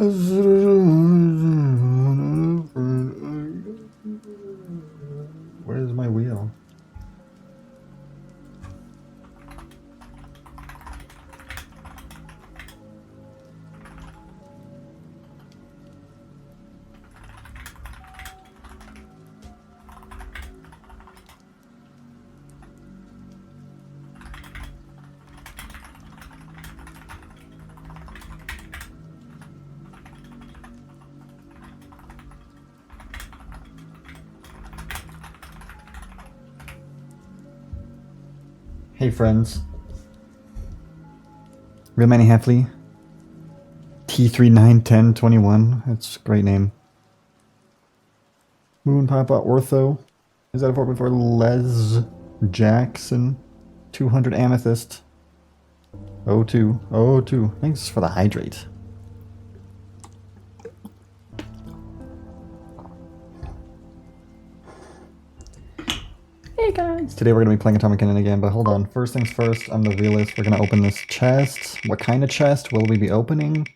Where's my wheel? Hey friends. Real Manny Heffley. T391021. That's a great name. Moon Papa Ortho. Is that a 4x4? Les Jackson. 200 Amethyst. O2. O2. Thanks for the hydrate. Hey guys! Today we're going to be playing Atomic Cannon again, but hold on. First things first, I'm the realist. We're going to open this chest. What kind of chest will we be opening?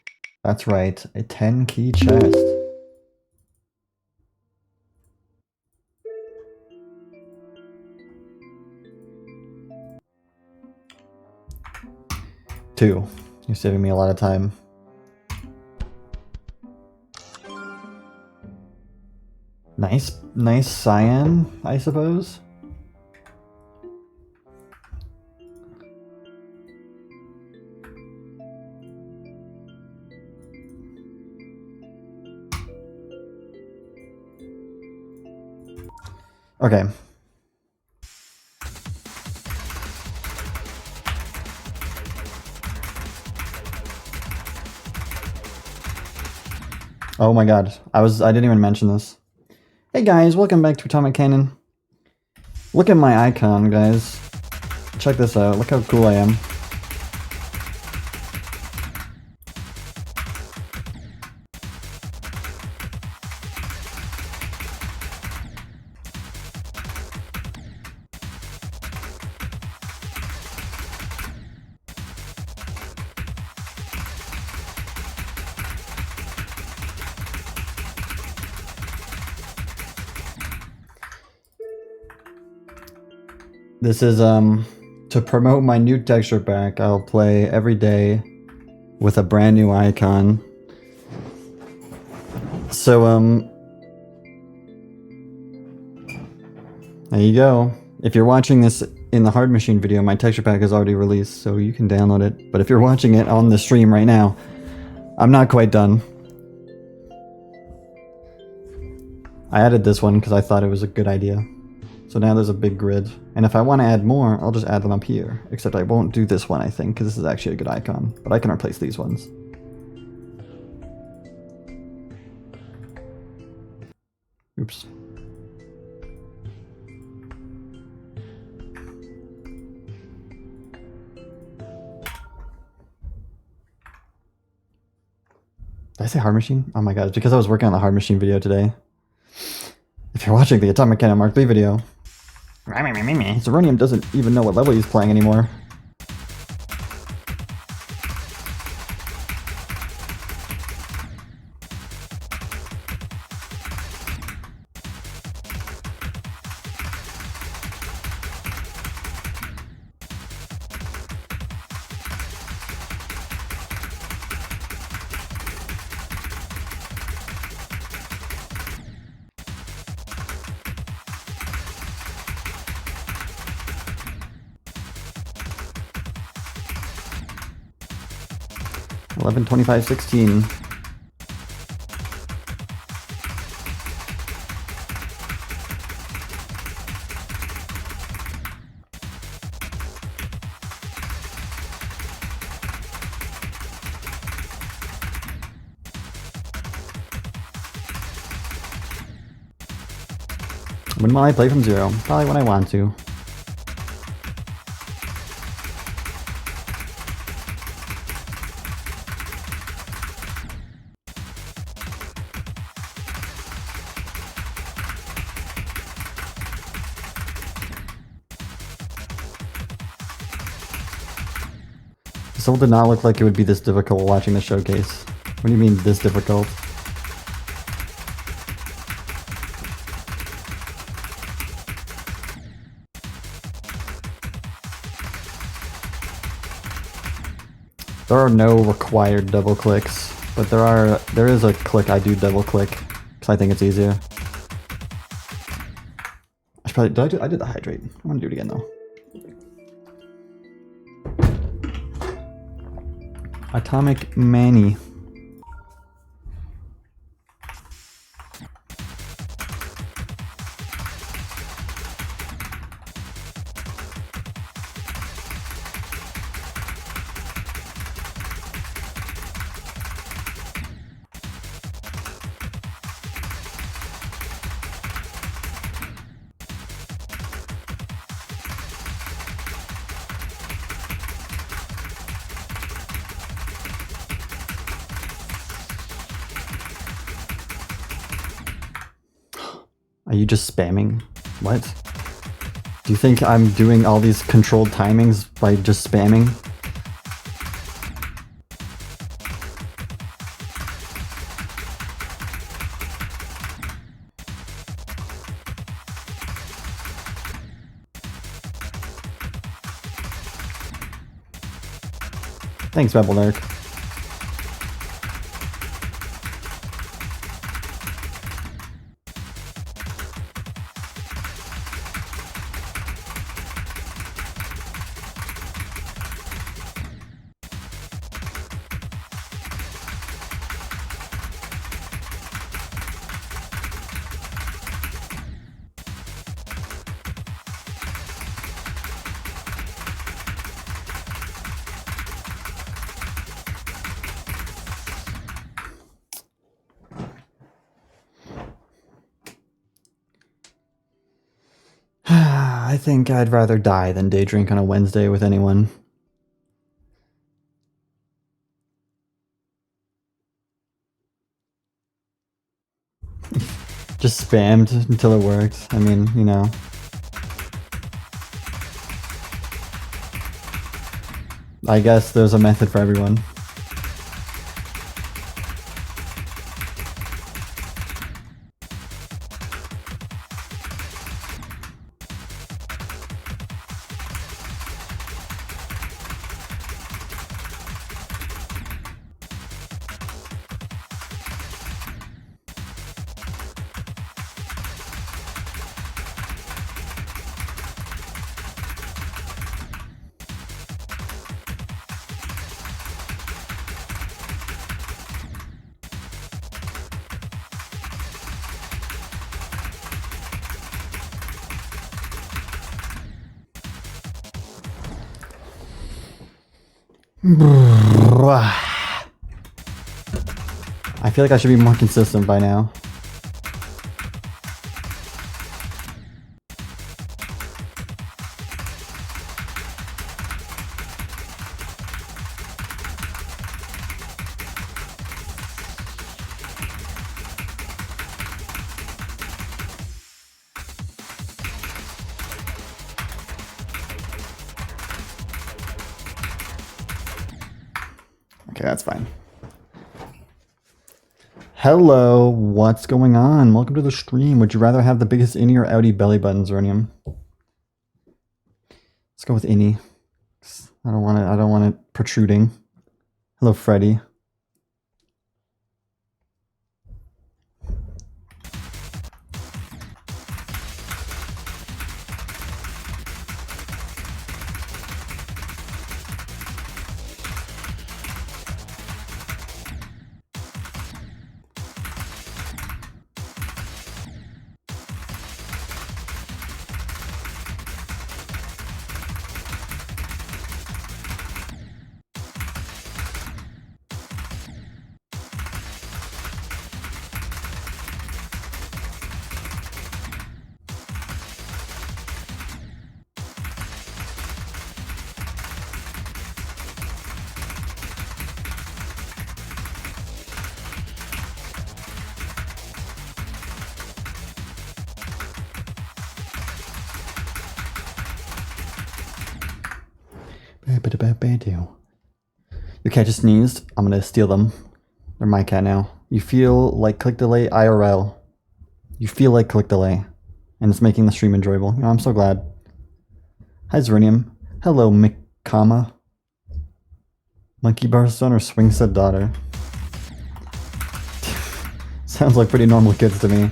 That's right, a 10-key chest. Two. You're saving me a lot of time. Nice cyan, I suppose. Okay. Oh my god. I didn't even mention this. Hey guys, welcome back to Atomic Cannon. Look at my icon, guys. Check this out. Look how cool I am. This is, to promote my new texture pack, I'll play every day with a brand new icon. So, there you go. If you're watching this in the Hard Machine video, my texture pack is already released, so you can download it. But if you're watching it on the stream right now, I'm not quite done. I added this one because I thought it was a good idea. So now there's a big grid, and if I want to add more, I'll just add them up here. Except I won't do this one, I think, because this is actually a good icon. But I can replace these ones. Oops. Did I say Hard Machine? Oh my god, it's because I was working on the Hard Machine video today. If you're watching the Atomic Cannon Mark III video, Zeronium doesn't even know what level he's playing anymore. $11.25.16. When will I play from zero? Probably when I want to. This level did not look like it would be this difficult watching the showcase. What do you mean this difficult? There are no required double clicks, but there is a click I do double click because I think it's easier. I should probably I did the hydrate. I want to do it again though. Atomic Manny. Are you just spamming? What? Do you think I'm doing all these controlled timings by just spamming? Thanks, Rebel Nerd. I think I'd rather die than day drink on a Wednesday with anyone. Just spammed until it worked. I mean, you know. I guess there's a method for everyone. I feel like I should be more consistent by now. Okay, that's fine. Hello, what's going on? Welcome to the stream. Would you rather have the biggest innie or outie belly button, Zernium? Let's go with innie. I don't want it protruding. Hello, Freddy. Your cat just sneezed. I'm gonna steal them. They're my cat now. You feel like click delay IRL. You feel like click delay. And it's making the stream enjoyable. You know, I'm so glad. Hi, Zerinium. Hello, Mikama. Monkey Barstone or Swing Said Daughter? Sounds like pretty normal kids to me.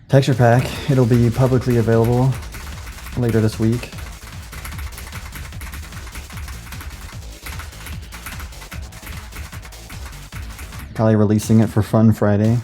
Texture pack, it'll be publicly available later this week. Probably releasing it for Fun Friday.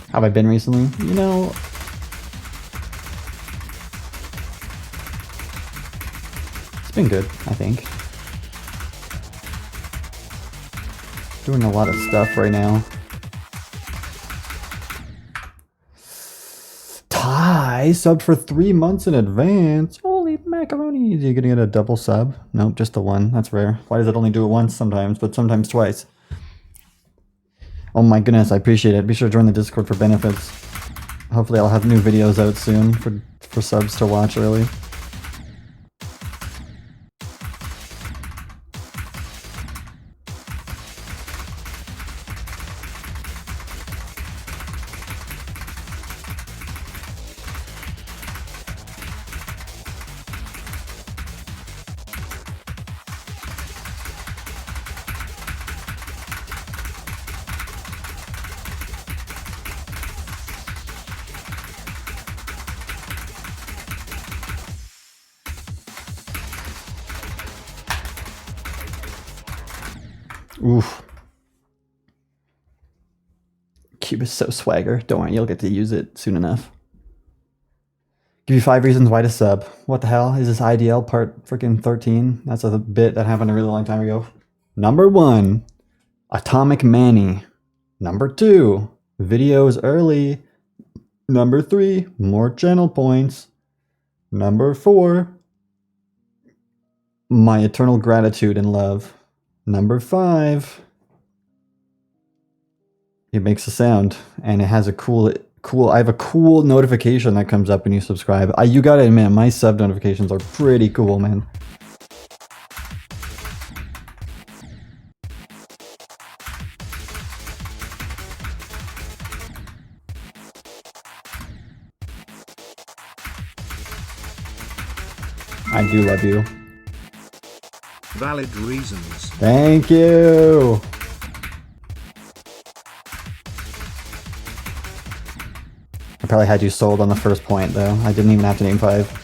How have I been recently? You know, it's been good, I think. Doing a lot of stuff right now. Ty subbed for 3 months in advance. Holy macaroni. Are you gonna get a double sub? Nope, just the one. That's rare. Why does it only do it once sometimes, but sometimes twice? Oh my goodness, I appreciate it. Be sure to join the Discord for benefits. Hopefully I'll have new videos out soon for subs to watch early. Oof. Cube is so swagger. Don't worry, you'll get to use it soon enough. Give you 5 reasons why to sub. What the hell? Is this IDL part freaking 13? That's a bit that happened a really long time ago. Number 1, Atomic Manny. Number 2, videos early. Number 3, more channel points. Number 4, my eternal gratitude and love. Number 5, it makes a sound and it has a cool, I have a cool notification that comes up when you subscribe. You gotta admit, my sub notifications are pretty cool, man. I do love you. Valid reasons. Thank you. I probably had you sold on the first point though. I didn't even have to name 5.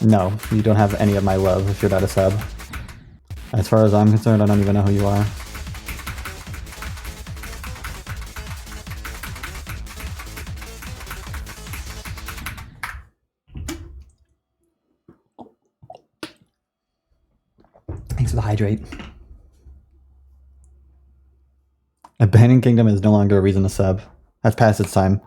No, you don't have any of my love if you're not a sub. As far as I'm concerned, I don't even know who you are. Thanks for the hydrate. Abandoned Kingdom is no longer a reason to sub. That's past its time.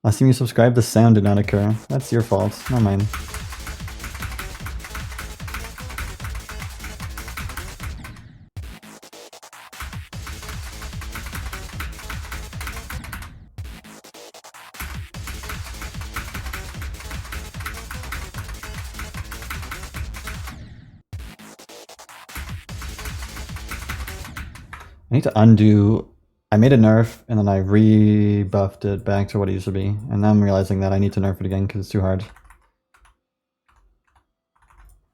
Last time you subscribed, the sound did not occur. That's your fault, not mine. I need to undo. I made a nerf and then I rebuffed it back to what it used to be. And now I'm realizing that I need to nerf it again because it's too hard.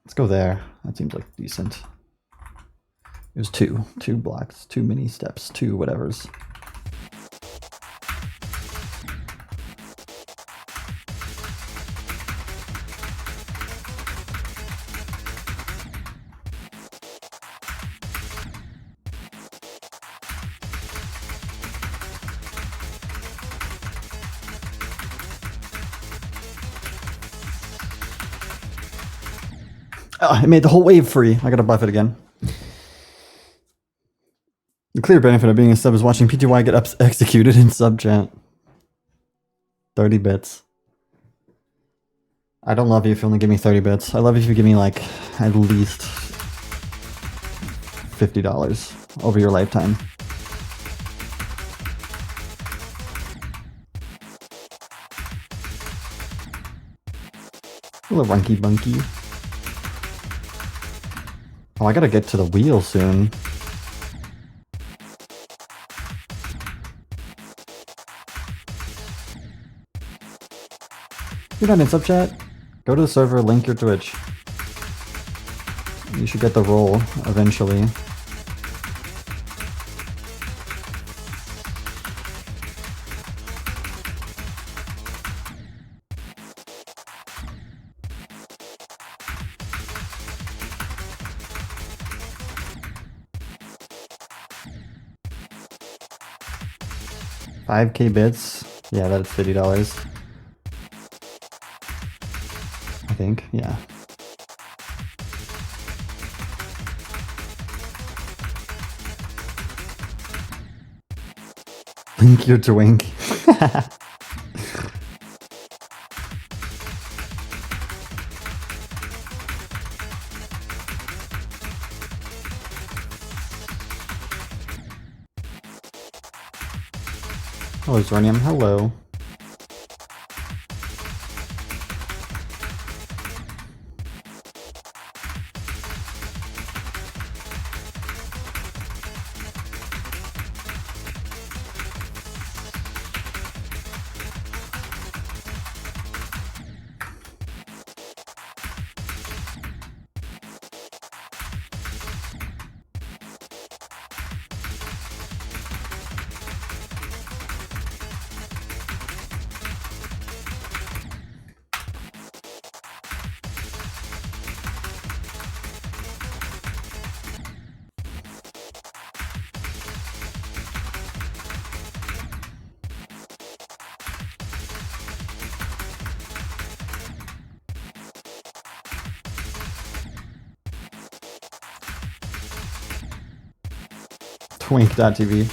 Let's go there. That seems like decent. It was two blocks, 2 mini steps, 2 whatevers. Oh, it made the whole wave free. I gotta buff it again. The clear benefit of being a sub is watching PTY get executed in sub chat. 30 bits. I don't love you if you only give me 30 bits. I love you if you give me like at least $50 over your lifetime. A little runky bunky. Oh, I gotta get to the wheel soon. You're not in sub chat? Go to the server, link your Twitch. You should get the role eventually. $5K bits? Yeah, that's $50. I think, yeah. Link your twink. Hello, Zornium. Hello. Twink.tv.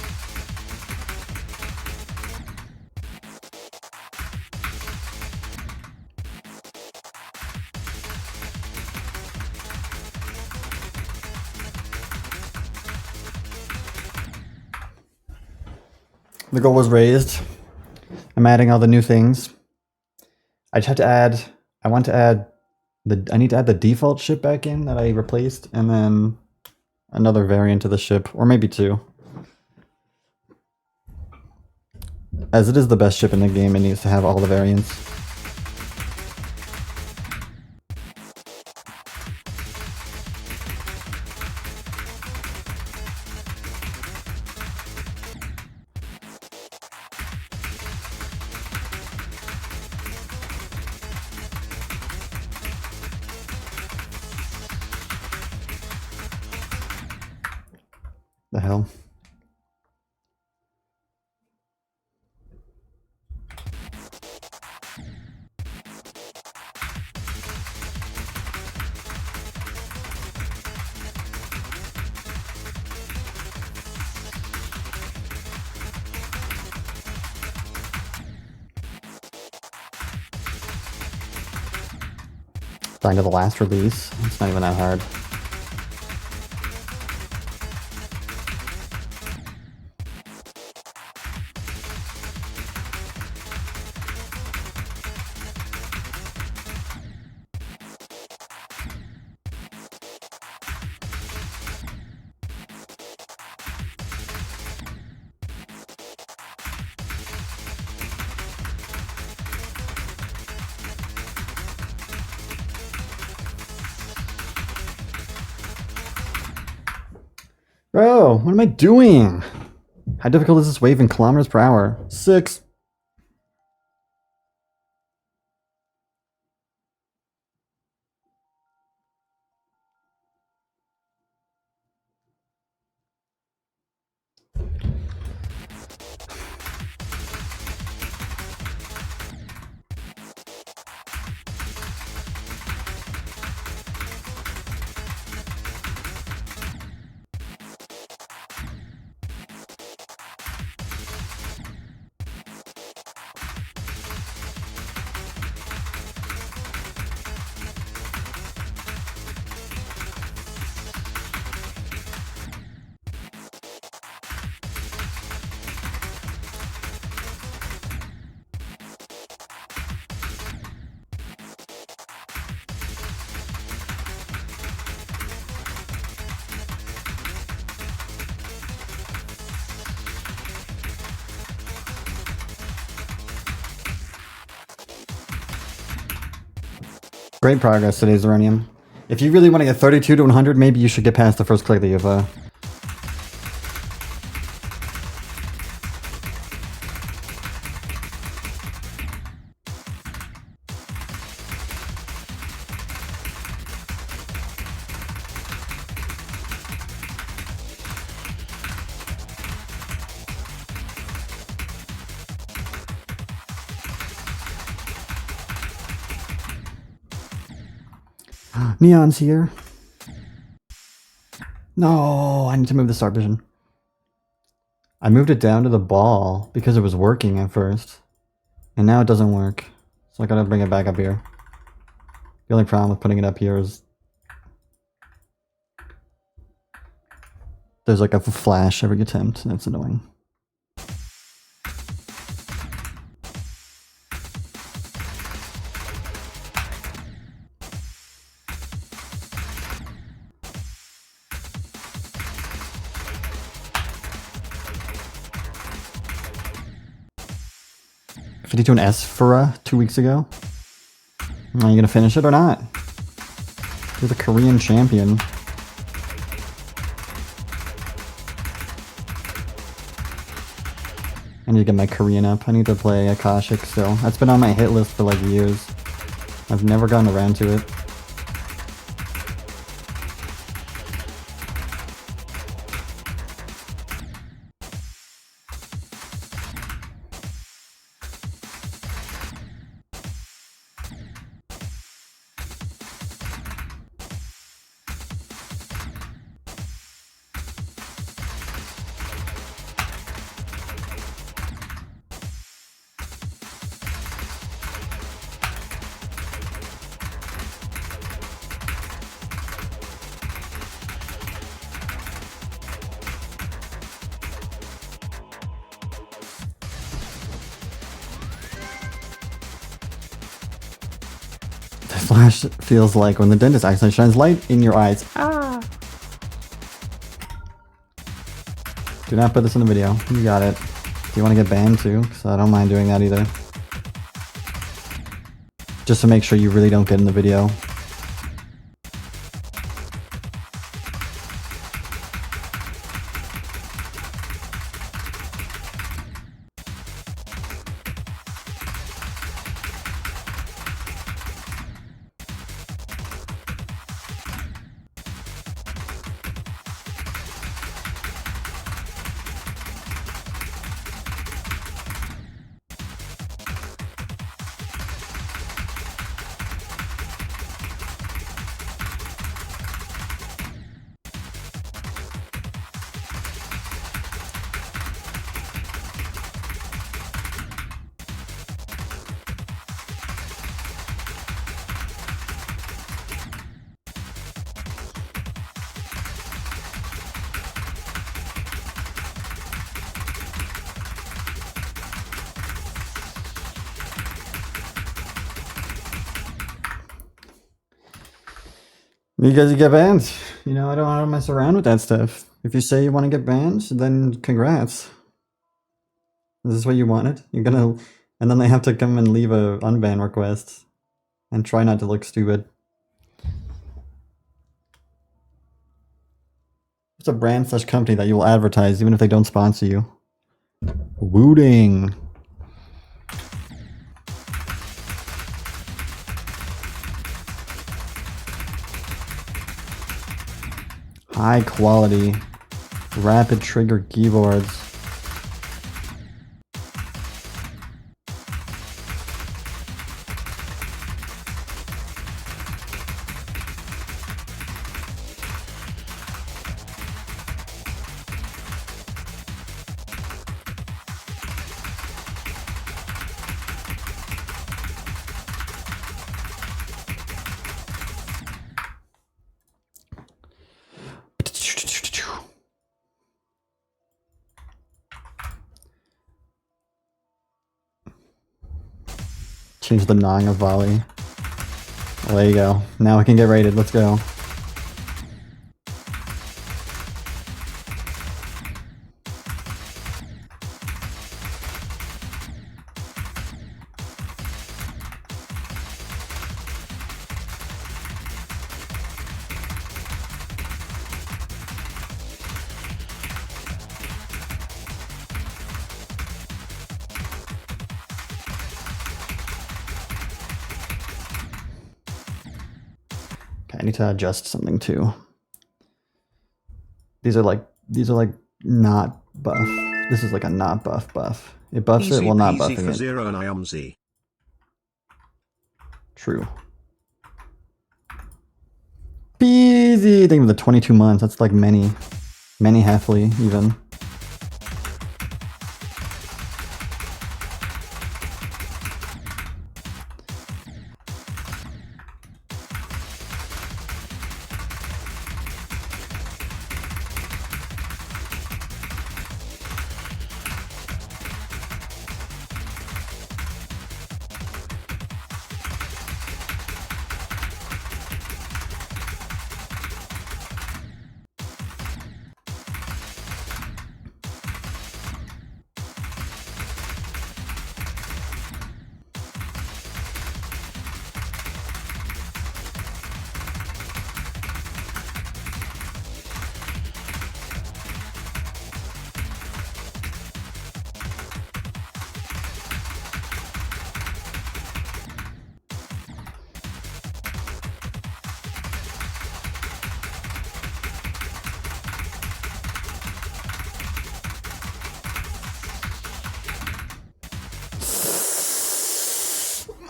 The goal was raised. I'm adding all the new things. I just have to add, I want to add I need to add the default ship back in that I replaced, and then another variant of the ship, or maybe 2. As it is the best ship in the game, it needs to have all the variants. The hell? Down to the last release. It's not even that hard. Bro, what am I doing? How difficult is this wave in kilometers per hour? 6. Great progress today, Zeronium. If you really want to get 32 to 100, maybe you should get past the first click that you've Neon's here. No, I need to move the star vision. I moved it down to the ball because it was working at first. And now it doesn't work. So I gotta bring it back up here. The only problem with putting it up here is there's like a flash every attempt, and it's annoying. $52 an Esfera 2 weeks ago. Are you gonna finish it or not? You're the Korean champion. I need to get my Korean up. I need to play Akashic still. That's been on my hit list for like years. I've never gotten around to it. Flash feels like when the dentist accidentally shines light in your eyes. Ah! Do not put this in the video. You got it. Do you want to get banned too? Because I don't mind doing that either. Just to make sure you really don't get in the video. You guys get banned. You know, I don't mess around with that stuff. If you say you want to get banned, then congrats. Is this what you wanted? You're gonna... And then they have to come and leave a unban request. And try not to look stupid. It's a brand slash company that you will advertise even if they don't sponsor you. Wooting. High quality, rapid trigger keyboards. Change the Nong of volley. Well, there you go. Now we can get rated. Let's go. I need to adjust something too. These are like not buff. This is like a not buff. It buffs Easy it while not peasy buffing for it. Zero and IAMZ. True. Easy. Think of the 22 months. That's like many halfly even.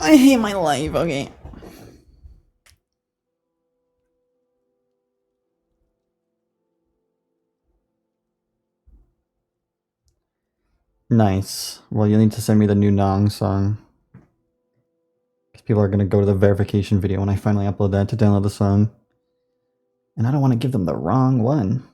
I hate my life, okay. Nice. Well, you'll need to send me the new Nong song. Because people are going to go to the verification video when I finally upload that to download the song. And I don't want to give them the wrong one.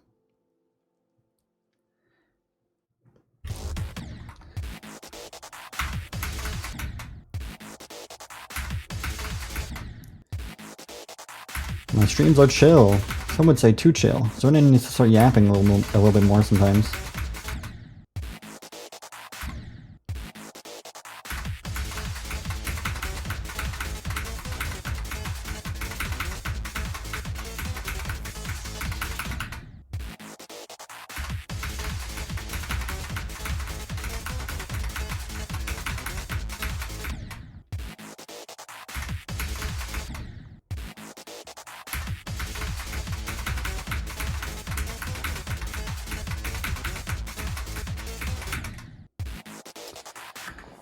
My streams are chill. Some would say too chill. So I need to start yapping a little bit more sometimes.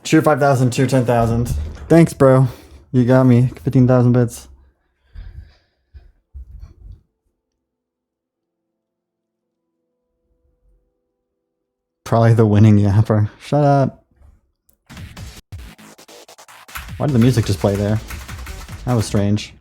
Cheer 5,000, cheer 10,000. Thanks, bro. You got me. 15,000 bits. Probably the winning yapper. Shut up. Why did the music just play there? That was strange.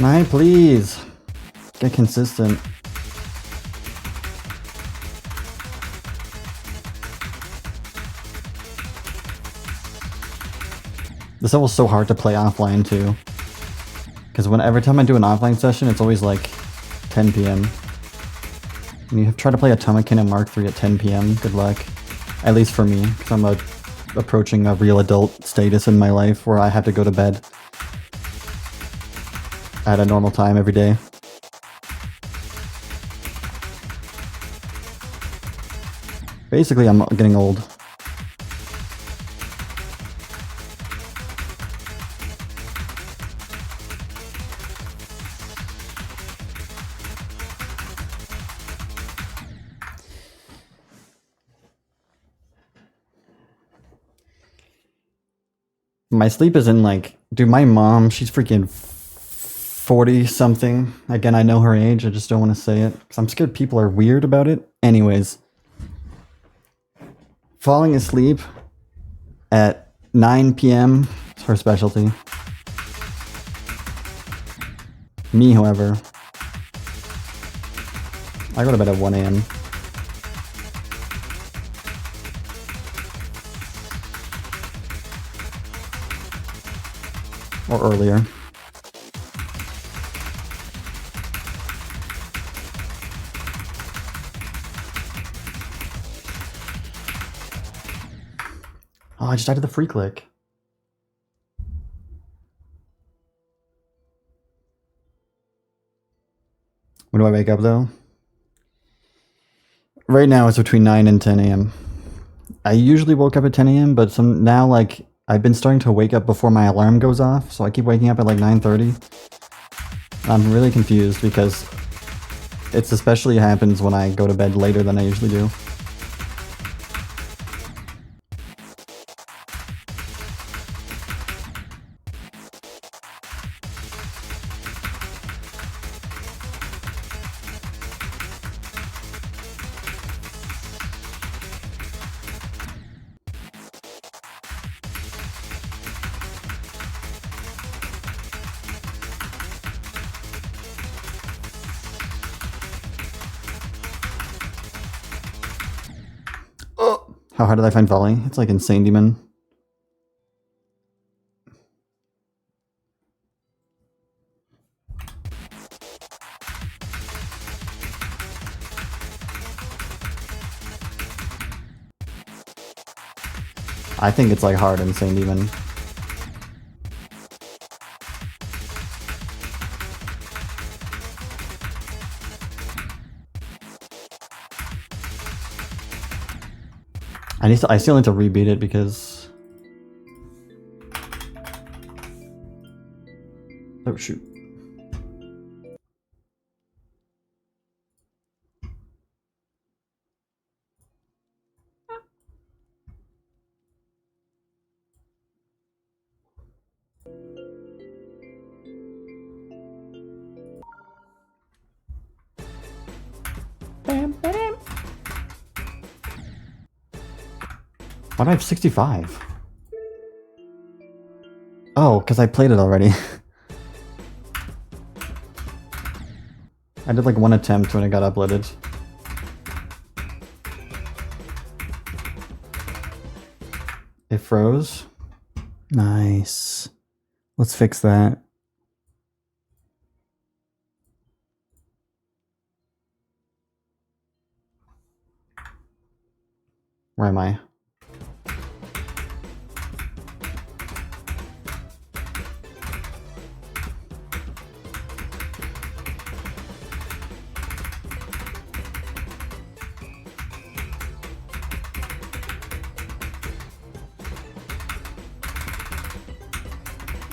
9, please. Get consistent. This level's so hard to play offline too. Because every time I do an offline session, it's always like 10 p.m. And you try to play Atomic Kingdom Mark III at 10 p.m. Good luck. At least for me, because I'm approaching a real adult status in my life where I have to go to bed at a normal time every day. Basically, I'm getting old. My sleep is in like, dude, my mom, she's freaking 40 something. Again, I know her age, I just don't want to say it because I'm scared people are weird about it. Anyways, falling asleep at 9 p.m. is her specialty. Me, however, I go to bed at 1 a.m. Or earlier. Oh, I just died to the free click. When do I wake up though? Right now it's between 9 and 10 a.m. I usually woke up at 10 a.m. but now like I've been starting to wake up before my alarm goes off, so I keep waking up at like 9:30. I'm really confused because it's especially happens when I go to bed later than I usually do. How hard did I find volley? It's like insane, demon. I think it's like hard insane demon. I still need to rebeat it because... Oh shoot. Why do I have 65? Oh, because I played it already. I did like one attempt when it got uploaded. It froze. Nice. Let's fix that. Where am I?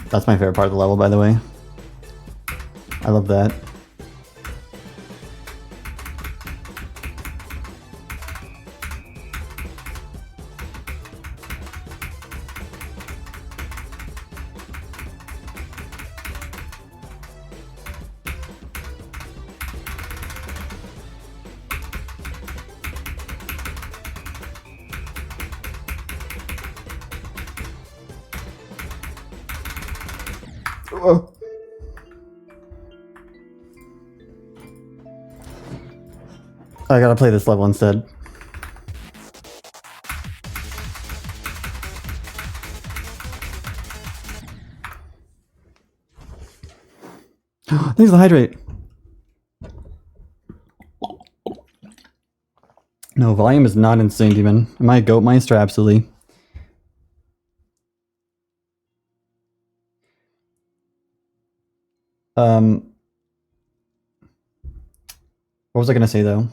That's my favorite part of the level, by the way. I love that. Oh. I gotta play this level instead. Thanks for the hydrate. No, volume is not Insane Demon. Am I Goatmeister? Absolutely. What was I gonna say though?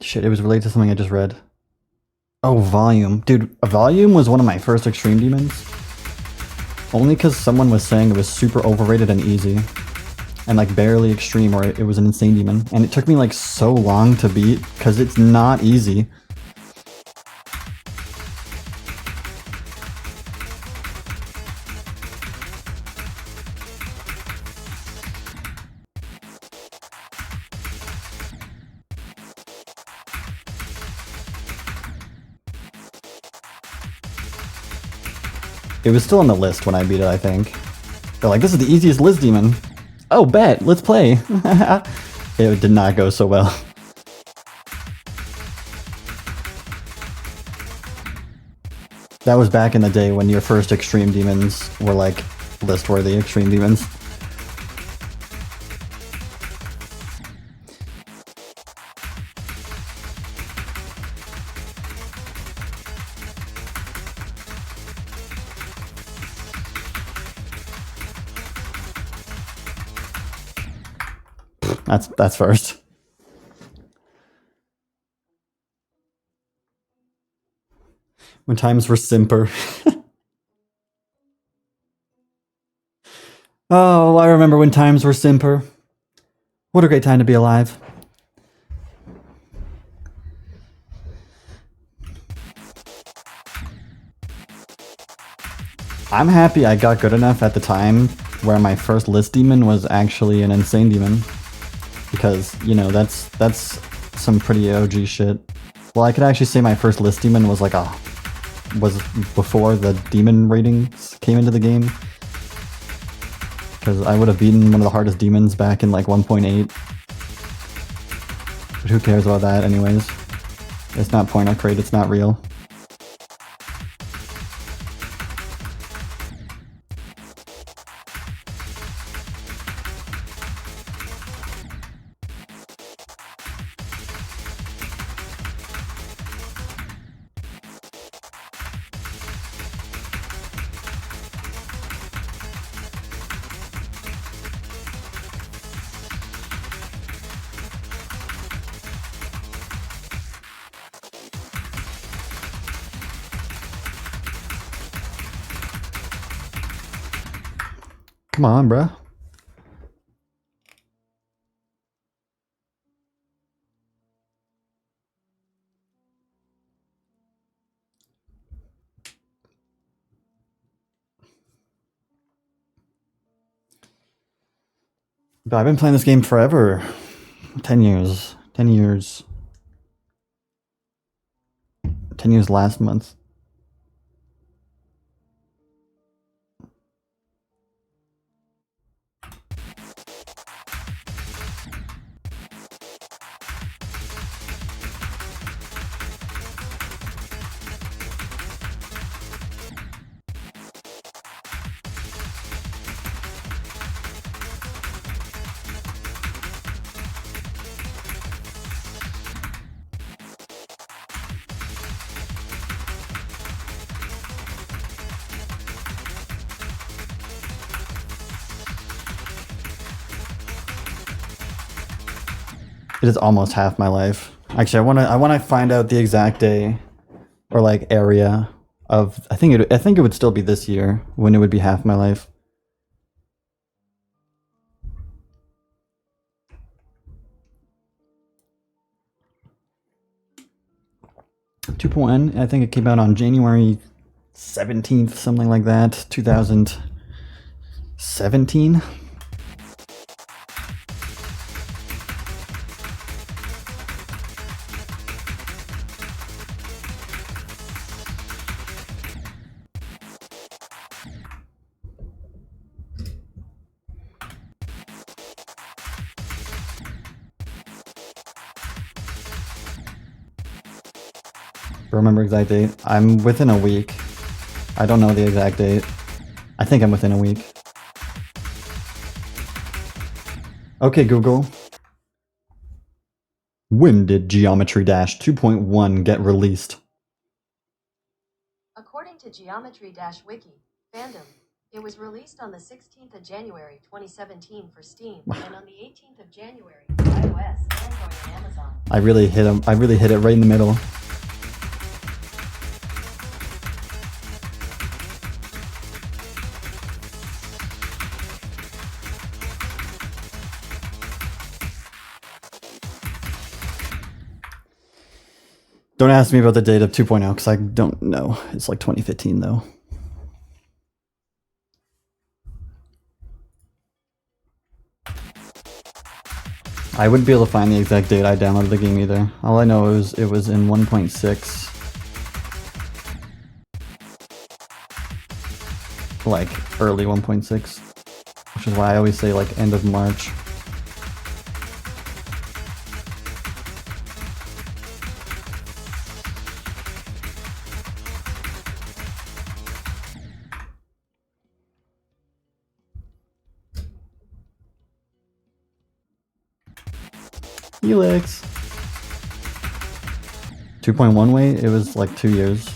Shit, it was related to something I just read. Oh, volume. Dude, volume was one of my first extreme demons. Only because someone was saying it was super overrated and easy. And like barely extreme, or it was an insane demon. And it took me like so long to beat, because it's not easy. It was still on the list when I beat it, I think. They're like, this is the easiest Liz demon. Oh, bet, let's play. It did not go so well. That was back in the day when your first extreme demons were like list-worthy extreme demons. That's first. When times were simper. Oh, I remember when times were simper. What a great time to be alive. I'm happy I got good enough at the time where my first list demon was actually an insane demon. Because, you know, that's some pretty OG shit. Well, I could actually say my first list demon was like was before the demon ratings came into the game. Because I would have beaten one of the hardest demons back in like 1.8. But who cares about that anyways? It's not point I create, it's not real. Come on, bruh. But I've been playing this game forever. 10 years. 10 years. 10 years last month. It is almost half my life. Actually, I wanna find out the exact day or like area of I think it would still be this year when it would be half my life. Two point. I think it came out on January 17th, something like that, 2017. Remember exact date. I'm within a week. I don't know the exact date. I think I'm within a week. Okay, Google. When did Geometry Dash 2.1 get released? According to Geometry Dash Wiki, fandom, it was released on the 16th of January 2017 for Steam and on the 18th of January for iOS, Android, and Amazon. I really hit him. I really hit it right in the middle. Don't ask me about the date of 2.0 because I don't know. It's like 2015 though. I wouldn't be able to find the exact date I downloaded the game either. All I know is it was in 1.6. Like early 1.6. Which is why I always say like end of March. Helix. 2.1 wait, it was like 2 years.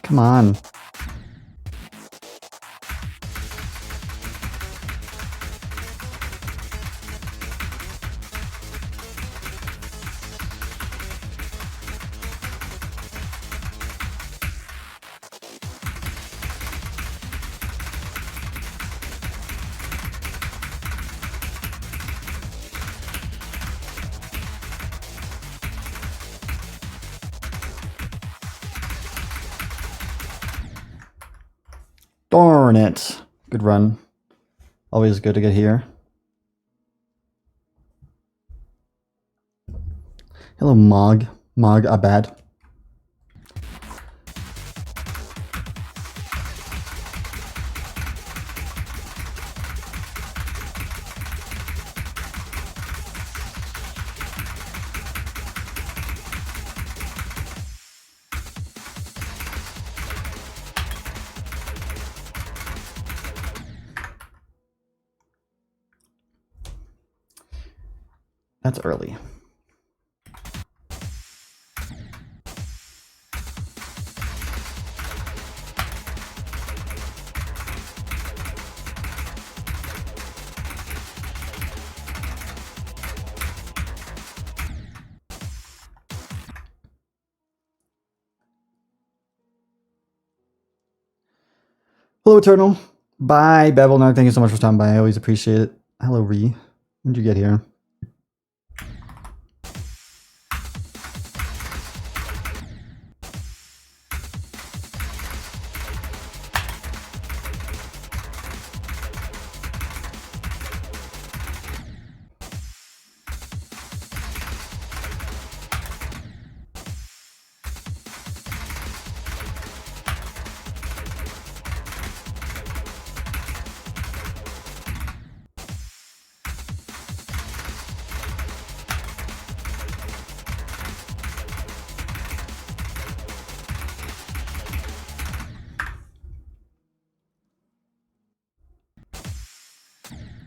Come on. Darn it. Good run. Always good to get here. Hello, Mog. Mog Abad. That's early. Hello, Eternal. Bye, Bevel. No, thank you so much for stopping by. I always appreciate it. Hello, Ree. When did you get here?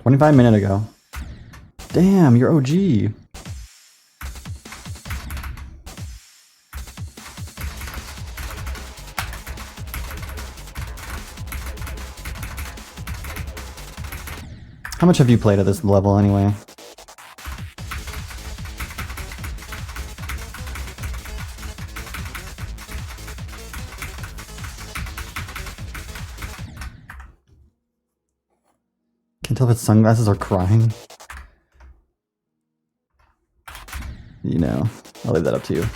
25 minutes ago. Damn, you're OG. How much have you played at this level anyway? Can't tell if its sunglasses are crying. You know, I'll leave that up to you.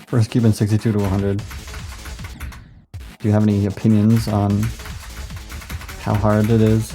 First Cuban 62 to 100. Do you have any opinions on how hard it is?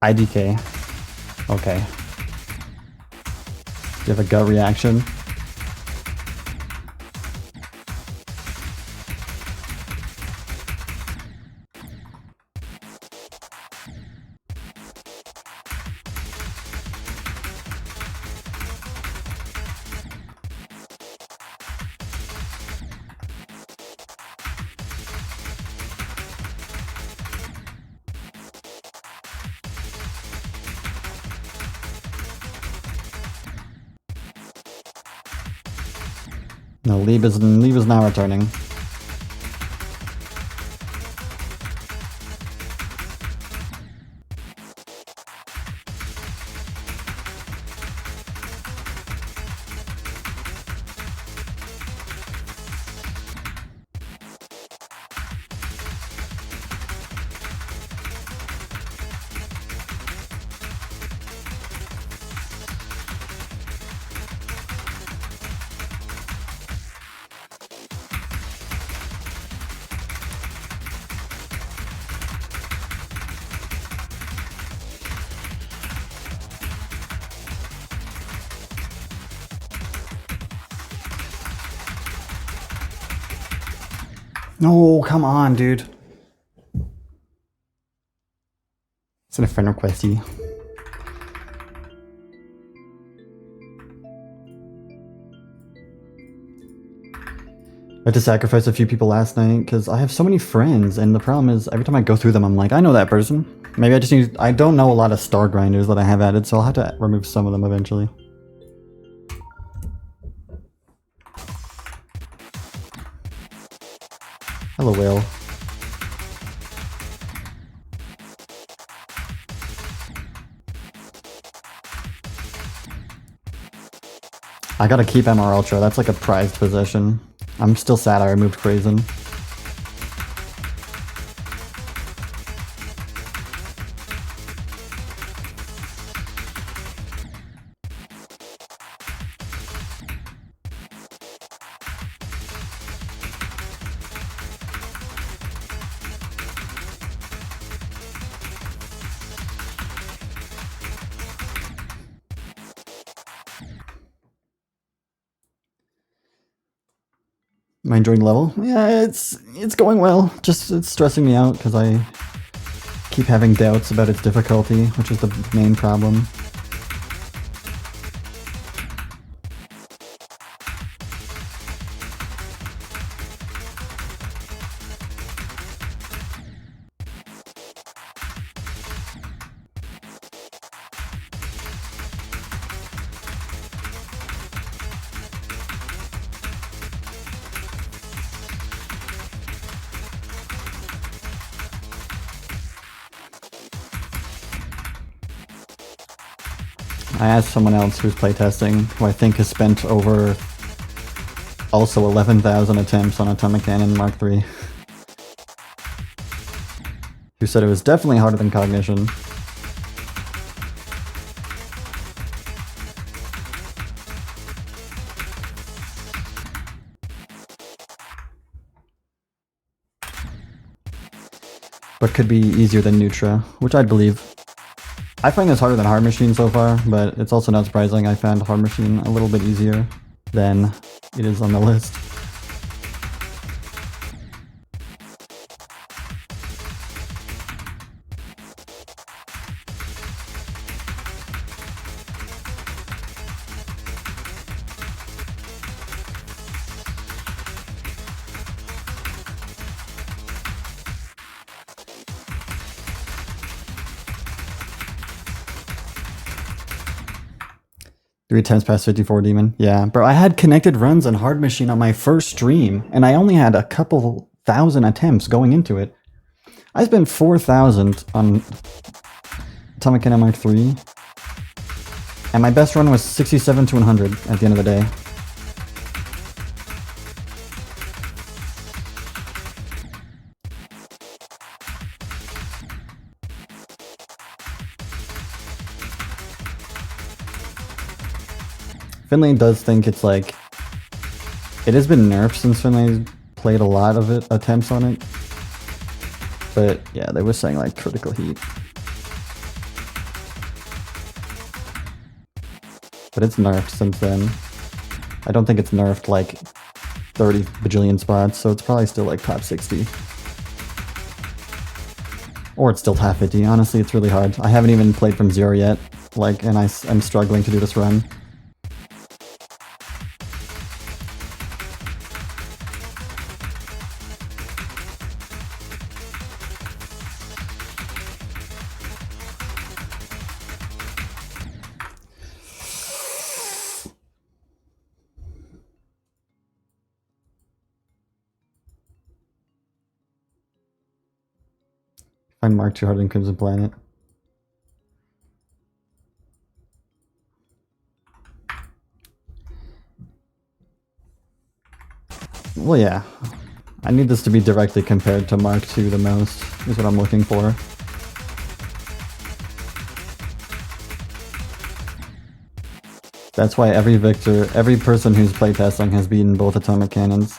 IDK. Okay. Do you have a gut reaction? No, Lieb is now returning. No, come on, dude. It's an Inferno questy. I had to sacrifice a few people last night because I have so many friends, and the problem is every time I go through them, I'm like, I know that person. Maybe I just need. I don't know a lot of star grinders that I have added, so I'll have to remove some of them eventually. Hello, whale. I gotta keep MR Ultra, that's like a prized possession. I'm still sad I removed Krazen. Am I enjoying the level? Yeah, it's going well. Just it's stressing me out because I keep having doubts about its difficulty, which is the main problem. I asked someone else who's playtesting, who I think has spent over also 11,000 attempts on Atomic Cannon Mark III, who said it was definitely harder than Cognition. But could be easier than Nutra, which I'd believe. I find this harder than Hard Machine so far, but it's also not surprising. I found Hard Machine a little bit easier than it is on the list. Three attempts past 54 Demon. Yeah, bro, I had connected runs on Hard Machine on my first stream, and I only had a couple thousand attempts going into it. I spent 4,000 on Atomic Cannon Mark III, and my best run was 67 to 100 at the end of the day. Finlay does think it's like, it has been nerfed since Finlay played a lot of attempts on it. But yeah, they were saying like critical heat. But it's nerfed since then. I don't think it's nerfed like 30 bajillion spots, so it's probably still like top 60. Or it's still top 50. Honestly, it's really hard. I haven't even played from 0 yet, like, and I'm struggling to do this run. Find Mark II harder than Crimson Planet. Well, yeah. I need this to be directly compared to Mark II the most, is what I'm looking for. That's why every person who's playtesting has beaten both Atomic Cannons.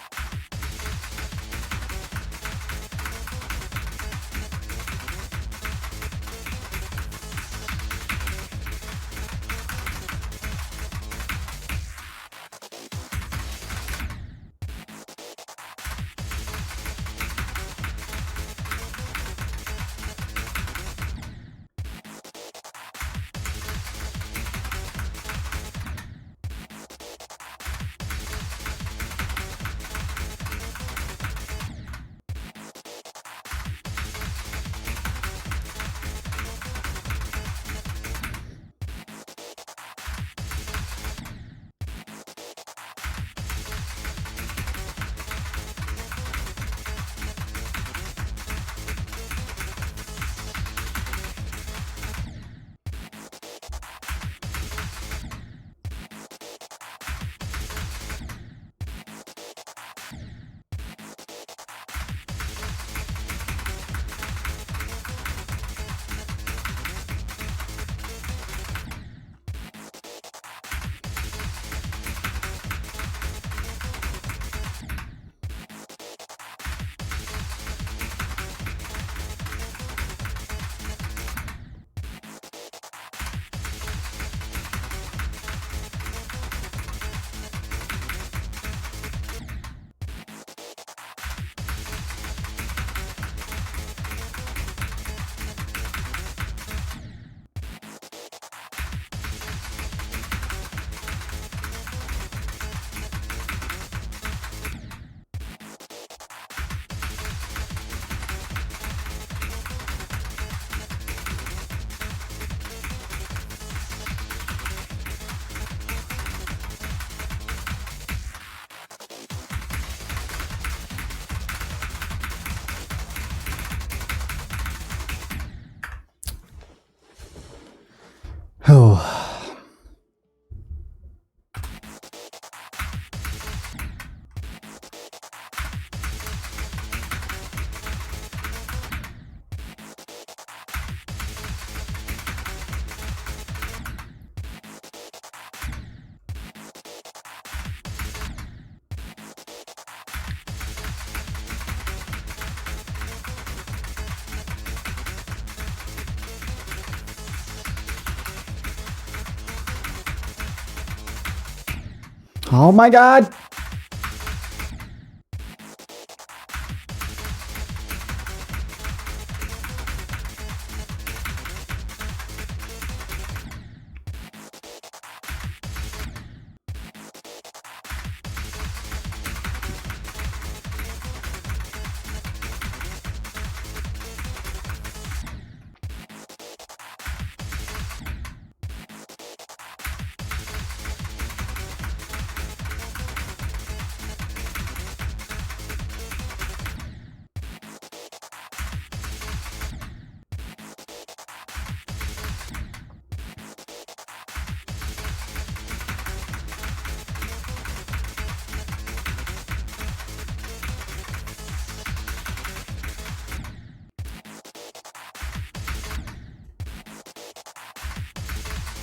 Oh my god!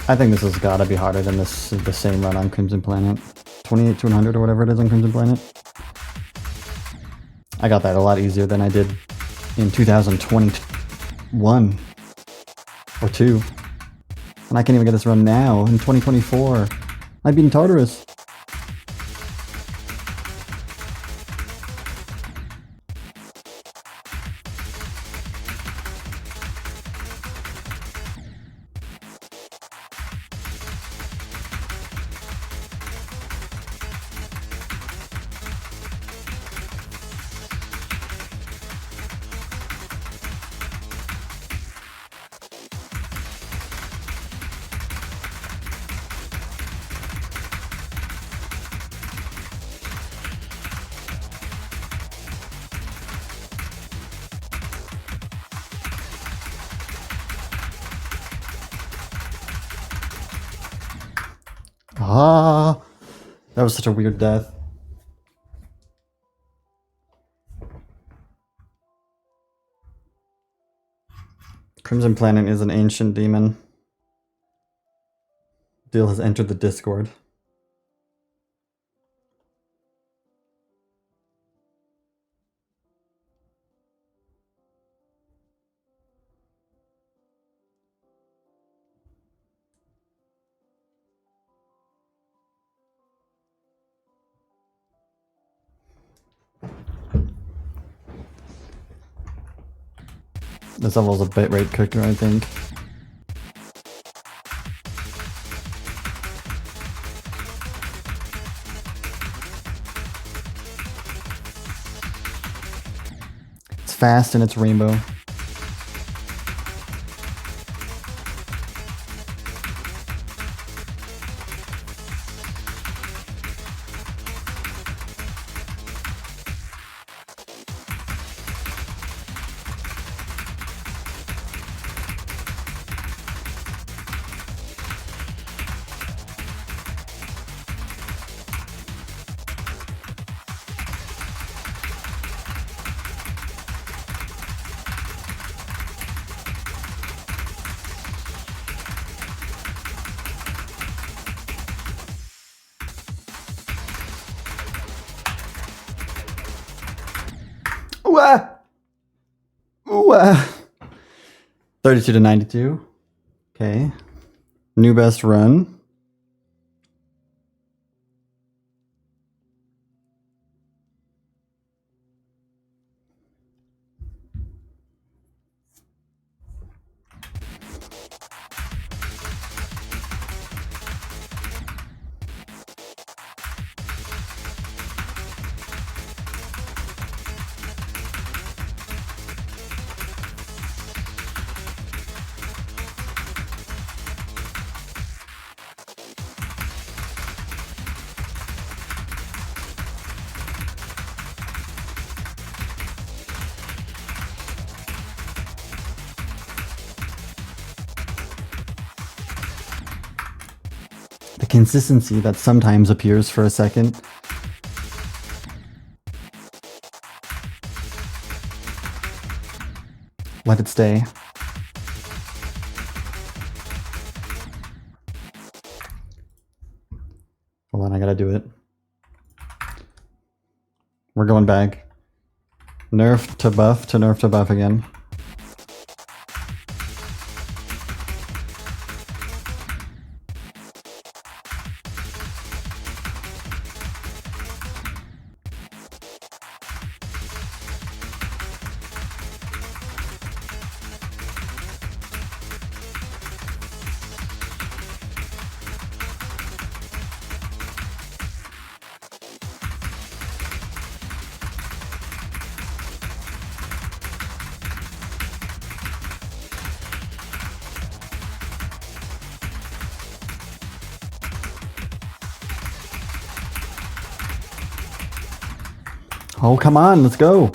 I think this has got to be harder than the same run on Crimson Planet. 28 to 100 or whatever it is on Crimson Planet. I got that a lot easier than I did in 2021 or 2. And I can't even get this run now in 2024. I've beaten Tartarus. Ah, that was such a weird death. Crimson Planet is an ancient demon. Deal has entered the Discord. This level's a bitrate cooker, I think. It's fast and it's rainbow. Ooh, ah. Ooh, ah. 32 to 92. Okay. New best run. The consistency that sometimes appears for a second. Let it stay. Hold on, I gotta do it. We're going back. Nerf to buff to nerf to buff again. Oh, come on, let's go.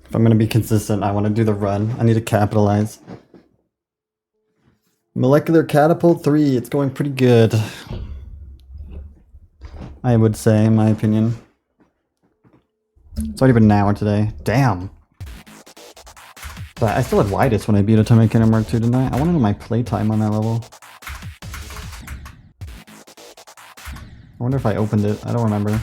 If I'm gonna be consistent, I want to do the run. I need to capitalize. Molecular Catapult 3, it's going pretty good. I would say, in my opinion. It's already been an hour today. Damn. But I still had widest when I beat Atomic Kingdom Mark 2, didn't I? I want to know my playtime on that level. I wonder if I opened it. I don't remember.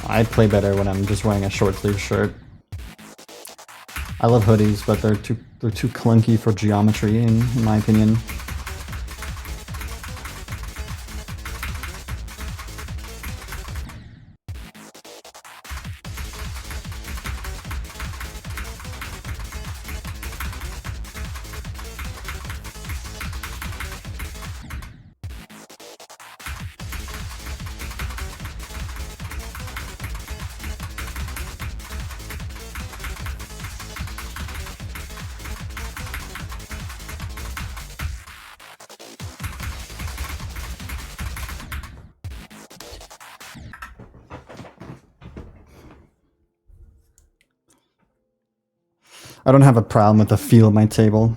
I play better when I'm just wearing a short sleeve shirt. I love hoodies, but they're too clunky for geometry in my opinion. I don't have a problem with the feel of my table.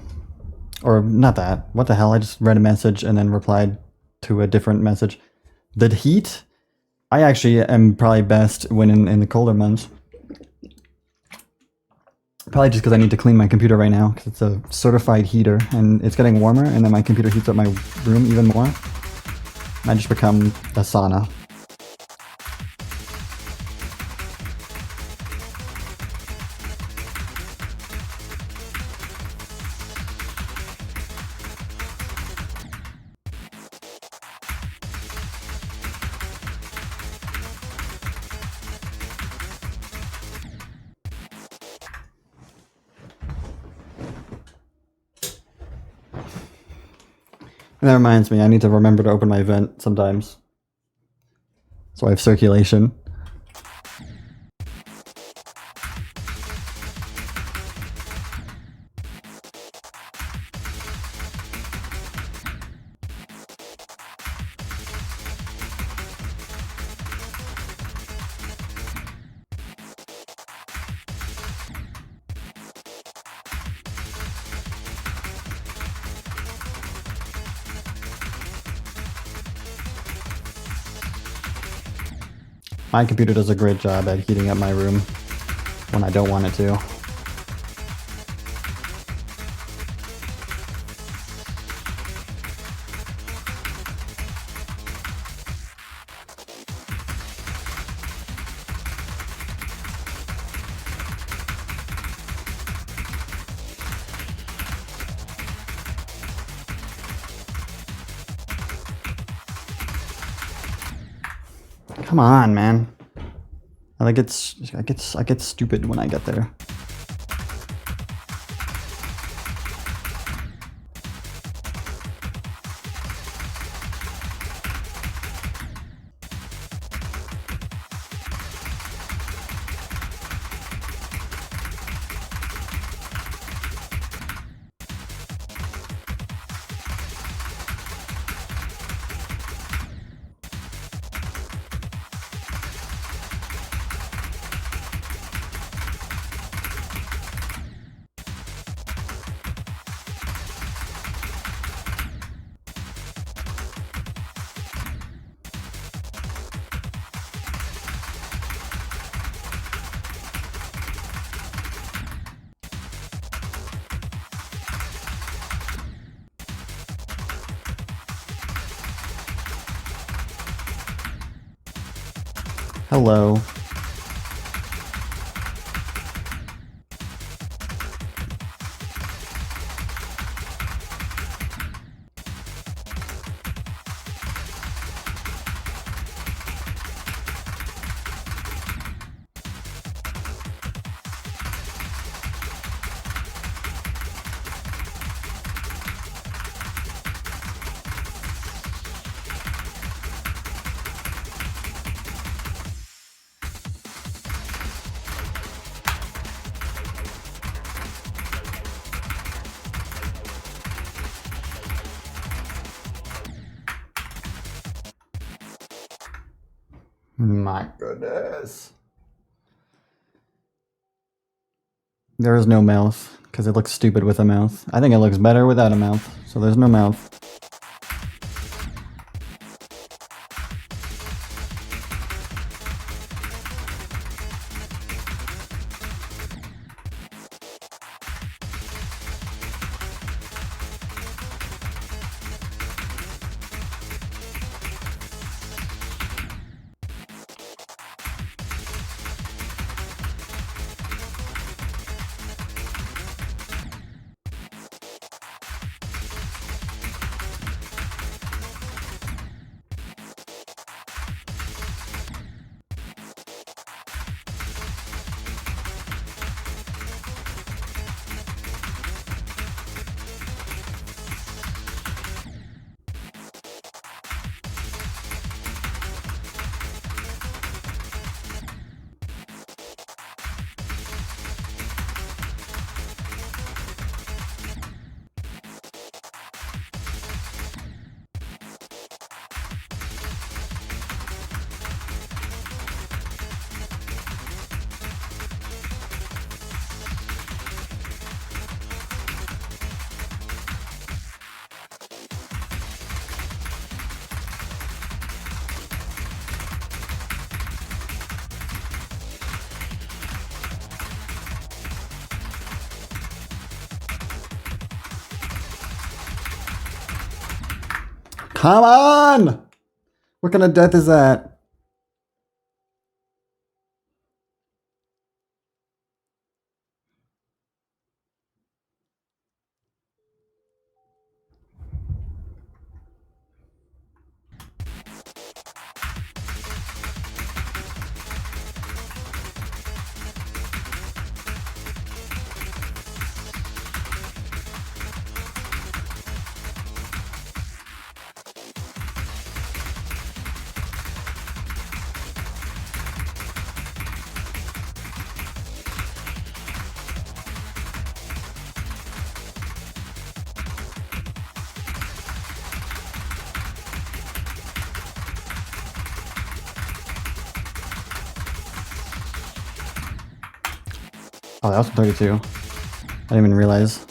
Or not that. What the hell? I just read a message and then replied to a different message. The heat? I actually am probably best when in the colder months. Probably just because I need to clean my computer right now because it's a certified heater and it's getting warmer and then my computer heats up my room even more. I just become a sauna. And that reminds me, I need to remember to open my vent sometimes. So I have circulation. My computer does a great job at heating up my room when I don't want it to. Come on, man. I get stupid when I get there. Hello. My goodness. There is no mouth, because it looks stupid with a mouth. I think it looks better without a mouth, so there's no mouth. Come on! What kind of death is that? Oh, that was 32. I didn't even realize.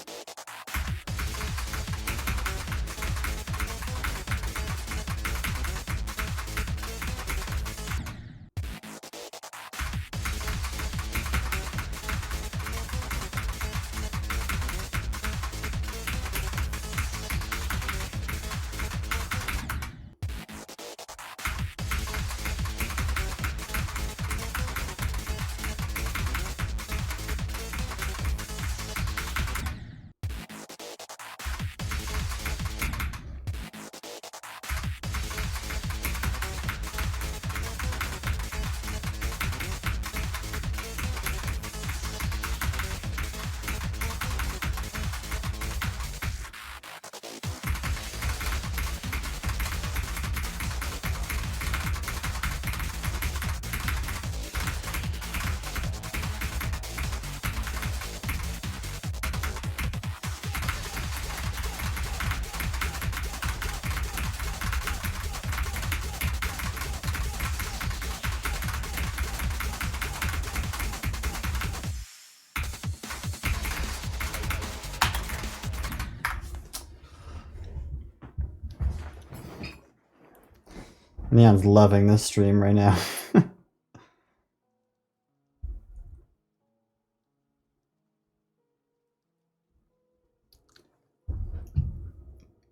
Neon's loving this stream right now.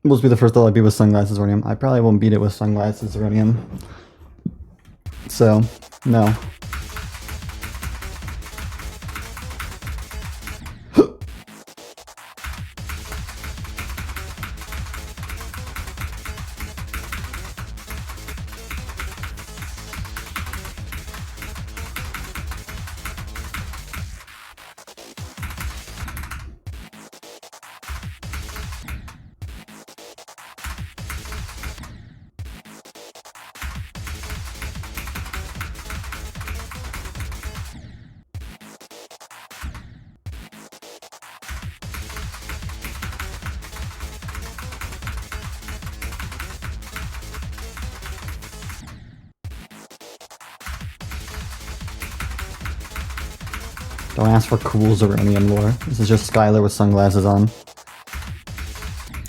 Must be the first level I beat with sunglasses, Rhodium. I probably won't beat it with sunglasses, Rhodium. So, no. Don't ask for cool Zeronium lore. This is just Skylar with sunglasses on.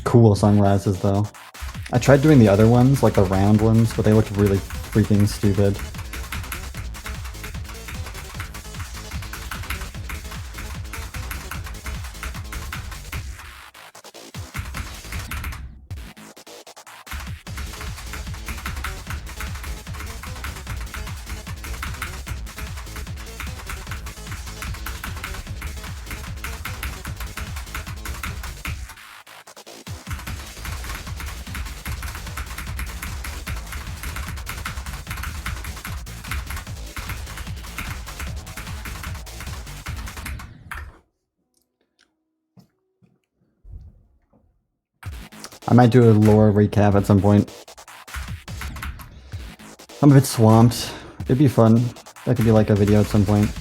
Cool sunglasses, though. I tried doing the other ones, like the round ones, but they looked really freaking stupid. I might do a lore recap at some point. I'm a bit swamped. It'd be fun. That could be like a video at some point.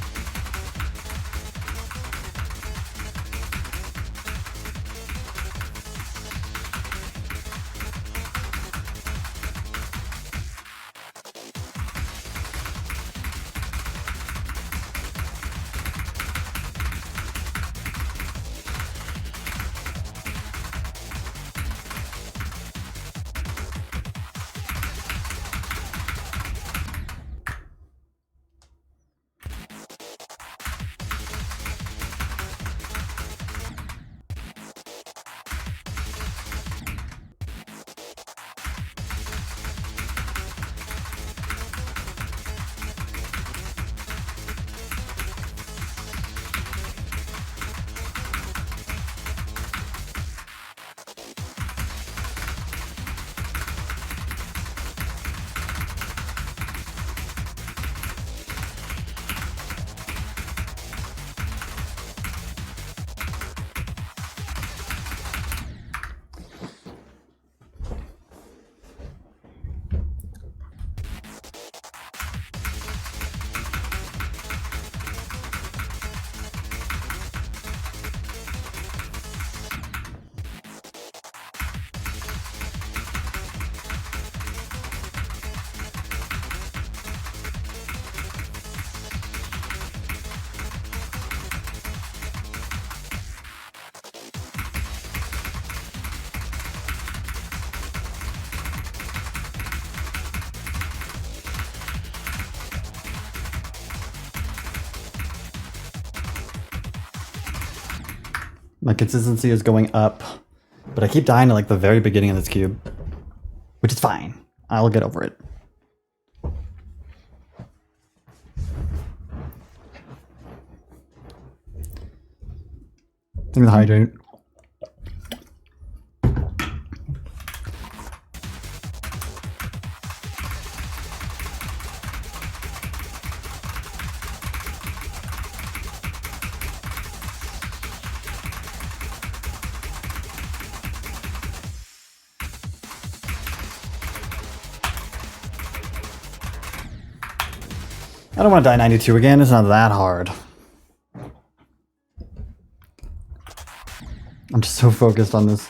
My consistency is going up, but I keep dying at like the very beginning of this cube, which is fine. I'll get over it. Think of the hydrate. I don't want to die 92 again. It's not that hard. I'm just so focused on this.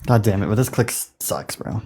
God damn it, but this click sucks, bro.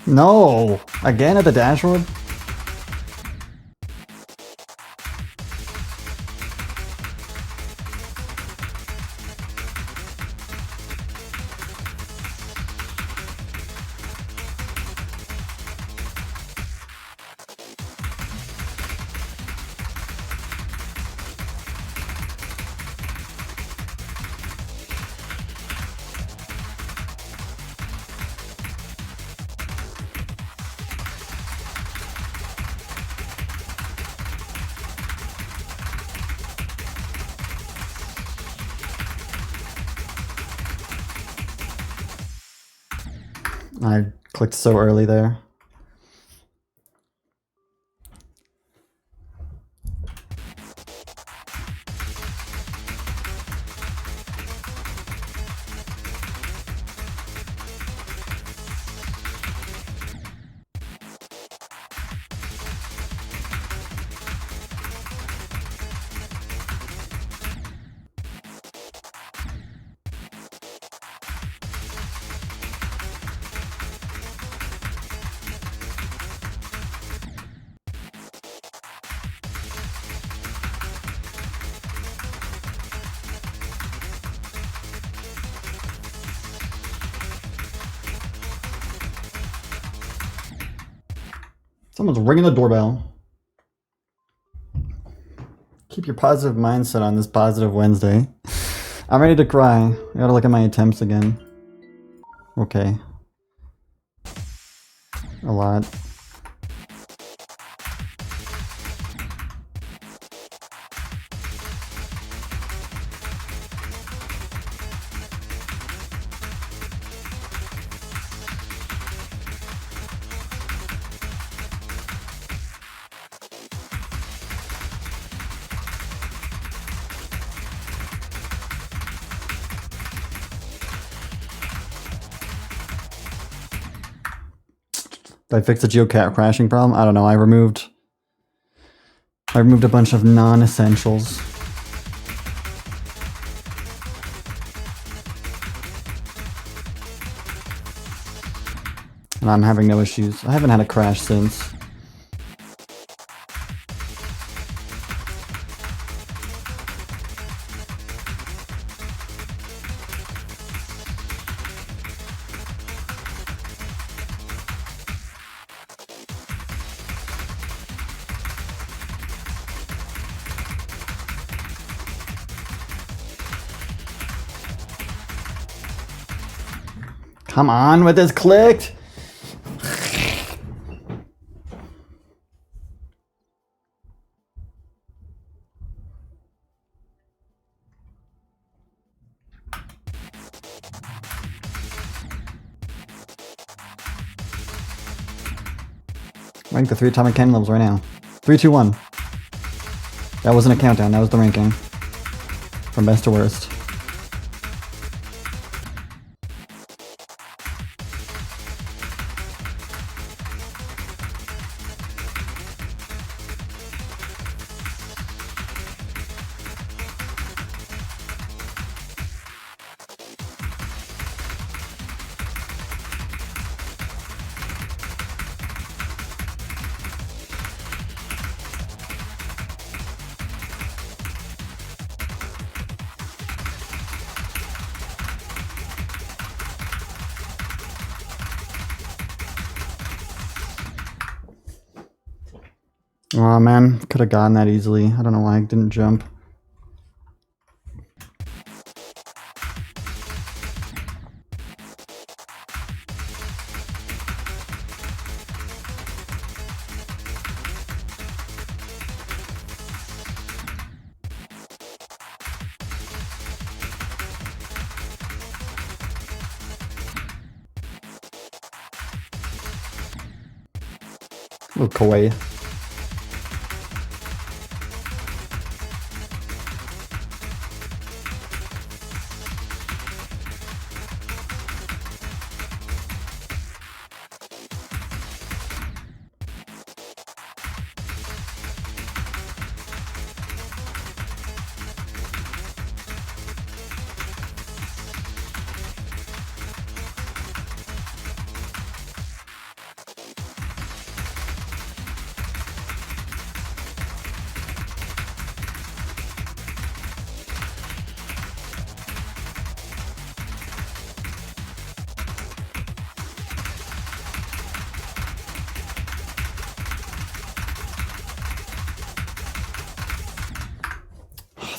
No! Again at the dashboard? I clicked so early there. Someone's ringing the doorbell. Keep your positive mindset on this positive Wednesday. I'm ready to cry. I gotta look at my attempts again. Okay. A lot. Did I fix the geocat crashing problem? I don't know. I removed a bunch of non-essentials. And I'm having no issues. I haven't had a crash since. Come on with this clicked. Rank the 3 atomic cannon levels right now. 3, 2, 1. That wasn't a countdown, that was the ranking. From best to worst. Oh man, could have gotten that easily. I don't know why I didn't jump. Oh, kawaii.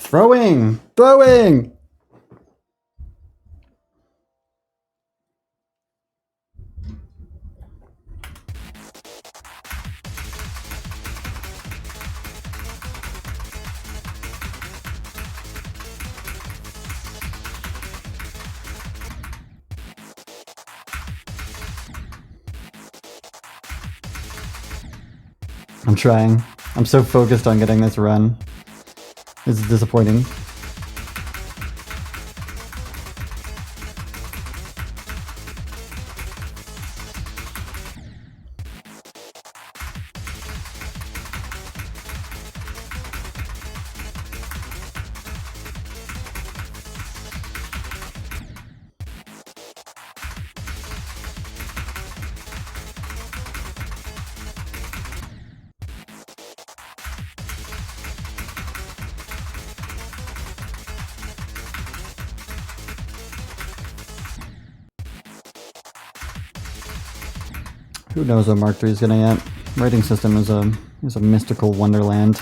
Throwing! Throwing! I'm trying. I'm so focused on getting this run. It's disappointing. Who knows what Mark III is gonna get? Writing system is a mystical wonderland.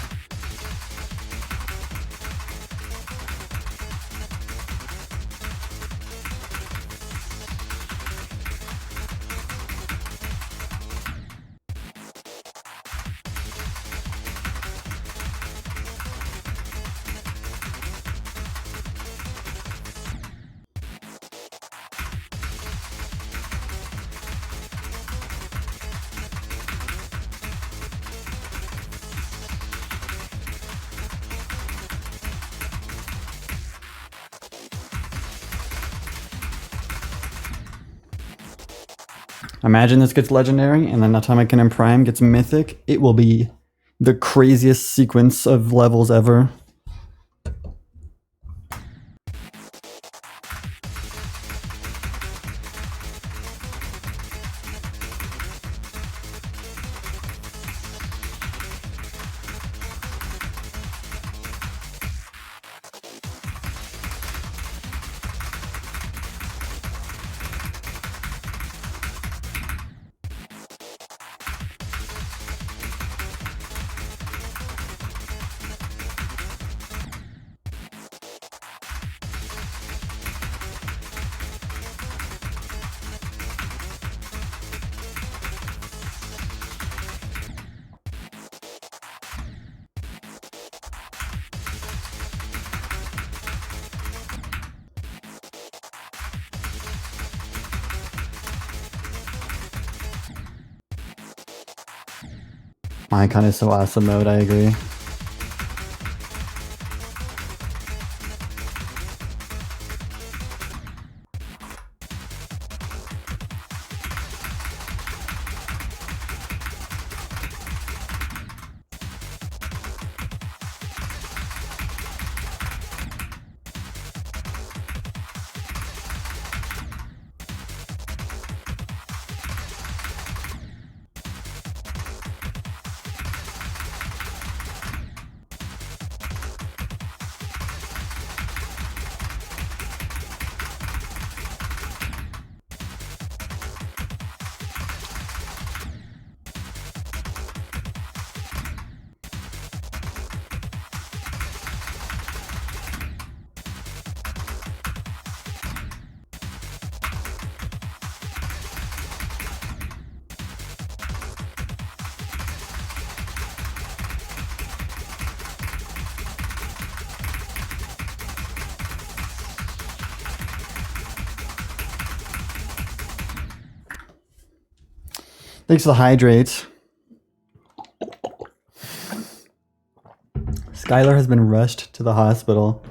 Imagine this gets legendary, and then Atomic Cannon Prime gets mythic. It will be the craziest sequence of levels ever. Icon is so awesome mode, I agree. Thanks for the hydrate. Skylar has been rushed to the hospital.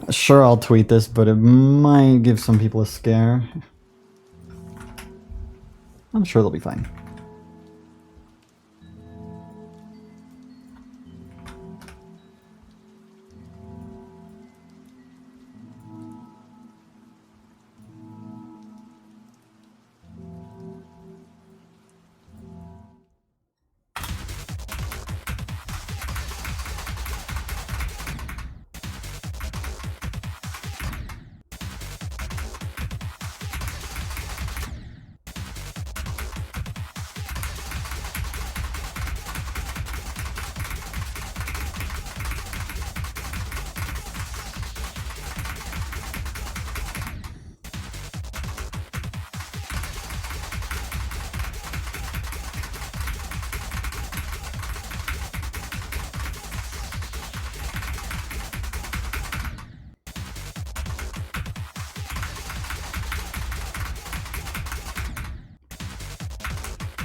Sure, I'll tweet this, but it might give some people a scare. I'm sure they'll be fine.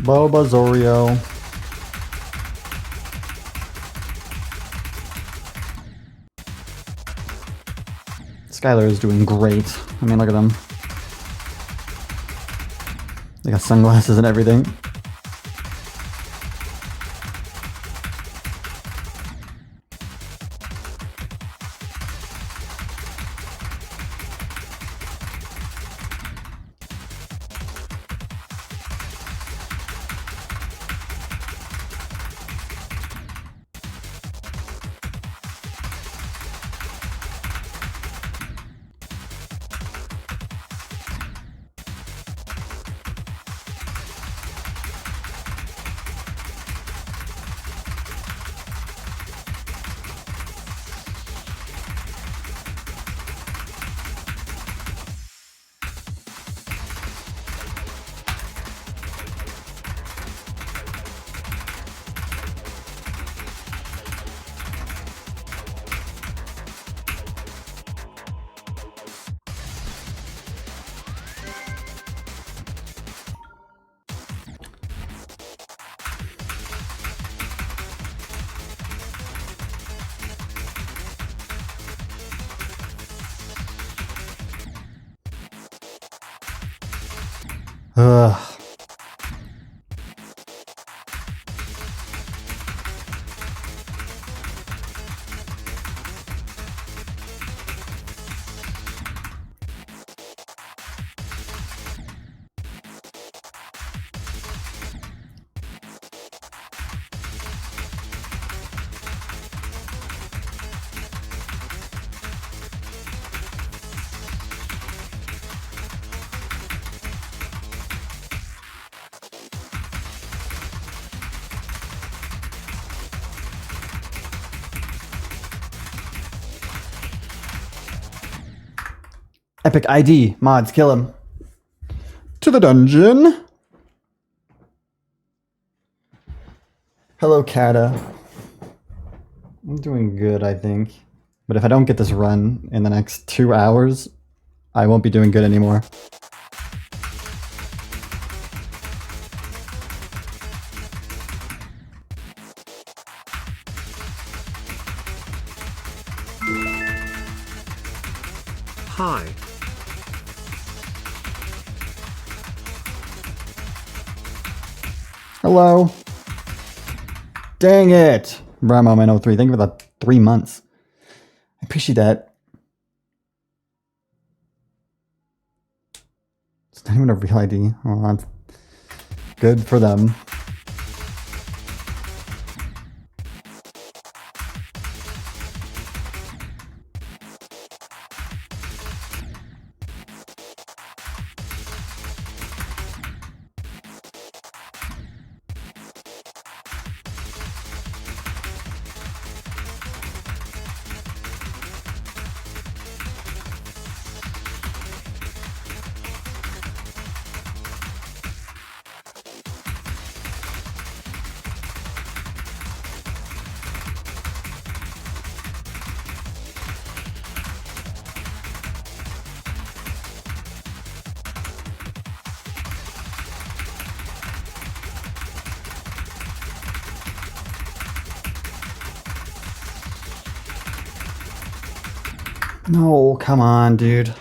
Bulbasario. Skylar is doing great. I mean, look at them. They got sunglasses and everything. Ugh. Epic ID. Mods, kill him. To the dungeon. Hello, Kata. I'm doing good, I think. But if I don't get this run in the next 2 hours, I won't be doing good anymore. Hi. Hello. Dang it. Bramo-Man03, thank you for the 3 months. I appreciate that. It's not even a real ID. Well, that's good for them. No, come on, dude.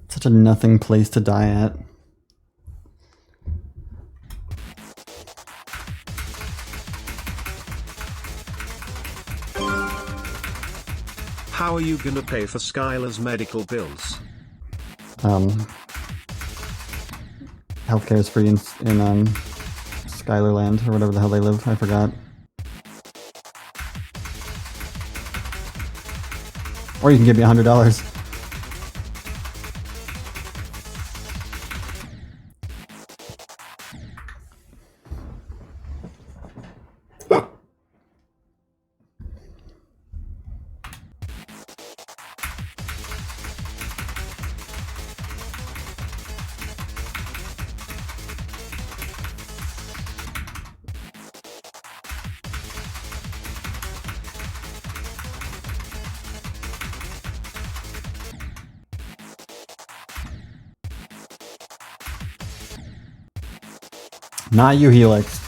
Such a nothing place to die at. How are you gonna pay for Skylar's medical bills? Healthcare is free in Skylarland, or whatever the hell they live. I forgot. Or you can give me $100. Not you, Helix.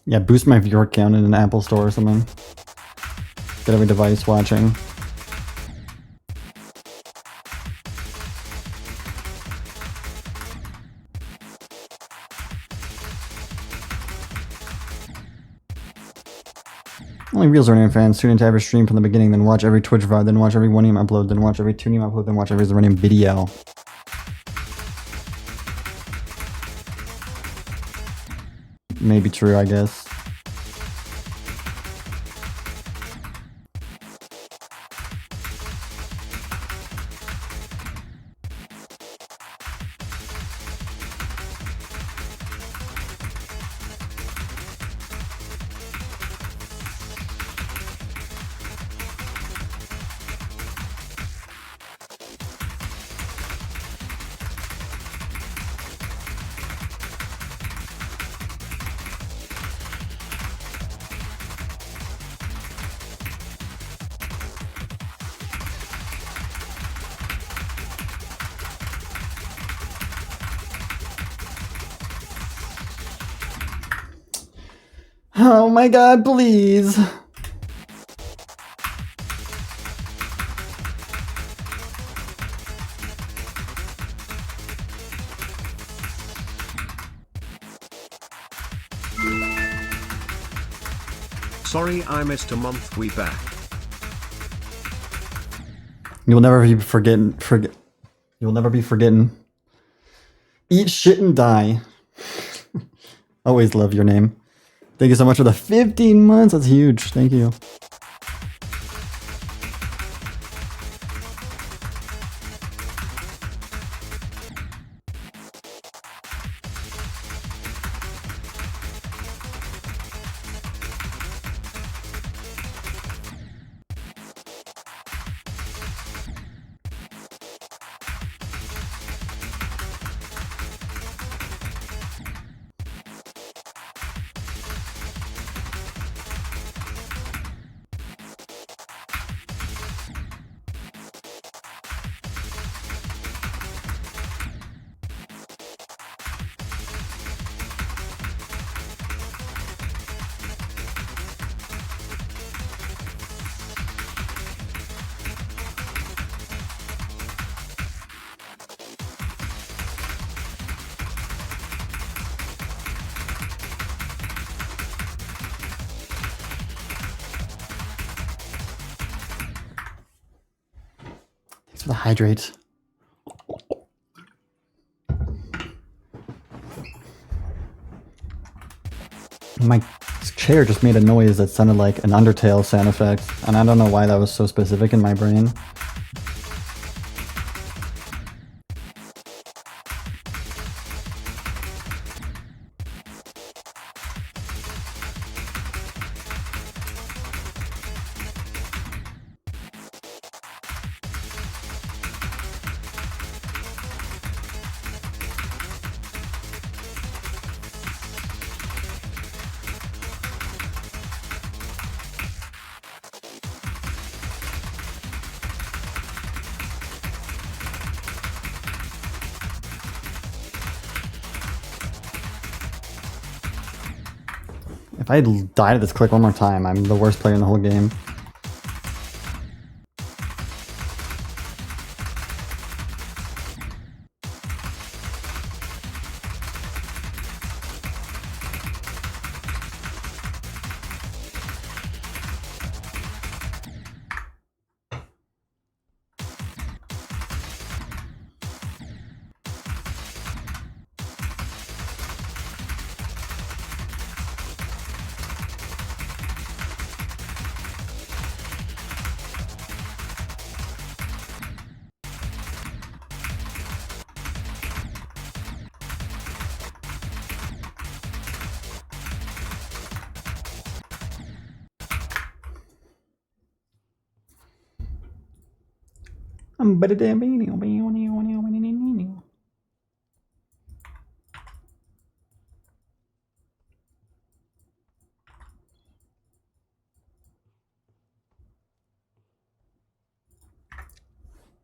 Yeah, boost my viewer count in an Apple store or something. Get every device watching. Only real Zernium fans tune into every stream from the beginning, then watch every Twitch VOD, then watch every 1em upload, then watch every 2em upload, then watch every Zernium video. Maybe true, I guess. Oh my god, please. Sorry I missed a month, we back. You'll never be forgetting. You'll never be forgetting. Eat shit and die. Always love your name. Thank you so much for the 15 months. That's huge. Thank you. Thanks for the hydrate. My chair just made a noise that sounded like an Undertale sound effect, and I don't know why that was so specific in my brain. If I die to this click one more time, I'm the worst player in the whole game.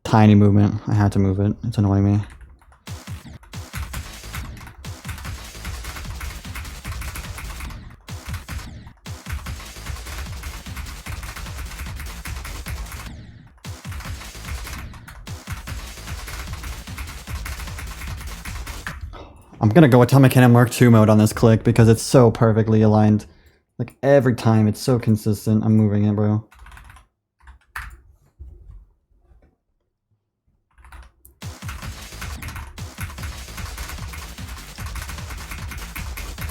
Tiny movement. I had to move it. It's annoying me. I'm gonna go Atomic Cannon Mark II mode on this click because it's so perfectly aligned. Like every time, it's so consistent. I'm moving it, bro.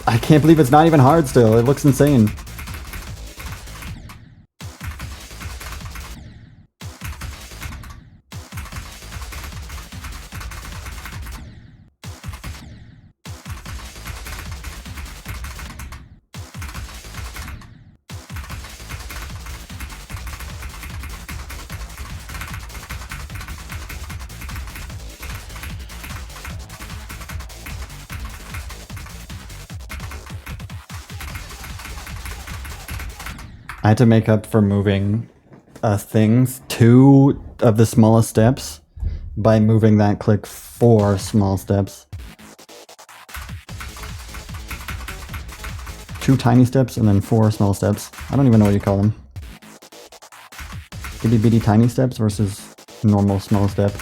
I can't believe it's not even hard still. It looks insane. I had to make up for moving things 2 of the smallest steps by moving that click 4 small steps. 2 tiny steps and then 4 small steps. I don't even know what you call them. Itty bitty tiny steps versus normal small step.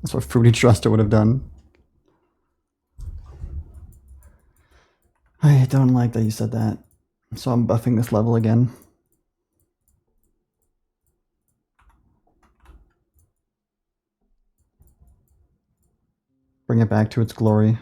That's what Fruity Truster would have done. I don't like that you said that. So I'm buffing this level again. Bring it back to its glory.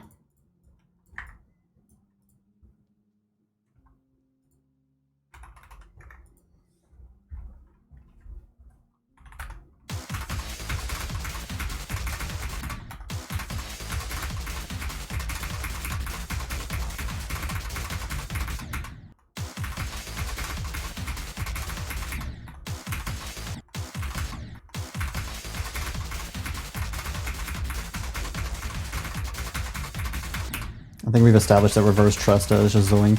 I think we've established that Reverse Trusta is just Zoink.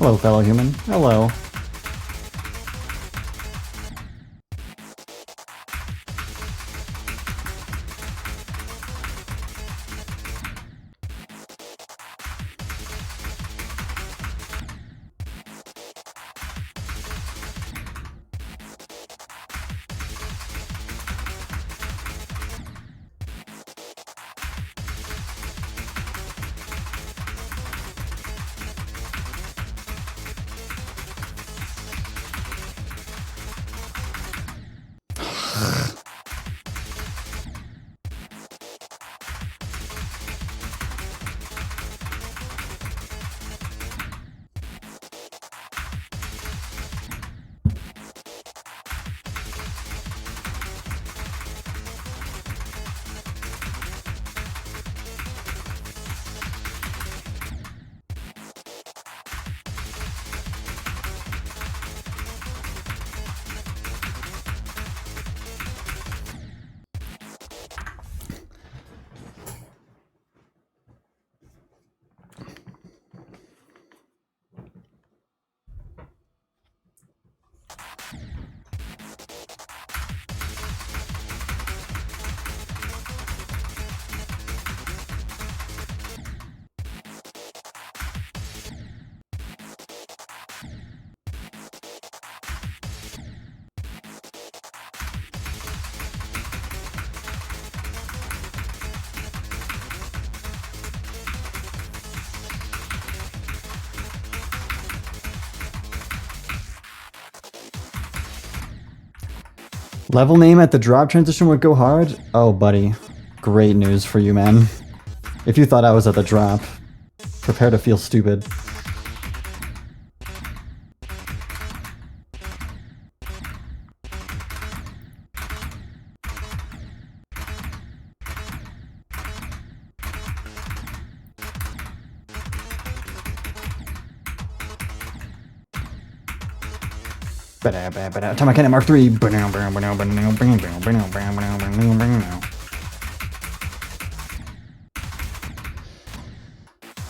Hello, fellow human. Hello. Level name at the drop transition would go hard? Oh, buddy. Great news for you, man. If you thought I was at the drop, prepare to feel stupid. Atomic Cannon Mark III.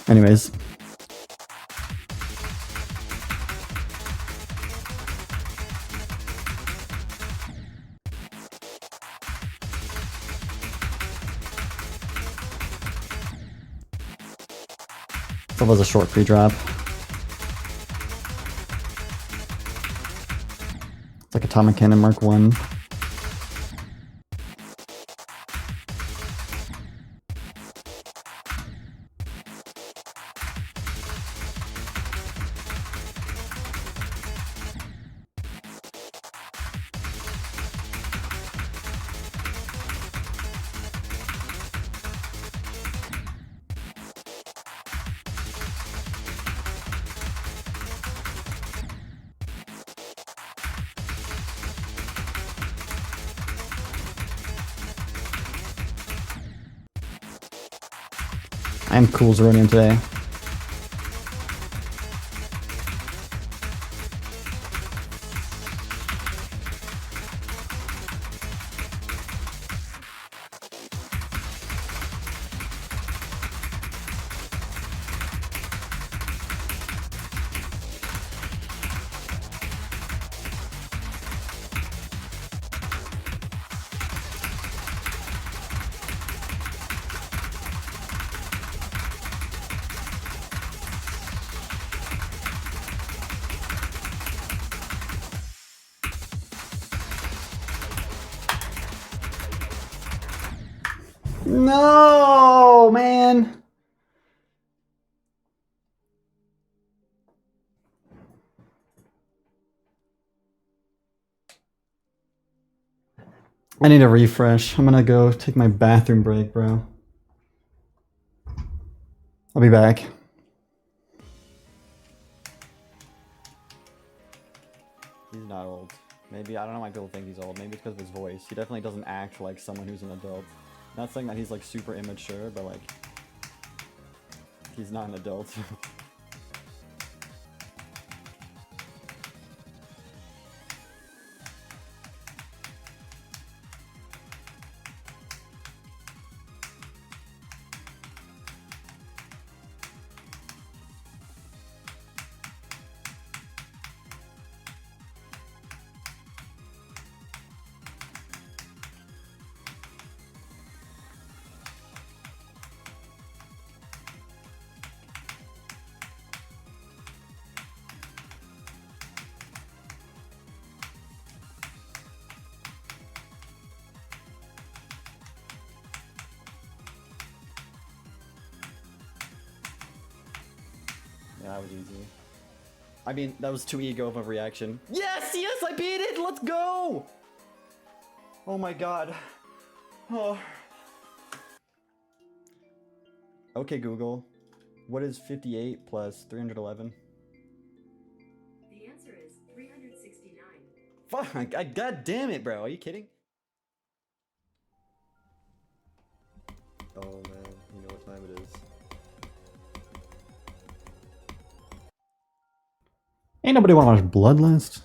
Anyways. That was a short pre-drop. It's like Atomic Cannon Mark 1. I am cool Zeronium today. No, man. I need a refresh. I'm gonna go take my bathroom break, bro. I'll be back. He's not old. Maybe, I don't know why people think he's old. Maybe it's because of his voice. He definitely doesn't act like someone who's an adult. Not saying that he's like super immature, but like, he's not an adult. That was easy. I mean, that was too ego of a reaction. Yes, yes, I beat it! Let's go! Oh my god. Oh. Okay, Google. What is 58 plus 311? The answer is 369. Fuck, god damn it, bro. Are you kidding? Oh man, you know what time it is. Ain't nobody wanna watch Bloodlust?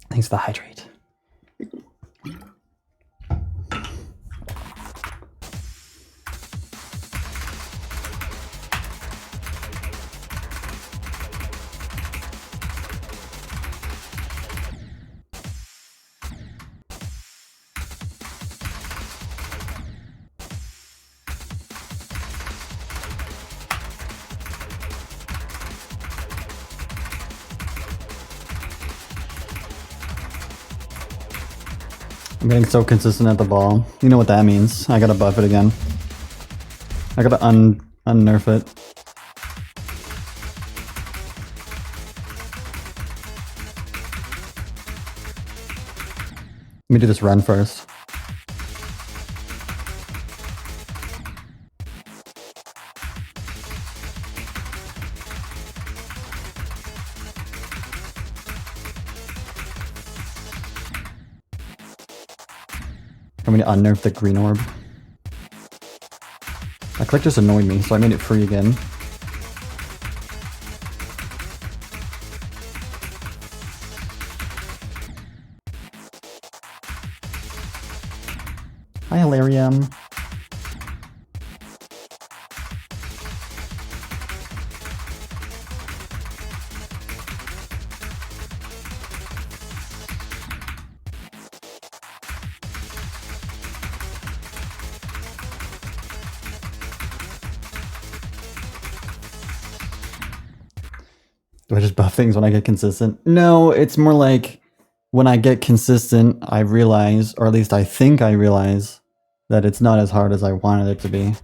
Thanks for the hydrate. I'm getting so consistent at the ball. You know what that means. I gotta buff it again. I gotta unnerf it. Let me do this run first. I'm gonna unnerf the green orb. My click just annoyed me, so I made it free again. Hi, Hilarium. Do I just buff things when I get consistent? No, it's more like when I get consistent, I realize, or at least I think I realize, that it's not as hard as I wanted it to be.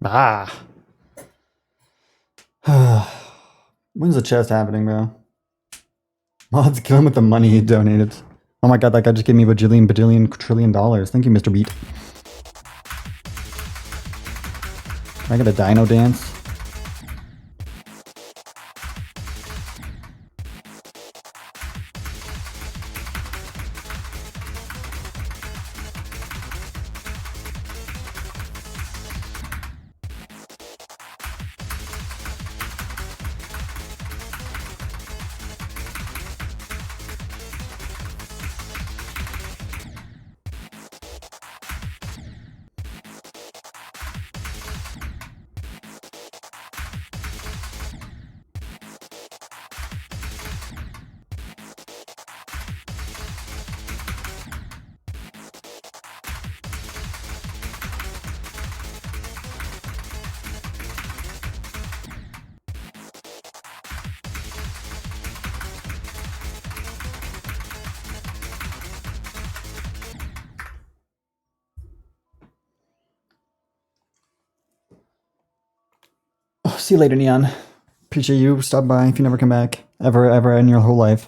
Ah. When's the chest happening, bro? Mods, kill him with the money he donated. Oh my god, that guy just gave me bajillion, trillion dollars. Thank you, Mr. Beat. Can I get a dino dance? Oh, see you later, Neon. Appreciate you. Stop by if you never come back. Ever in your whole life.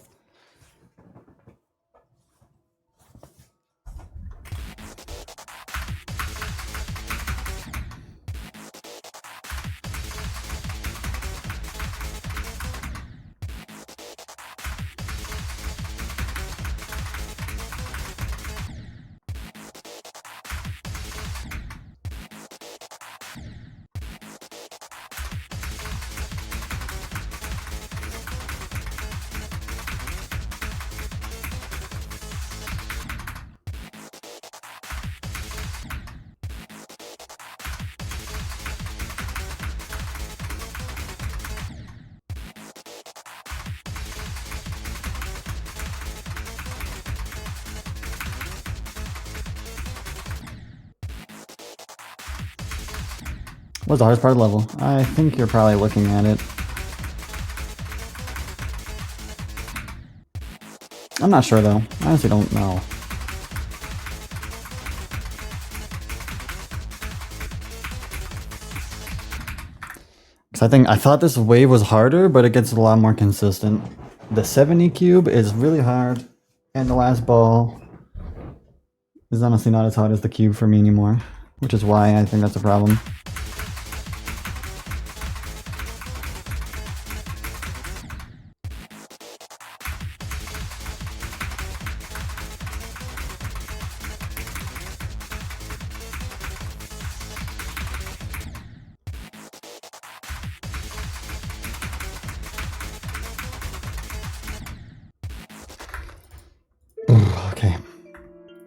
What's the hardest part of the level? I think you're probably looking at it. I'm not sure though. I honestly don't know. Because I thought this wave was harder, but it gets a lot more consistent. The 70 cube is really hard, and the last ball is honestly not as hard as the cube for me anymore, which is why I think that's a problem. Okay,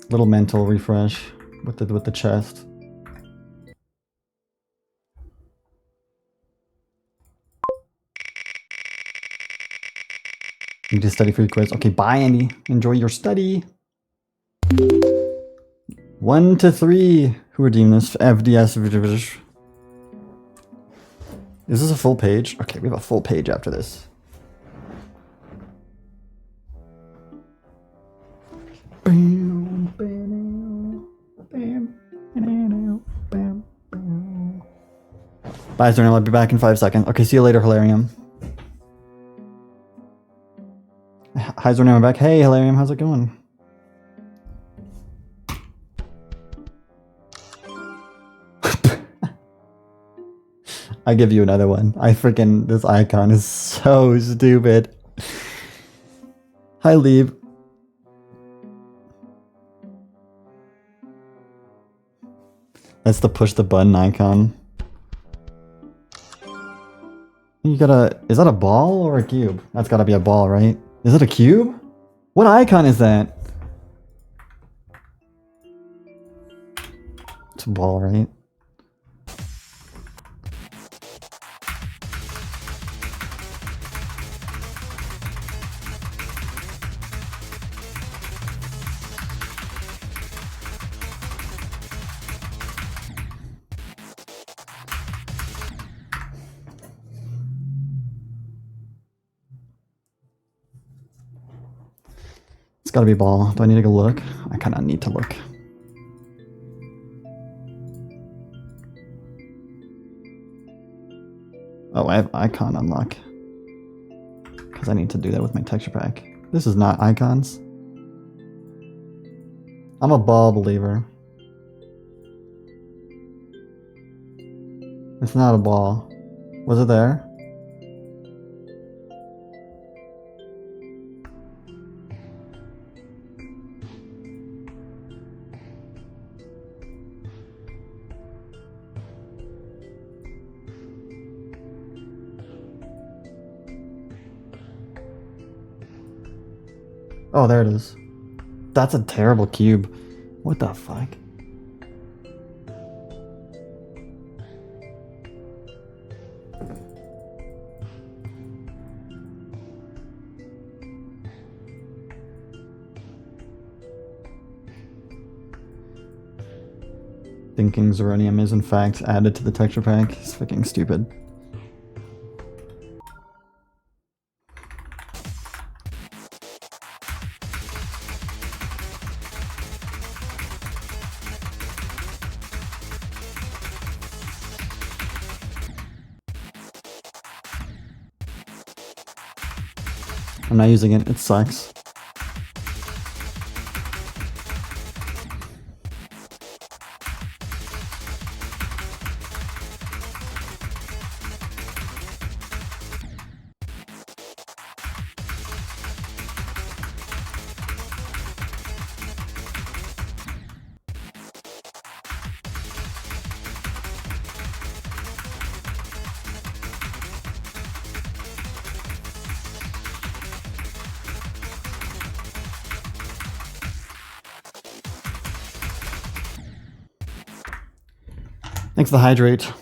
little mental refresh with the chest. You need to study for your quiz. Okay, bye, Andy. Enjoy your study. 1 to 3. Who redeemed this? FDS. Is this a full page? Okay, we have a full page after this. Bye, Zernal. I'll be back in 5 seconds. Okay, see you later, Hilarium. Hi, Zernal. I'm back. Hey, Hilarium. How's it going? I give you another one. This icon is so stupid. Hi, Leave. That's the push the button icon. You gotta... Is that a ball or a cube? That's gotta be a ball, right? Is it a cube? What icon is that? It's a ball, right? It's gotta be a ball. Do I need to go look? I kinda need to look. Oh, I have icon unlock. Because I need to do that with my texture pack. This is not icons. I'm a ball believer. It's not a ball. Was it there? Oh, there it is. That's a terrible cube. What the fuck? Thinking Zeronium is in fact added to the texture pack. It's fucking stupid. I'm not using it, it sucks. Thanks for the hydrate.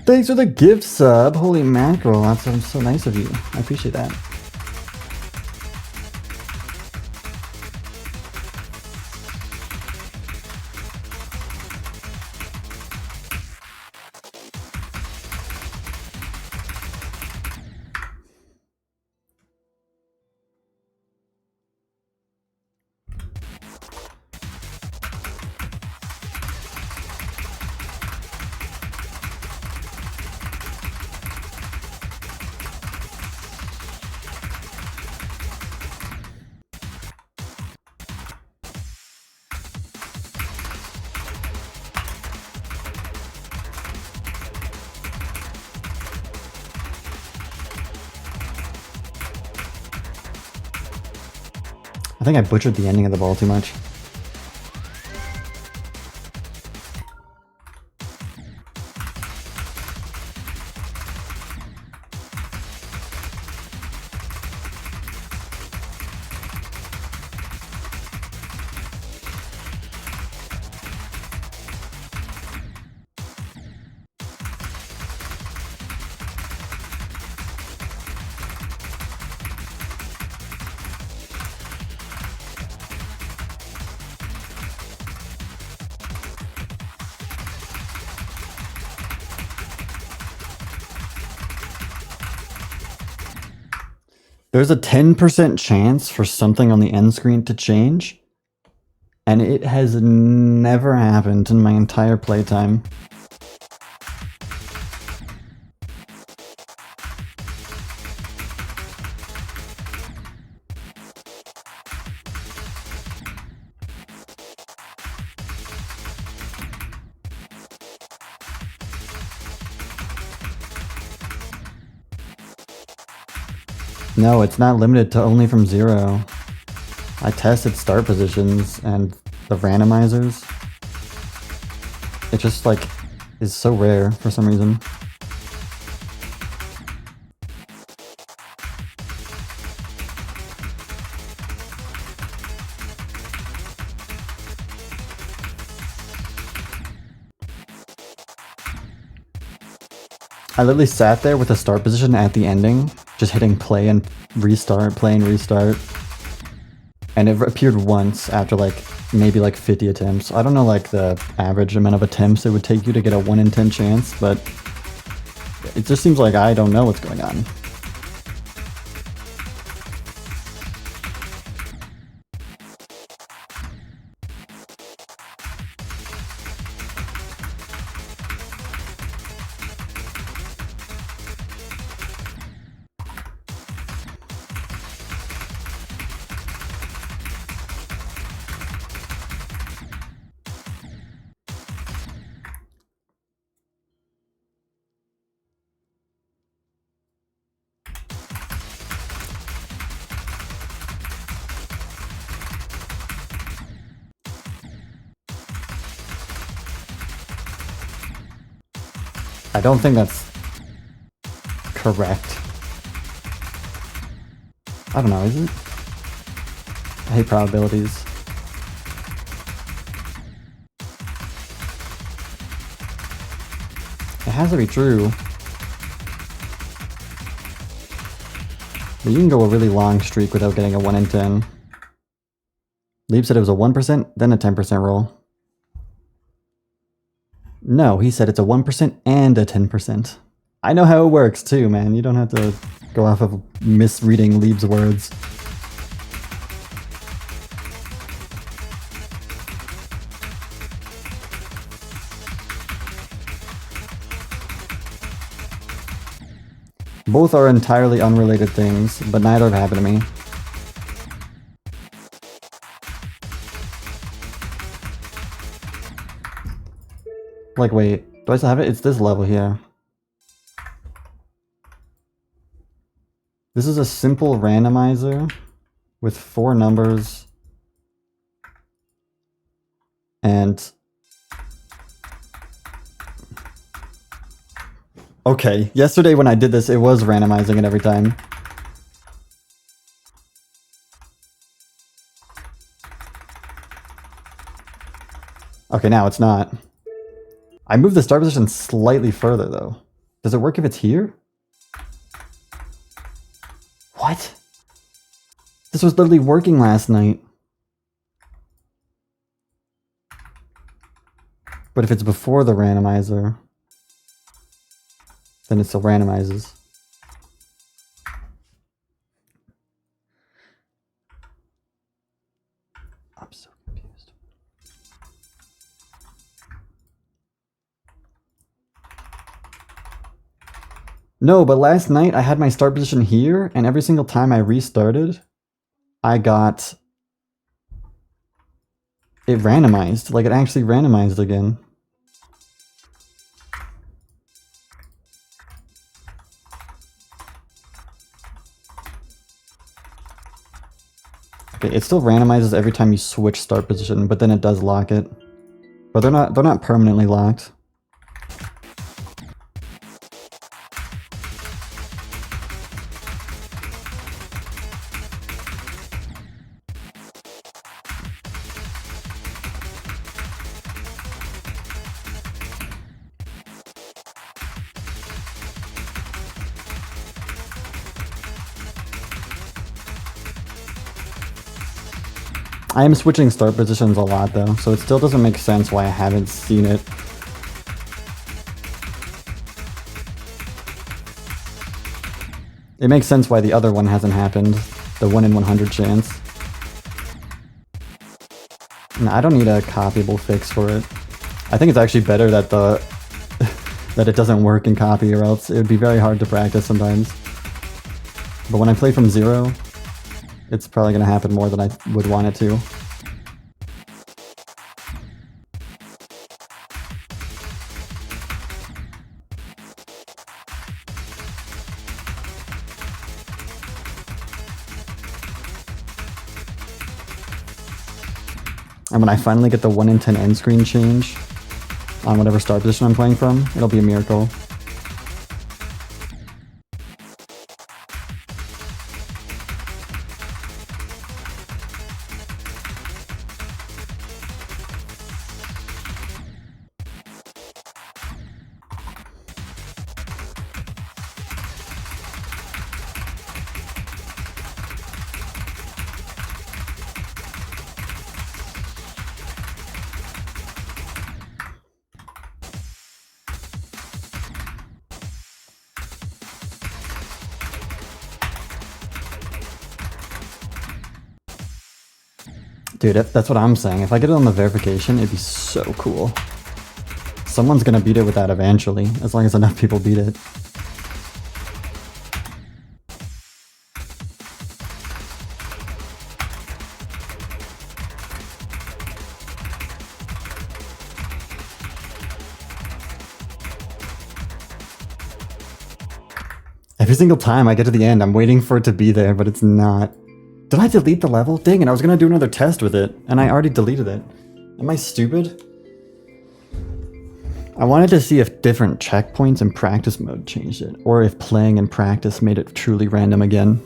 Thanks for the gift sub. Holy mackerel, that's so nice of you. I appreciate that. I think I butchered the ending of the ball too much. There's a 10% chance for something on the end screen to change, and it has never happened in my entire playtime. No, it's not limited to only from 0. I tested start positions and the randomizers. It just like is so rare for some reason. I literally sat there with the start position at the ending, just hitting play and restart, play and restart. And it appeared once after like maybe like 50 attempts. I don't know like the average amount of attempts it would take you to get a 1 in 10 chance, but it just seems like I don't know what's going on. I don't think that's correct. I don't know, is it? I hate probabilities. It has to be true. But you can go a really long streak without getting a 1 in 10. Lieb said it was a 1%, then a 10% roll. No, he said it's a 1% and a 10%. I know how it works too, man. You don't have to go off of misreading Lieb's words. Both are entirely unrelated things, but neither have happened to me. Like, wait, do I still have it? It's this level here. This is a simple randomizer with 4 numbers. And... okay, yesterday when I did this, it was randomizing it every time. Okay, now it's not. I moved the start position slightly further, though. Does it work if it's here? What? This was literally working last night. But if it's before the randomizer, then it still randomizes. I'm so confused. No, but last night I had my start position here, and every single time I restarted, I got... it randomized. Like, it actually randomized again. Okay, it still randomizes every time you switch start position, but then it does lock it. But they're not permanently locked. I am switching start positions a lot though, so it still doesn't make sense why I haven't seen it. It makes sense why the other one hasn't happened, the 1 in 100 chance. No, I don't need a copyable fix for it. I think it's actually better that the that it doesn't work in copy, or else it would be very hard to practice sometimes. But when I play from 0, it's probably going to happen more than I would want it to. And when I finally get the 1 in 10 end screen change on whatever start position I'm playing from, it'll be a miracle. Dude, that's what I'm saying. If I get it on the verification, it'd be so cool. Someone's gonna beat it with that eventually, as long as enough people beat it. Every single time I get to the end, I'm waiting for it to be there, but it's not. Did I delete the level? Dang it, I was gonna do another test with it, and I already deleted it. Am I stupid? I wanted to see if different checkpoints in practice mode changed it, or if playing in practice made it truly random again.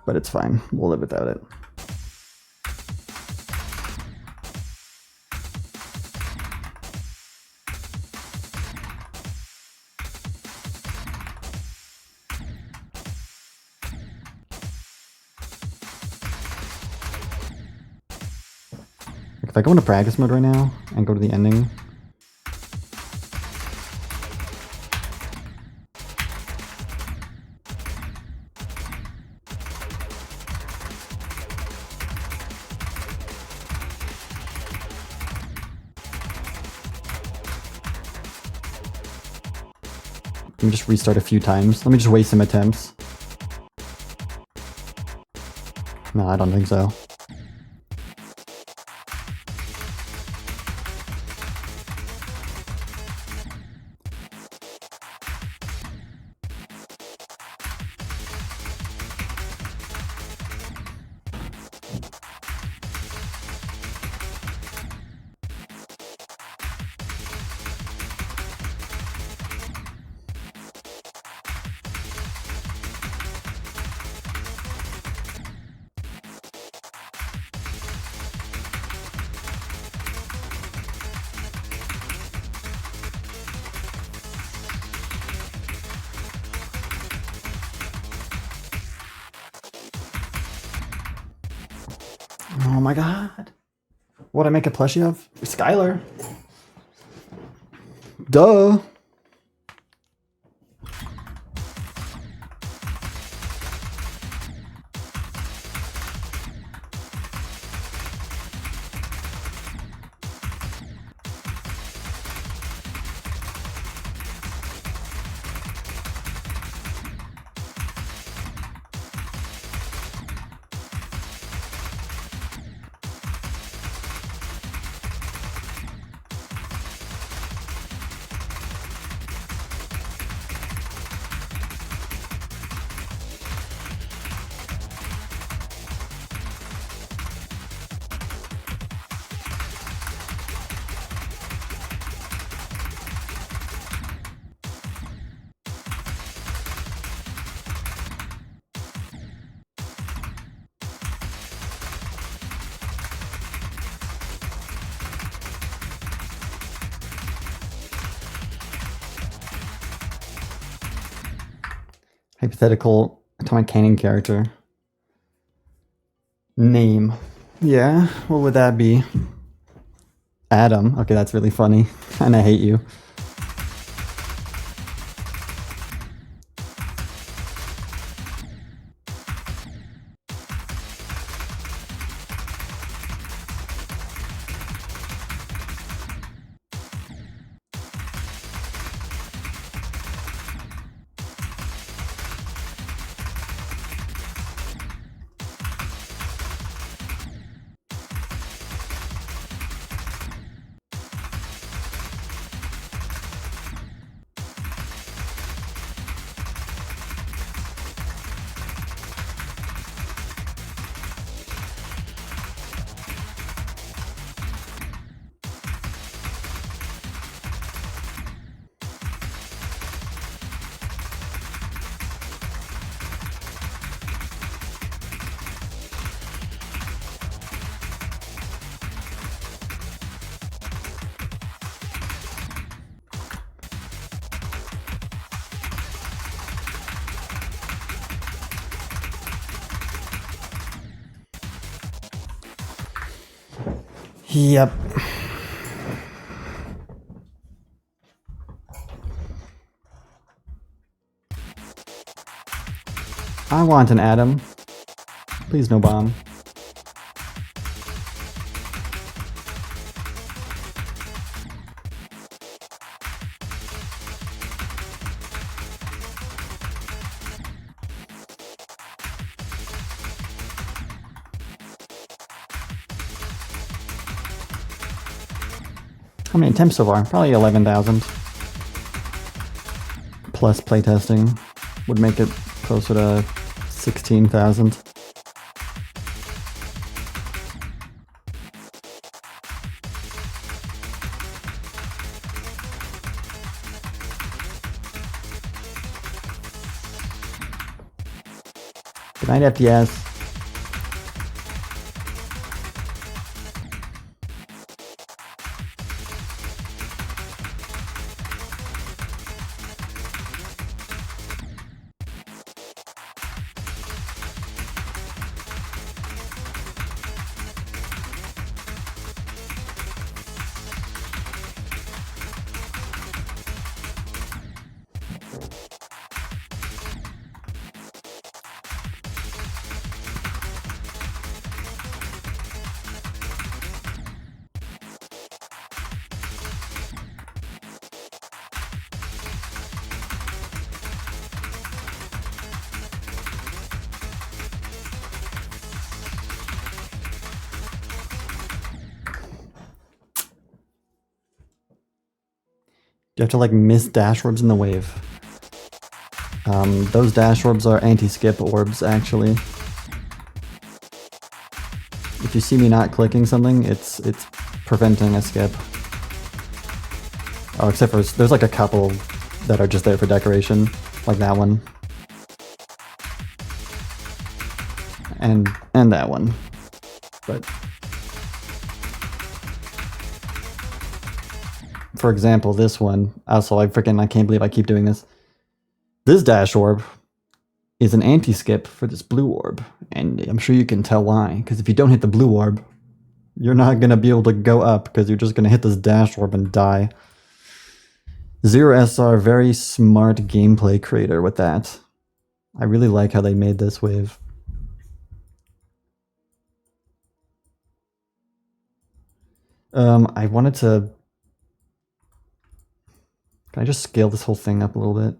But it's fine, we'll live without it. If I go into practice mode right now and go to the ending, let me just restart a few times. Let me just waste some attempts. No, I don't think so. Oh my god. What'd I make a plushie of? Skylar. Duh. Hypothetical Atomic Cannon character. Name. Yeah, what would that be? Adam. Okay, that's really funny. And I hate you. Yep. I want an atom. Please no bomb. How many attempts so far? Probably 11,000. Plus playtesting would make it closer to 16,000. Good night, FPS. You have to like miss dash orbs in the wave. Those dash orbs are anti-skip orbs, actually. If you see me not clicking something, it's preventing a skip. Oh, except for there's like a couple that are just there for decoration, like that one, and that one, but. For example, this one. Also, I can't believe I keep doing this. This dash orb is an anti-skip for this blue orb. And I'm sure you can tell why. Because if you don't hit the blue orb, you're not going to be able to go up. Because you're just going to hit this dash orb and die. Zero SR, very smart gameplay creator with that. I really like how they made this wave. I wanted to... Can I just scale this whole thing up a little bit?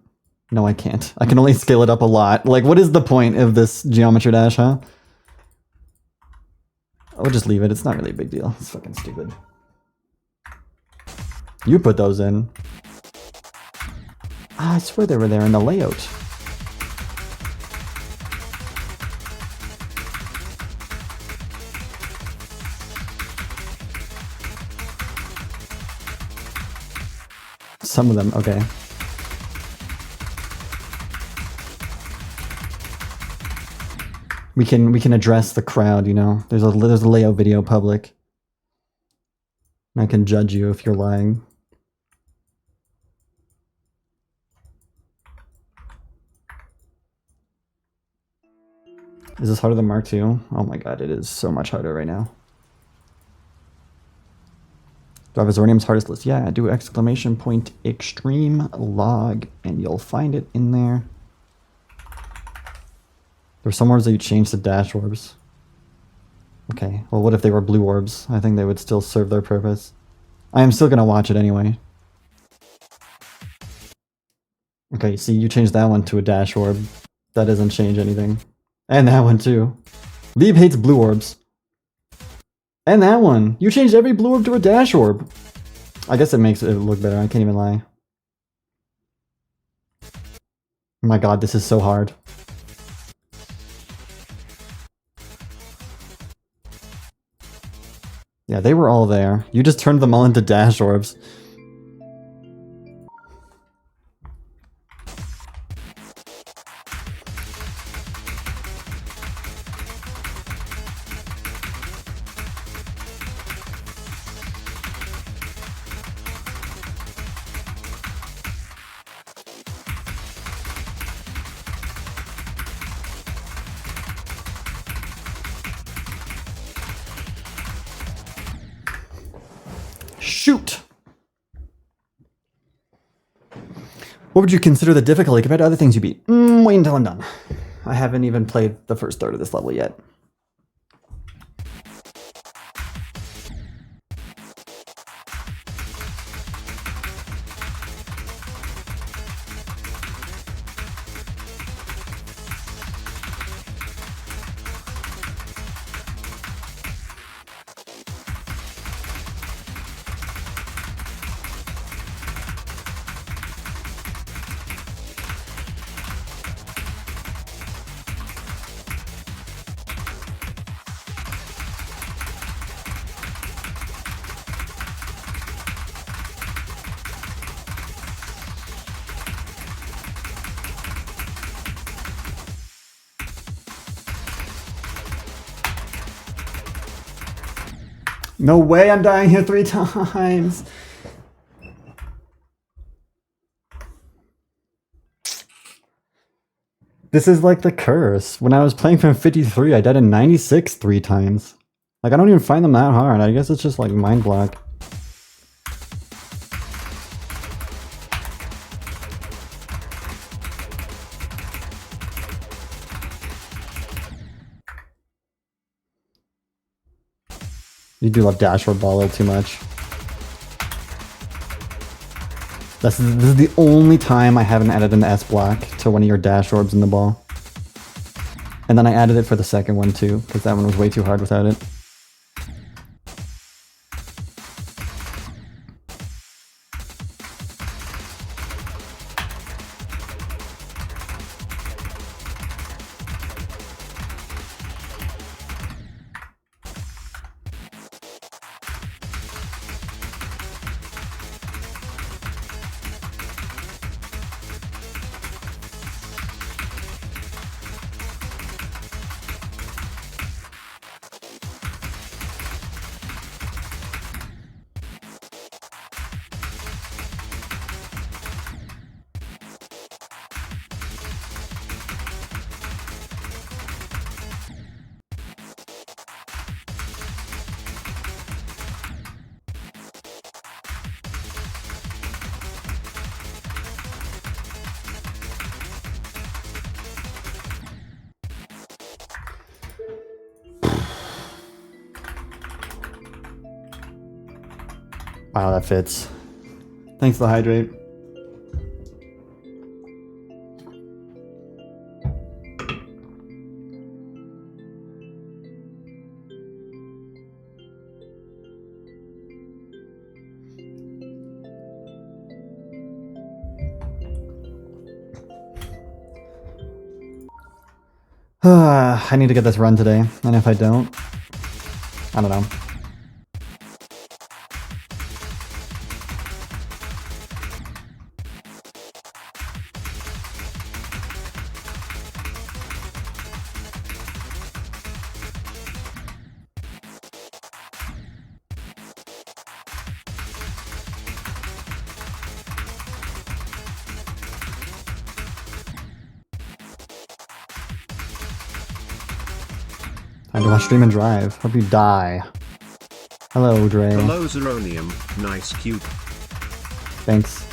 No, I can't. I can only scale it up a lot. Like, what is the point of this geometry dash, huh? I'll just leave it. It's not really a big deal. It's fucking stupid. You put those in. Ah, I swear they were there in the layout. Some of them, okay. We can address the crowd, you know. There's a layout video public. I can judge you if you're lying. Is this harder than Mark II? Oh my god, it is so much harder right now. Do I have Azornium's hardest list? Yeah, do exclamation point extreme log and you'll find it in there. There's some orbs that you change to dash orbs. Okay, well what if they were blue orbs? I think they would still serve their purpose. I am still gonna watch it anyway. Okay, see, you changed that one to a dash orb. That doesn't change anything. And that one too. Lieb hates blue orbs. And that one! You changed every blue orb to a dash orb! I guess it makes it look better, I can't even lie. Oh my god, this is so hard. Yeah, they were all there. You just turned them all into dash orbs. Shoot! What would you consider the difficulty compared to other things you beat? Wait until I'm done. I haven't even played the first third of this level yet. No way I'm dying here 3 times. This is like the curse. When I was playing from 53, I died in 96 3 times. Like, I don't even find them that hard. I guess it's just like mind block. You do love dashboard ball a little too much. This is the only time I haven't added an S block to one of your dash orbs in the ball. And then I added it for the second one too, because that one was way too hard without it. Wow, that fits. Thanks for the hydrate. I need to get this run today, and if I don't, I don't know. Time to watch Stream and Drive. Hope you die. Hello, Dre. Hello, Zeronium. Nice cube. Thanks.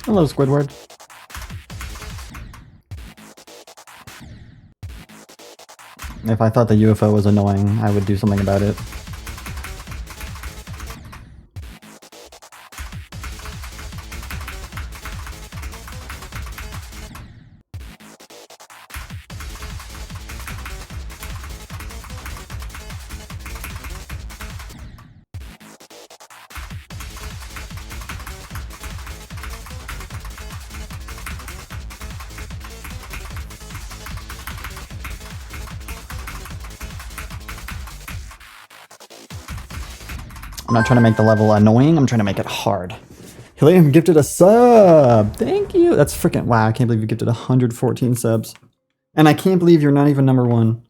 Hello, Squidward. If I thought the UFO was annoying, I would do something about it. I'm not trying to make the level annoying, I'm trying to make it hard. Helium gifted a sub! Thank you! That's freaking, wow, I can't believe you gifted 114 subs. And I can't believe you're not even number 1.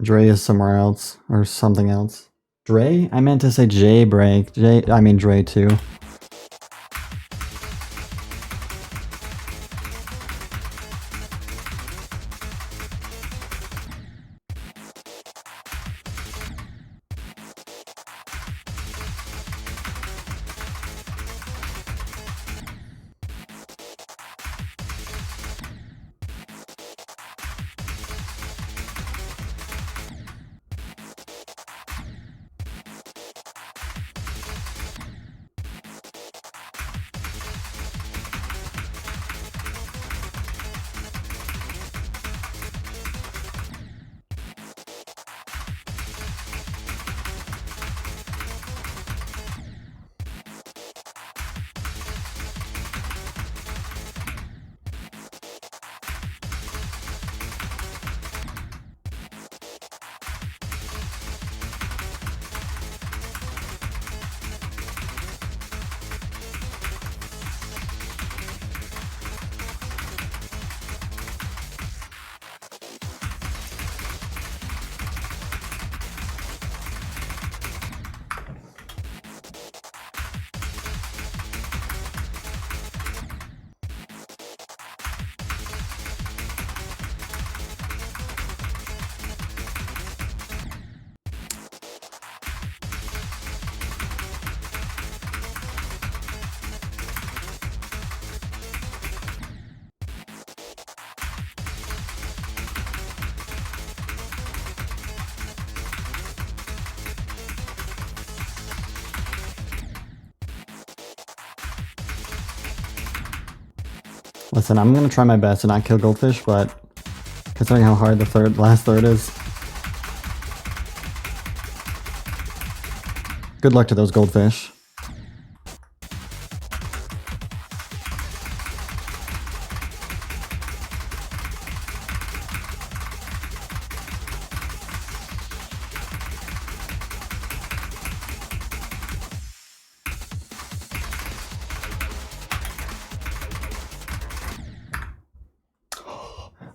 Dre is somewhere else, or something else. Dre? I meant to say J-Break. I mean Dre too. Listen, I'm gonna try my best to not kill goldfish, but considering how hard the last third is, good luck to those goldfish.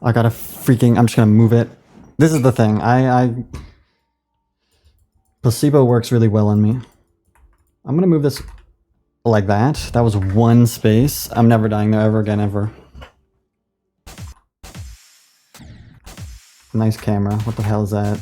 I gotta freaking, I'm just gonna move it. This is the thing, placebo works really well on me. I'm gonna move this like that. That was one space. I'm never dying there ever again, ever. Nice camera. What the hell is that?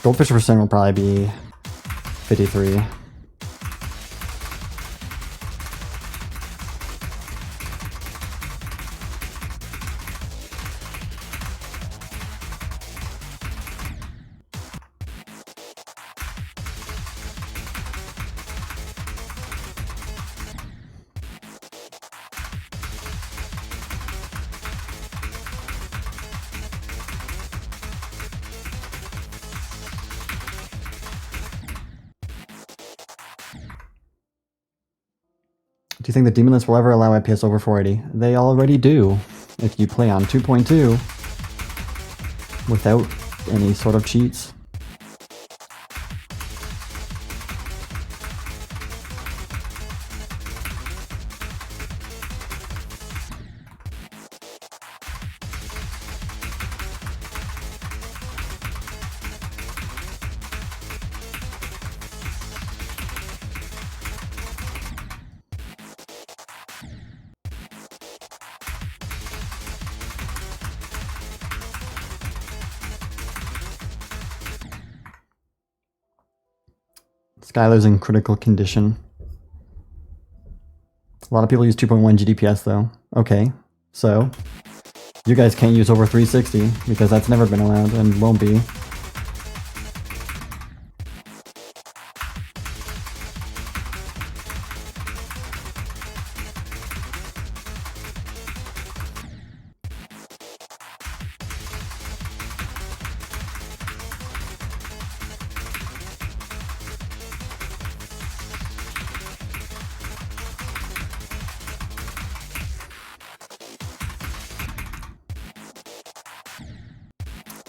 Goldfish percent will probably be 53. Do you think the Demonless will ever allow IPS over 480? They already do, if you play on 2.2 without any sort of cheats. Skylar's in critical condition. A lot of people use 2.1 GDPS though. Okay, so you guys can't use over 360 because that's never been allowed and won't be.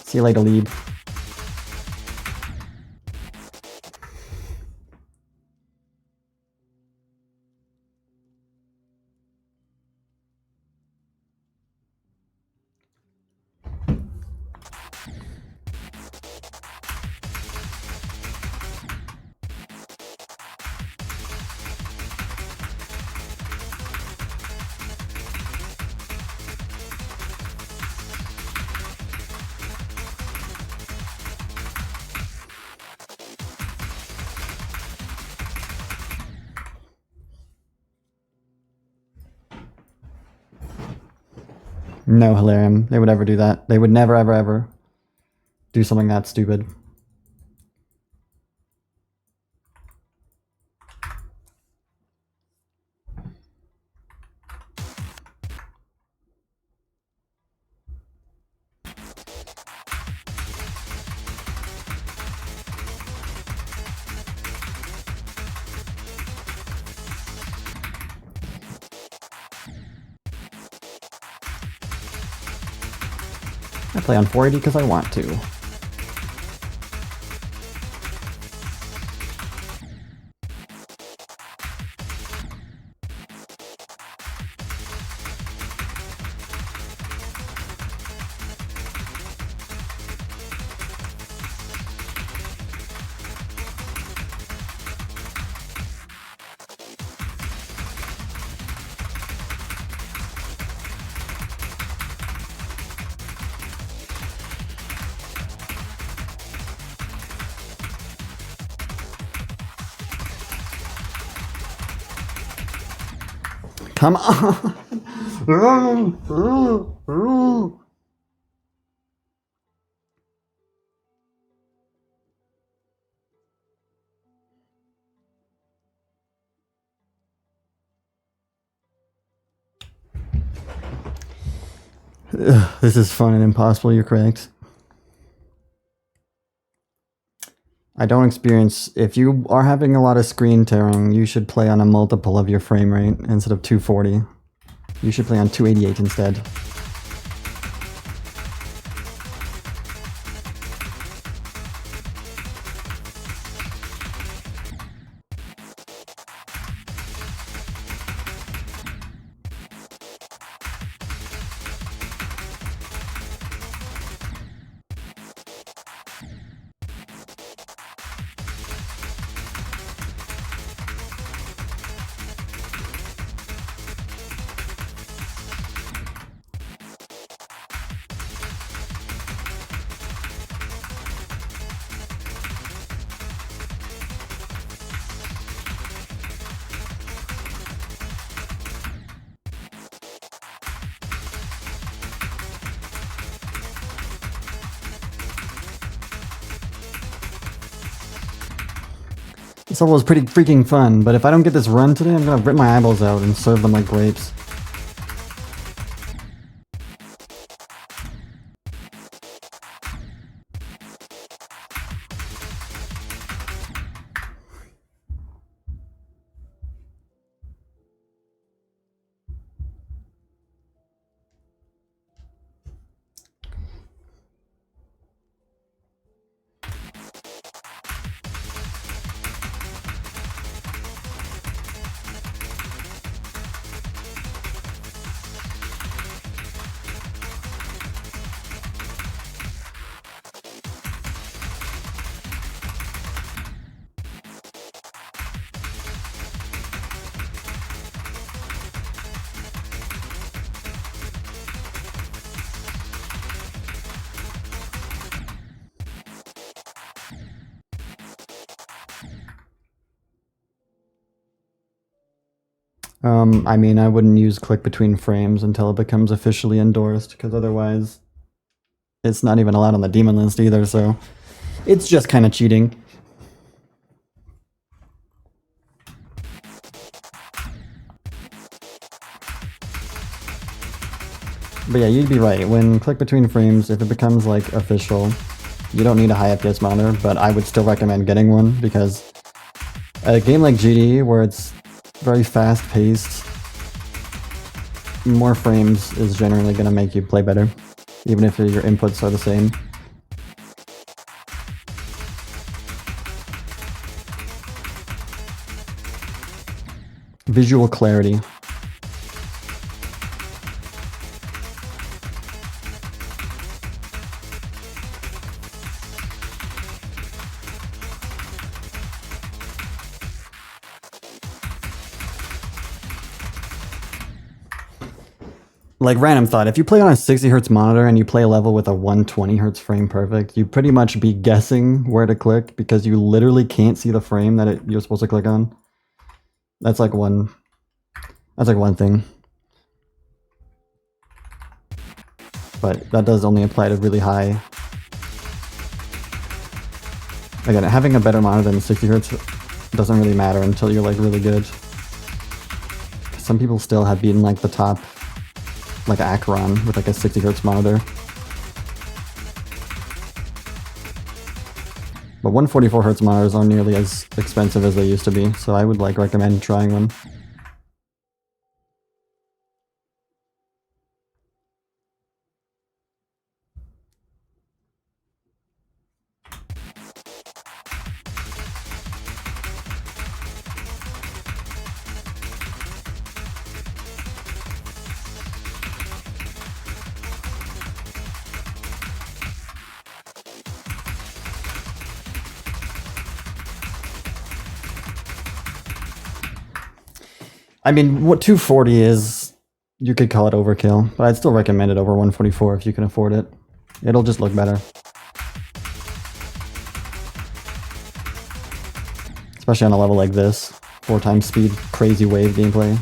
See you later, Lieb. No, Hilarium. They would ever do that. They would never, ever, ever do something that stupid. I play on 480 because I want to. Come on! This is fun and impossible, you're correct. I don't experience... If you are having a lot of screen tearing, you should play on a multiple of your frame rate instead of 240. You should play on 288 instead. This level is pretty freaking fun, but if I don't get this run today, I'm gonna rip my eyeballs out and serve them like grapes. I mean, I wouldn't use click between frames until it becomes officially endorsed, because otherwise it's not even allowed on the daemon list either, so it's just kind of cheating. But yeah, you'd be right. When click between frames, if it becomes like official, you don't need a high FPS monitor, but I would still recommend getting one because a game like GD, where it's very fast paced, more frames is generally going to make you play better, even if your inputs are the same. Visual clarity. Like, random thought, if you play on a 60 hertz monitor and you play a level with a 120 hertz frame perfect, you pretty much be guessing where to click because you literally can't see the frame that you're supposed to click on. That's like one thing. But that does only apply to really high. Again, having a better monitor than 60 hertz doesn't really matter until you're like really good. Some people still have beaten like the top, like Acheron with like a 60 hertz monitor. But 144 hertz monitors aren't nearly as expensive as they used to be, so I would like recommend trying one. I mean, what 240 is, you could call it overkill, but I'd still recommend it over 144 if you can afford it. It'll just look better. Especially on a level like this. 4 times speed, crazy wave gameplay.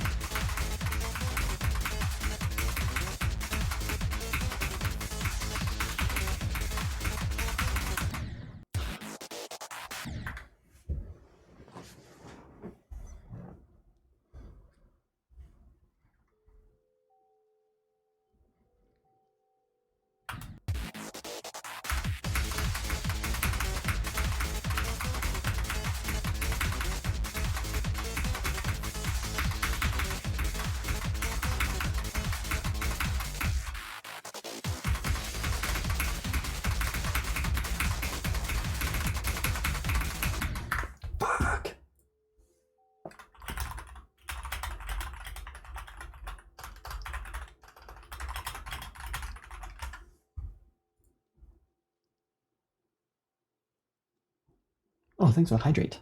Fuck. Oh, thanks for hydrate.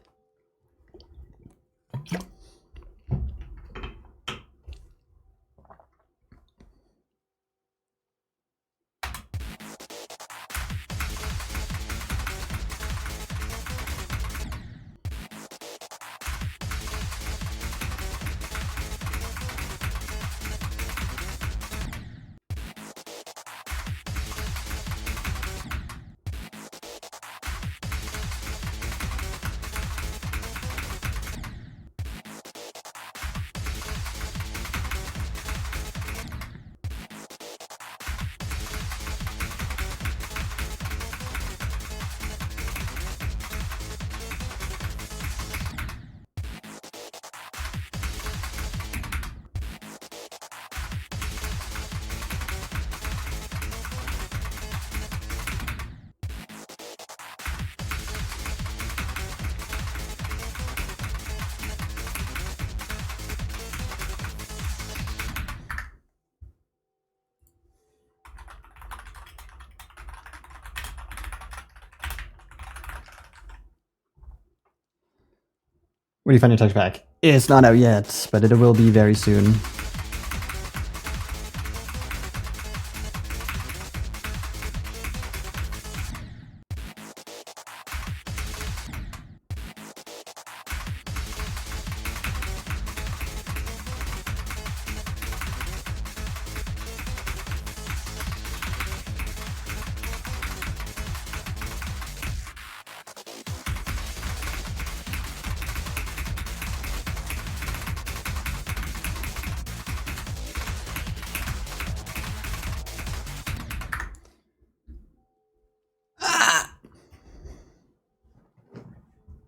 When do you find your text pack? It's not out yet, but it will be very soon.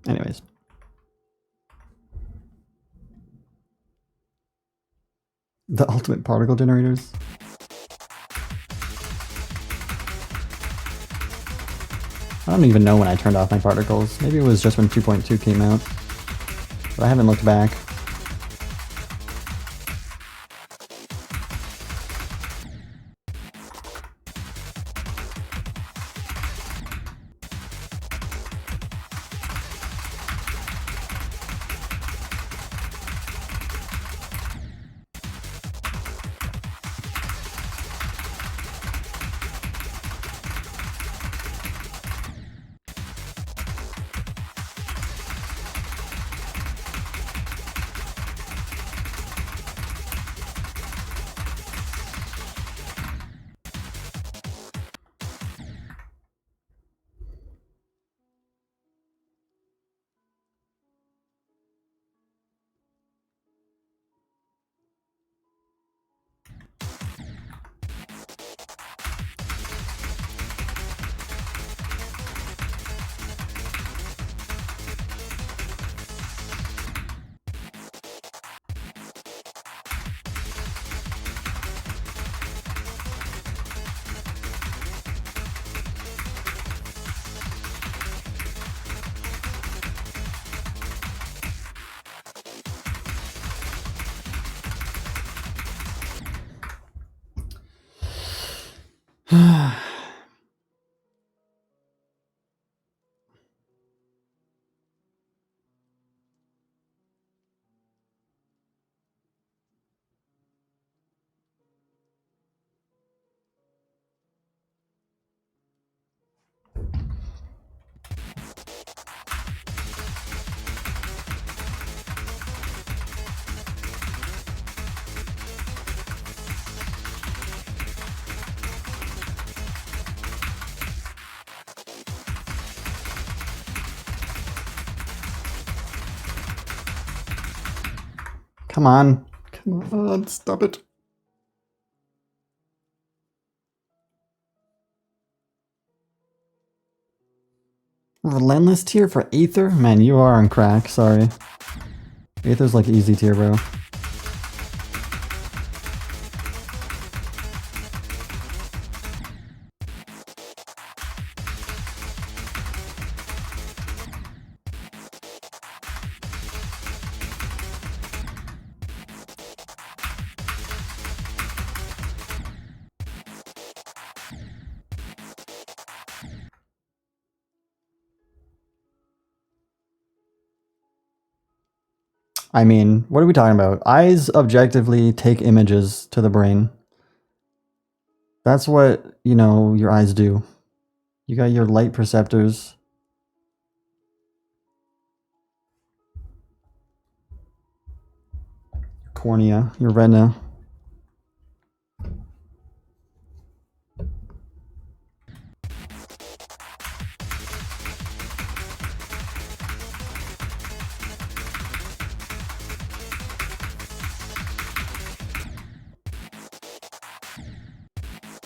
Anyways. The ultimate particle generators. I don't even know when I turned off my particles. Maybe it was just when 2.2 came out. But I haven't looked back. Come on. Come on, stop it. Relentless tier for Aether? Man, you are on crack, sorry. Aether's like easy tier, bro. I mean, what are we talking about? Eyes objectively take images to the brain. That's what, you know, your eyes do. You got your light perceptors. Cornea, your retina.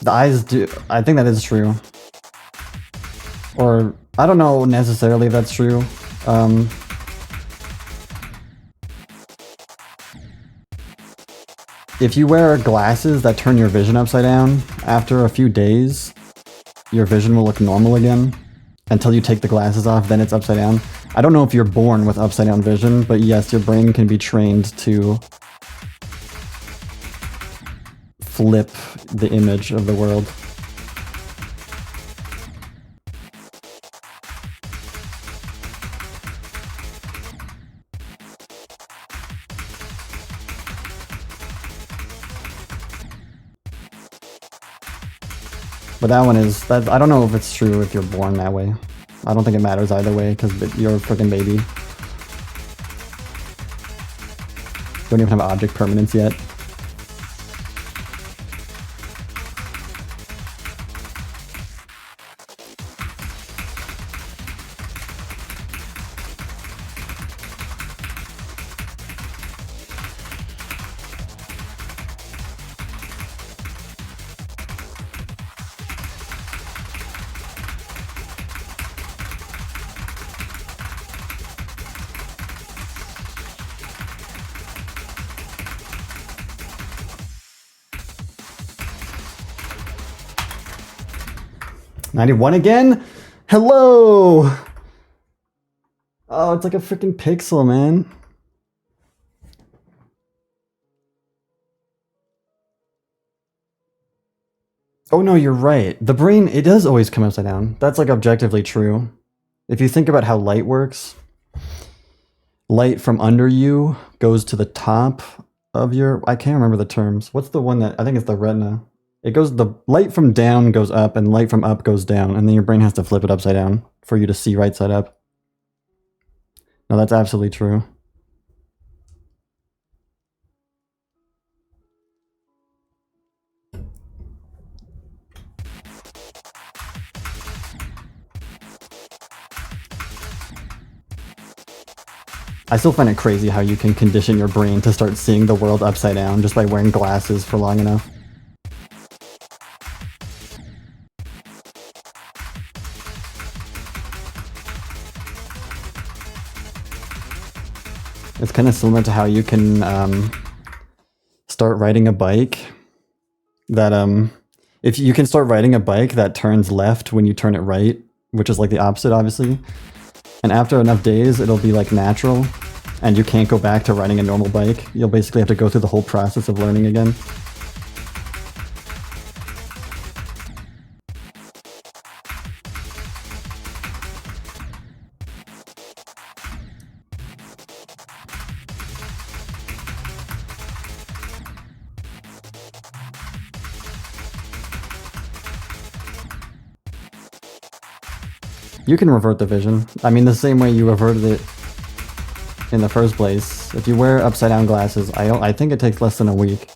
The eyes do. I think that is true. Or, I don't know necessarily if that's true. If you wear glasses that turn your vision upside down, after a few days, your vision will look normal again. Until you take the glasses off, then it's upside down. I don't know if you're born with upside down vision, but yes, your brain can be trained to flip the image of the world. But that one is, that I don't know if it's true if you're born that way. I don't think it matters either way, because you're a freaking baby. Don't even have object permanence yet. 91 again? Hello! Oh, it's like a freaking pixel, man. Oh no, you're right. The brain, it does always come upside down. That's like objectively true. If you think about how light works, light from under you goes to the top of your, I can't remember the terms. What's the one that, I think it's the retina. It goes, the light from down goes up and light from up goes down, and then your brain has to flip it upside down for you to see right side up. No, that's absolutely true. I still find it crazy how you can condition your brain to start seeing the world upside down just by wearing glasses for long enough. It's kind of similar to how you can start riding a bike that if you can start riding a bike that turns left when you turn it right, which is like the opposite obviously, and after enough days it'll be like natural and you can't go back to riding a normal bike. You'll basically have to go through the whole process of learning again. You can revert the vision. I mean, the same way you reverted it in the first place. If you wear upside down glasses, I think it takes less than a week.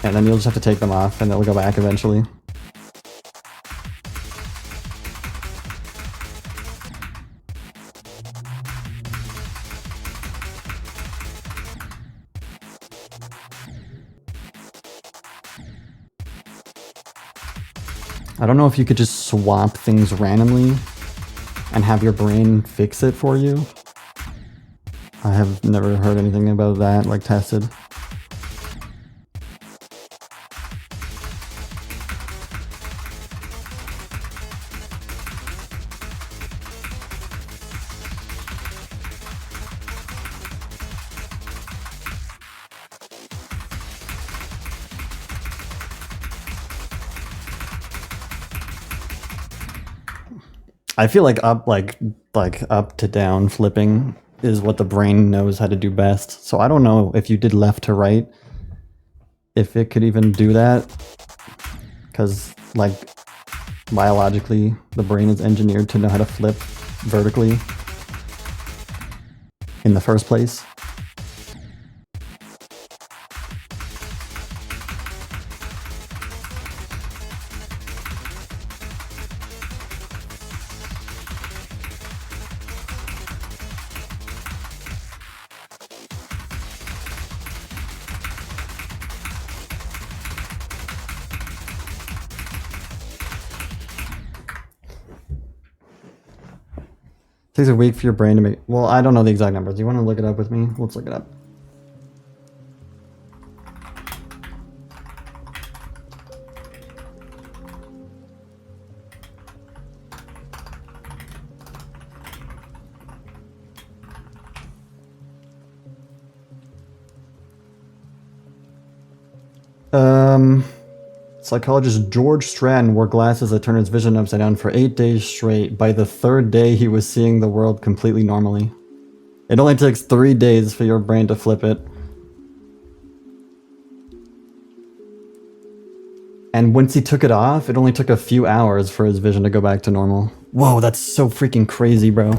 And then you'll just have to take them off and they'll go back eventually. I don't know if you could just swap things randomly and have your brain fix it for you. I have never heard anything about that, like, tested. I feel like up to down flipping is what the brain knows how to do best. So I don't know if you did left to right, if it could even do that. Because, like, biologically, the brain is engineered to know how to flip vertically in the first place. Takes a week for your brain to make... Well, I don't know the exact numbers. Do you want to look it up with me? Let's look it up. Psychologist George Stratton wore glasses that turned his vision upside down for 8 days straight. By the third day, he was seeing the world completely normally. It only takes 3 days for your brain to flip it. And once he took it off, it only took a few hours for his vision to go back to normal. Whoa, that's so freaking crazy, bro.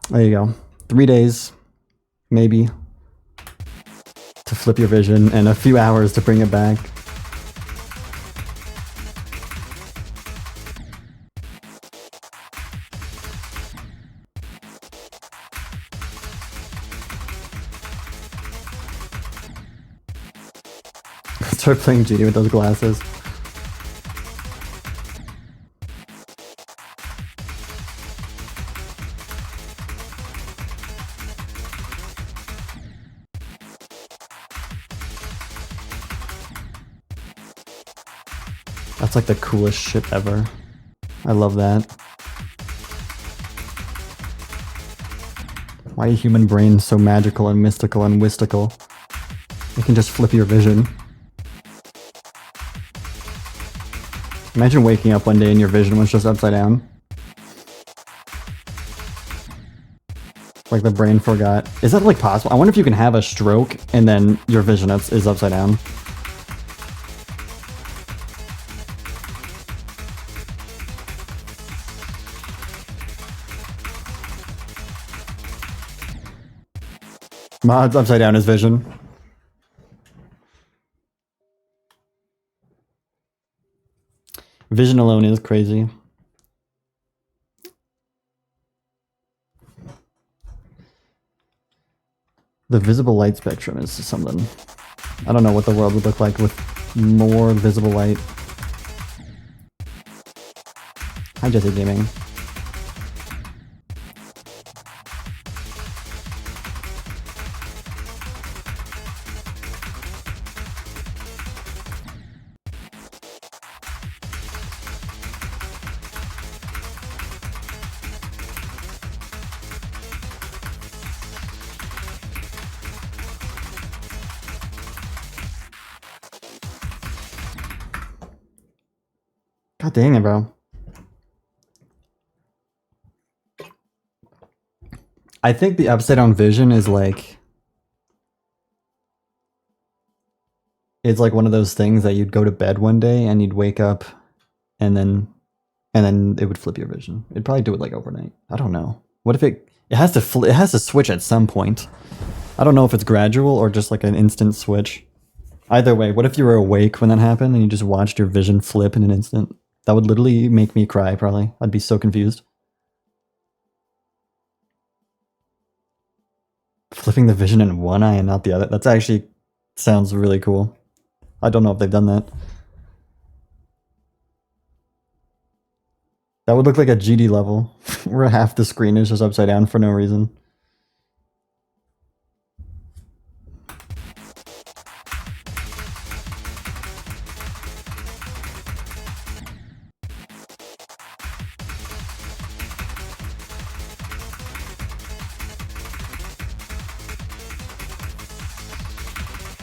There you go. 3 days, maybe, to flip your vision, and a few hours to bring it back. Start playing Genie with those glasses. That's like the coolest shit ever. I love that. Why are human brains so magical and mystical and wistical? It can just flip your vision. Imagine waking up one day and your vision was just upside down. Like the brain forgot. Is that like possible? I wonder if you can have a stroke and then your vision is upside down. Mods upside down is vision. Vision alone is crazy. The visible light spectrum is something. I don't know what the world would look like with more visible light. Hi, Jesse Gaming. God dang it, bro. I think the upside down vision is like... It's like one of those things that you'd go to bed one day and you'd wake up and then it would flip your vision. It'd probably do it like overnight. I don't know. What if it has to switch at some point. I don't know if it's gradual or just like an instant switch. Either way, what if you were awake when that happened and you just watched your vision flip in an instant? That would literally make me cry, probably. I'd be so confused. Flipping the vision in one eye and not the other. That's actually sounds really cool. I don't know if they've done that. That would look like a GD level, where half the screen is just upside down for no reason.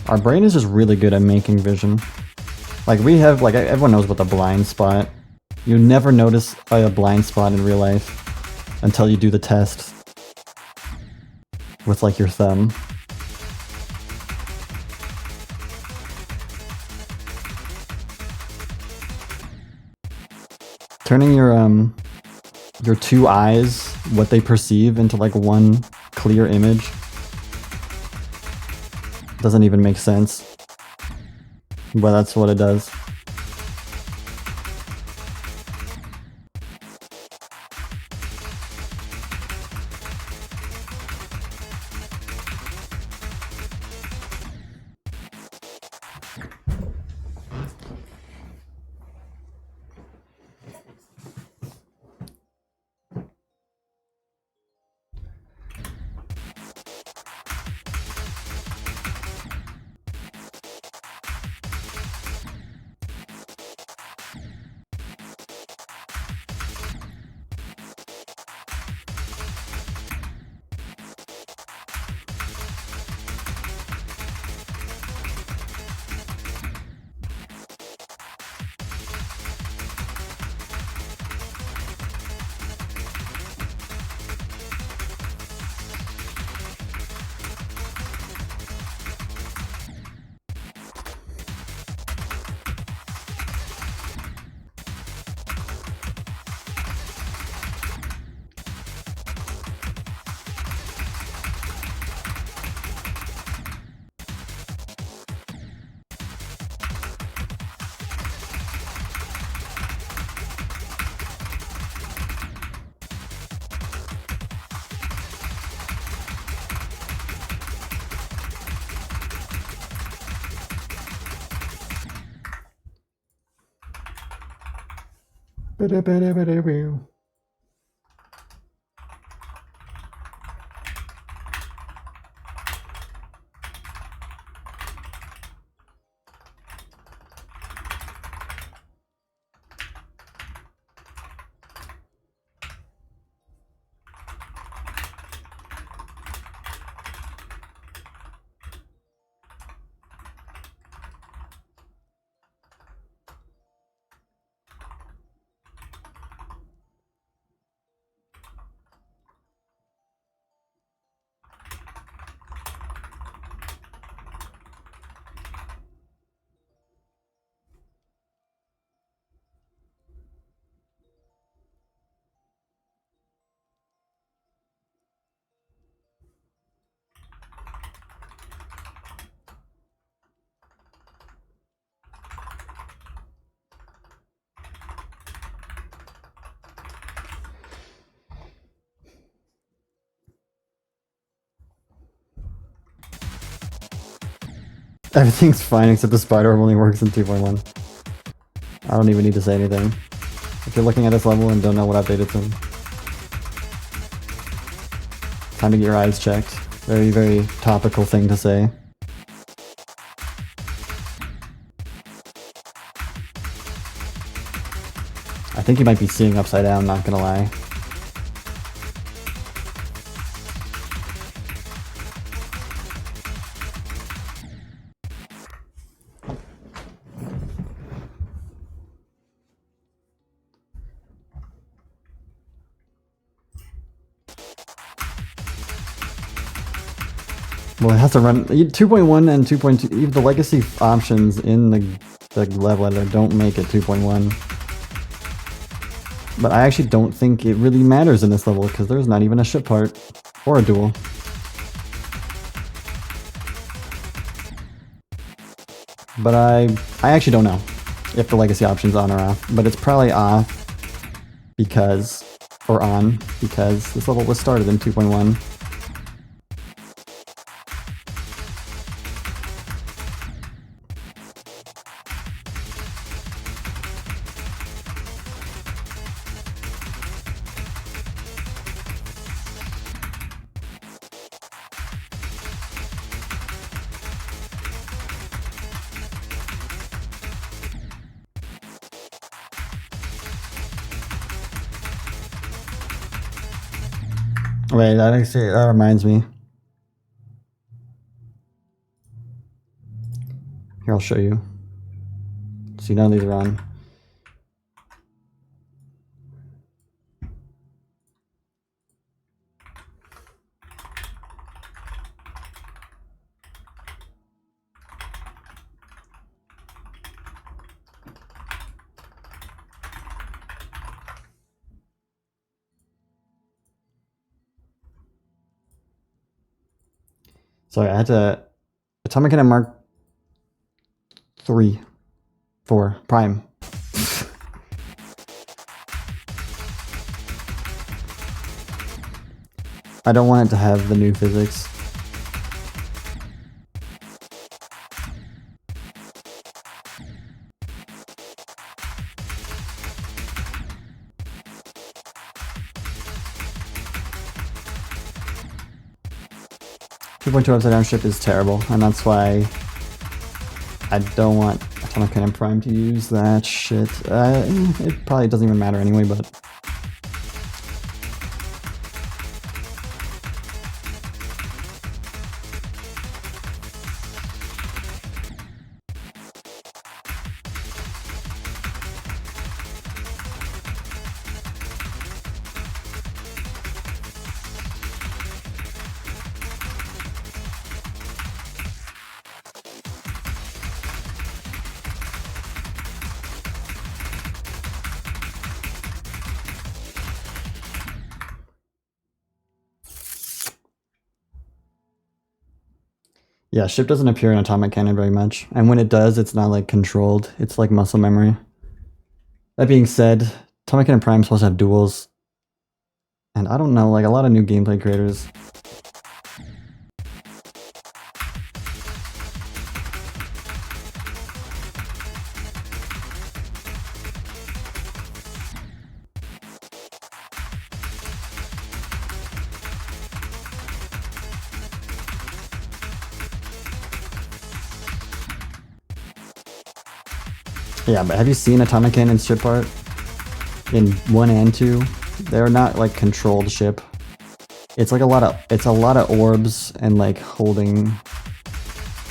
Our brain is just really good at making vision. Like we have, like everyone knows about the blind spot. You never notice a blind spot in real life until you do the test with like your thumb. Turning your two eyes, what they perceive, into like one clear image doesn't even make sense, but that's what it does. Everything's fine except the spider orb only works in 2.1. I don't even need to say anything. If you're looking at this level and don't know what update it's in, time to get your eyes checked. Very, very topical thing to say. I think you might be seeing upside down, not gonna lie. Well, it has to run 2.1 and 2.2. Even the legacy options in the level editor don't make it 2.1. But I actually don't think it really matters in this level because there's not even a ship part or a duel. But I actually don't know if the legacy option's on or off. But it's probably off because, or on, because this level was started in 2.1. Wait, that reminds me. Here, I'll show you. See, none of these are on. So I had to Atomic Cannon Mark 3, 4, Prime. I don't want it to have the new physics. .2 upside down ship is terrible, and that's why I don't want Atomic Cannon Prime to use that shit. It probably doesn't even matter anyway, but... Yeah, ship doesn't appear in Atomic Cannon very much, and when it does, it's not like controlled. It's like muscle memory. That being said, Atomic Cannon Prime is supposed to have duels, and I don't know, like a lot of new gameplay creators. Yeah, but have you seen Atomic Cannon's ship art? In 1 and 2, they're not like controlled ship. It's like a lot of orbs and like holding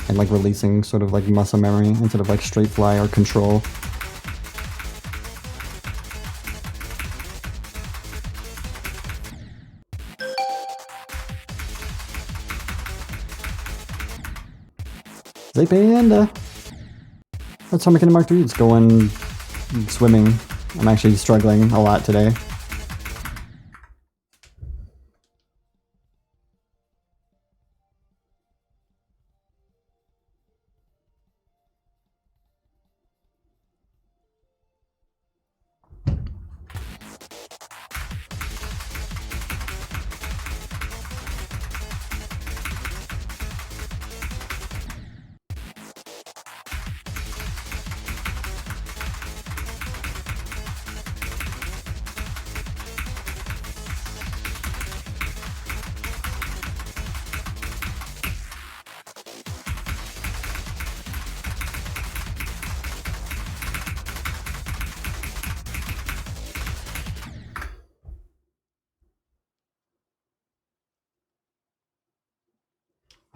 and like releasing sort of like muscle memory instead of like straight fly or control. Zay Panda! Atomic Cannon Mark 3 is going swimming. I'm actually struggling a lot today.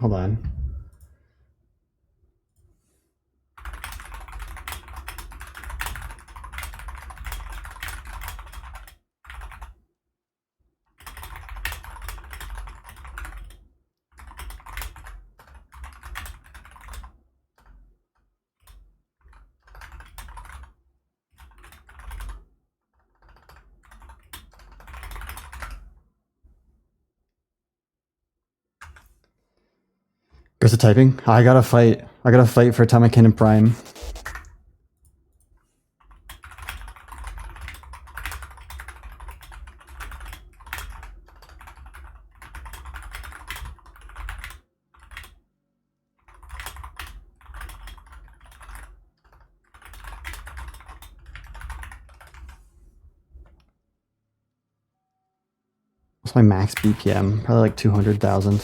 Hold on. Goes to typing. I gotta fight. I gotta fight for Tomakin and Prime. What's my max BPM? Probably like 200,000.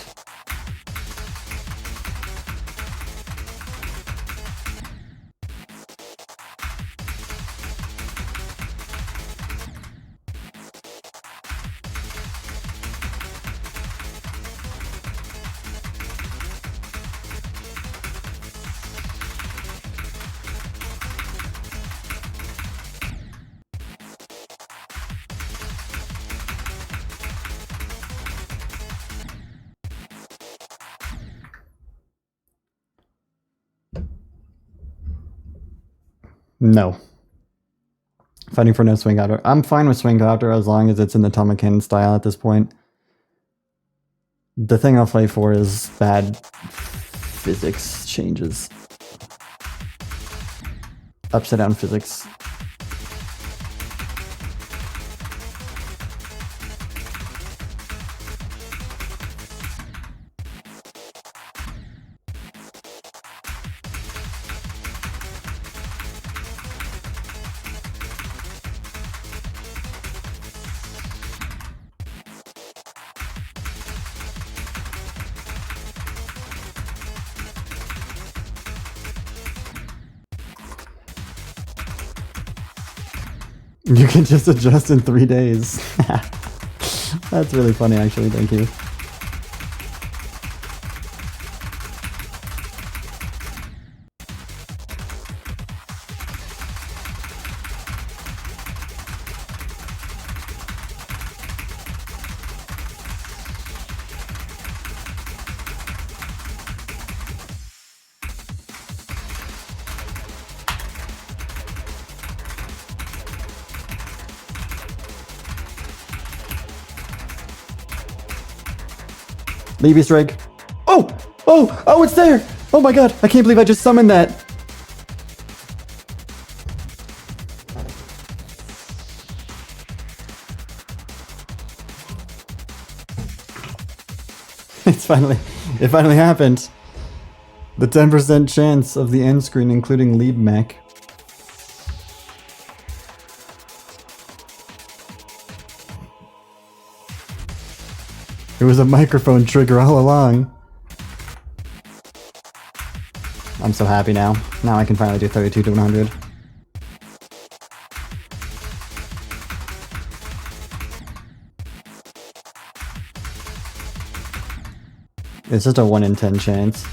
No. Fighting for no swing outer. I'm fine with swing outer as long as it's in the Tomakin style at this point. The thing I'll fight for is bad physics changes. Upside down physics. You can just adjust in 3 days. That's really funny, actually. Thank you. Leave Easter egg. Oh! Oh! Oh, it's there! Oh my god, I can't believe I just summoned that! It finally happened. The 10% chance of the end screen, including lead mech. It was a microphone trigger all along. I'm so happy now. Now I can finally do 32 to 100. It's just a 1 in 10 chance.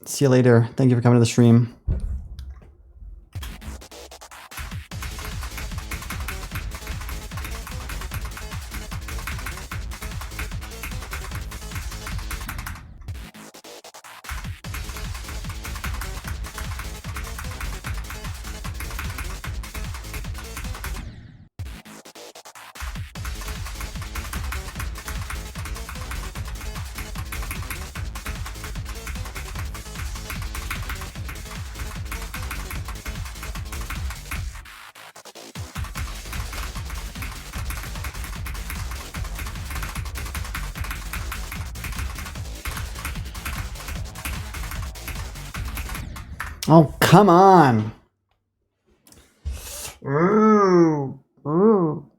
See you later. Thank you for coming to the stream. Oh, come on! Ooh. Ooh.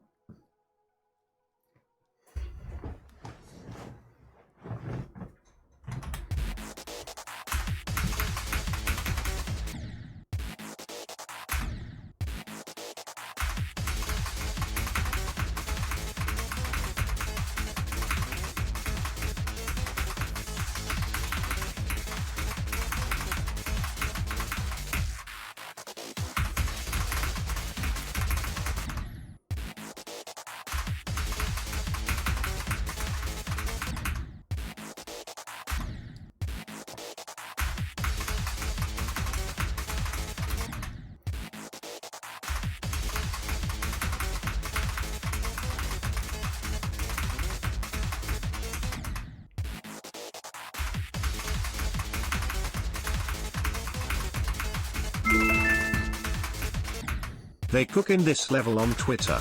They cooking this level on Twitter.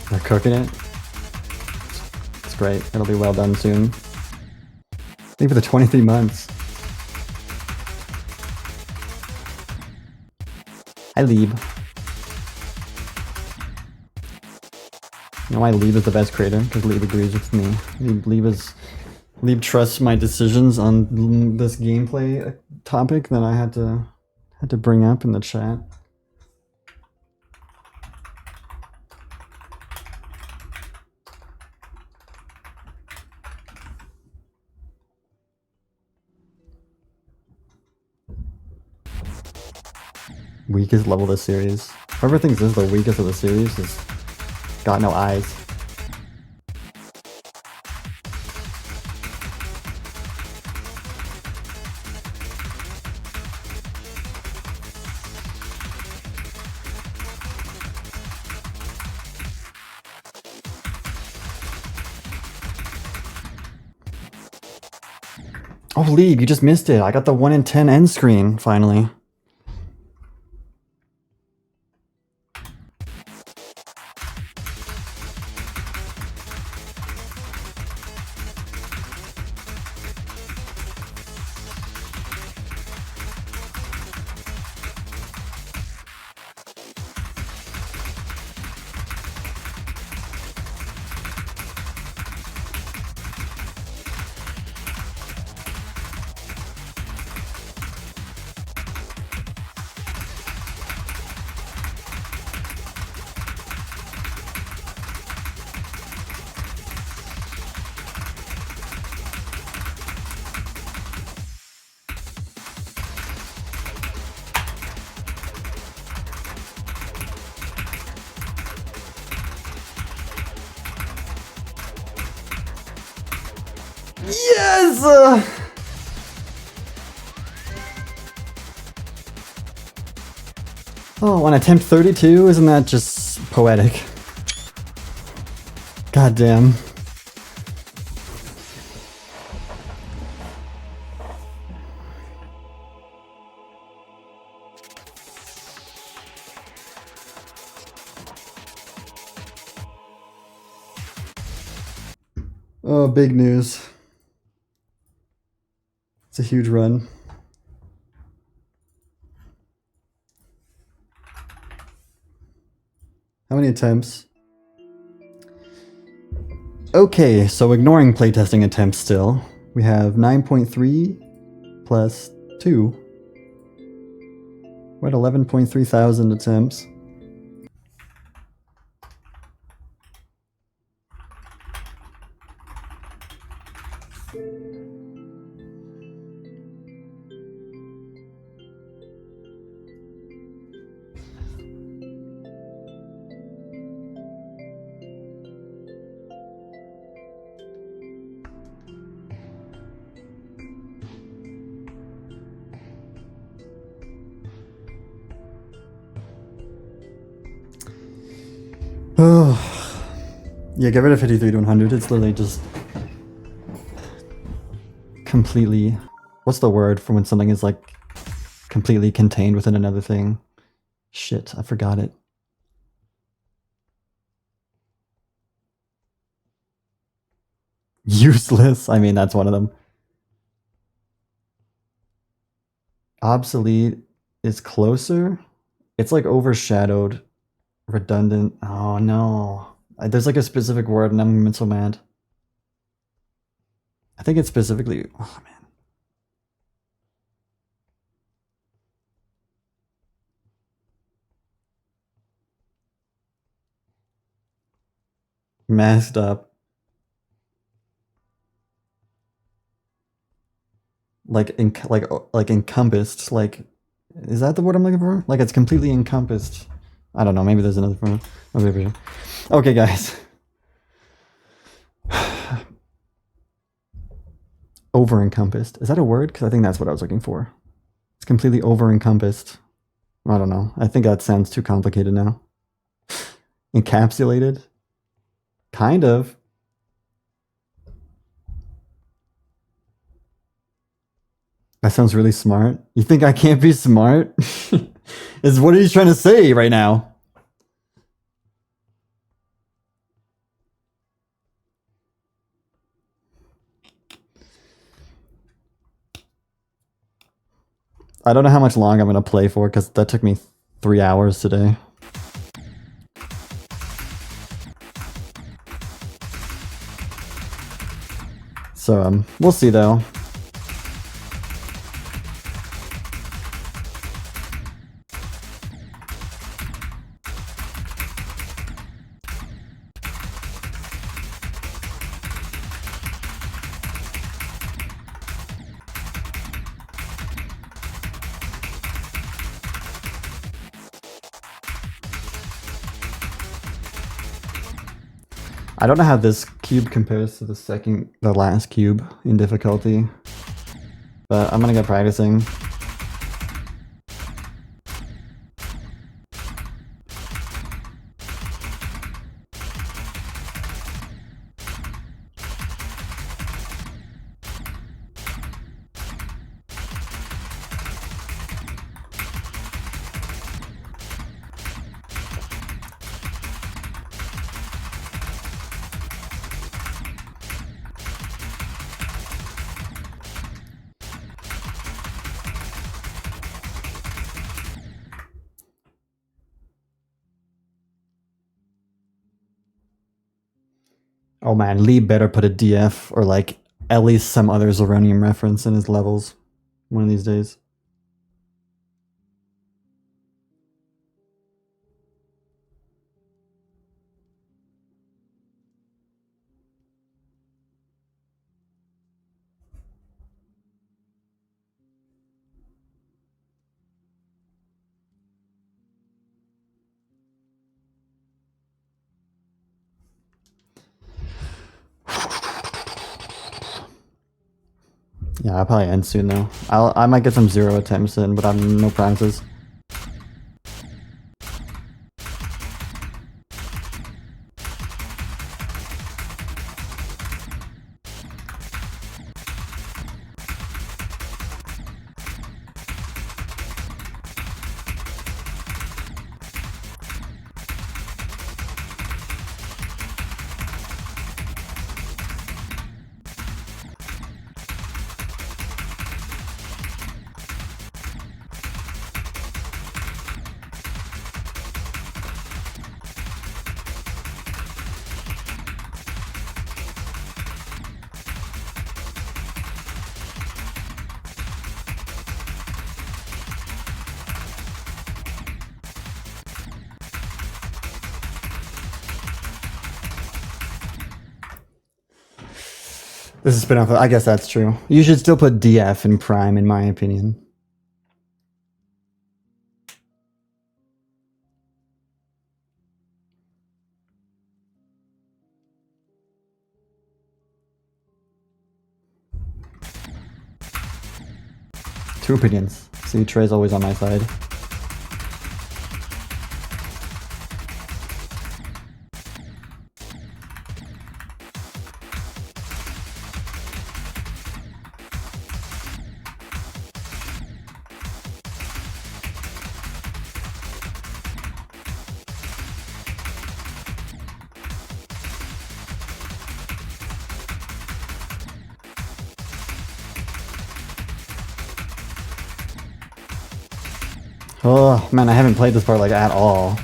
They're cooking it. It's great. It'll be well done soon. I think for the 23 months. Hi, Lieb. You know why Lieb is the best creator? Because Lieb agrees with me. Lieb trusts my decisions on this gameplay topic that I had to bring up in the chat. Weakest level of the series. Whoever thinks this is the weakest of the series has got no eyes. Oh, Lieb, you just missed it. I got the 1 in 10 end screen, finally. Yes! Oh, on attempt 32? Isn't that just poetic? God damn. Oh, big news. It's a huge run. How many attempts? Okay, so ignoring playtesting attempts still, we have 9.3 plus 2. We're at 11.3 thousand attempts. Oh, yeah, get rid of 53 to 100. It's literally just completely. What's the word for when something is like completely contained within another thing? Shit, I forgot it. Useless. I mean, that's one of them. Obsolete is closer. It's like overshadowed, redundant. Oh no. There's like a specific word and I'm so mad. I think it's specifically. Oh man. Messed up. Like encompassed. Like, is that the word I'm looking for? Like it's completely encompassed. I don't know. Maybe there's another one. Okay, guys. Over encompassed. Is that a word? Because I think that's what I was looking for. It's completely over encompassed. I don't know. I think that sounds too complicated now. Encapsulated? Kind of. That sounds really smart. You think I can't be smart? What are you trying to say right now? I don't know how much long I'm going to play for because that took me 3 hours today. So, we'll see though. I don't know how this cube compares to the last cube in difficulty, but I'm gonna get practicing. Oh man, Lee better put a DF or like at least some other Zeronium reference in his levels one of these days. Yeah, I'll probably end soon though. I might get some 0 attempts in, but I'm no promises. This is spin off. I guess that's true. You should still put DF in Prime, in my opinion. Two opinions. See, Trey's always on my side. Oh, man, I haven't played this part, like, at all.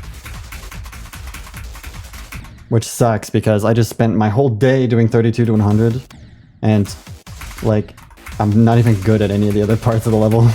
Which sucks, because I just spent my whole day doing 32 to 100. And, like, I'm not even good at any of the other parts of the level.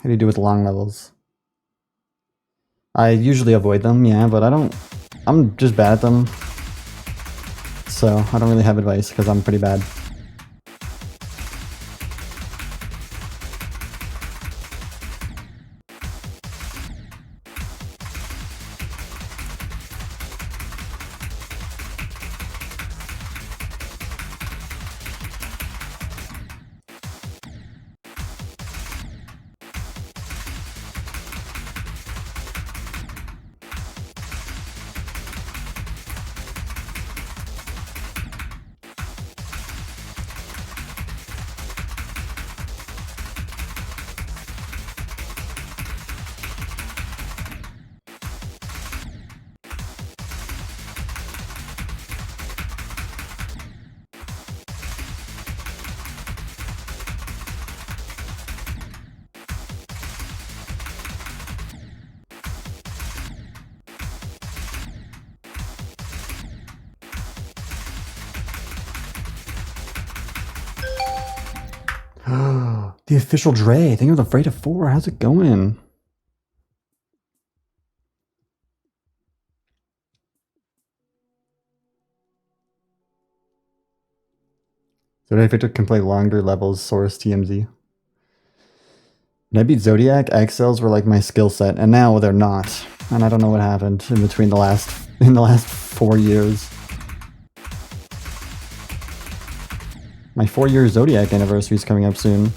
How do you do with long levels? I usually avoid them, yeah, but I'm just bad at them. So I don't really have advice because I'm pretty bad. The official Dre. I think I was afraid of 4. How's it going? Zodiac Victor can play longer levels, Source TMZ. When I beat Zodiac, XLs were like my skill set, and now they're not. And I don't know what happened in between the last 4 years. My 4-year Zodiac anniversary is coming up soon.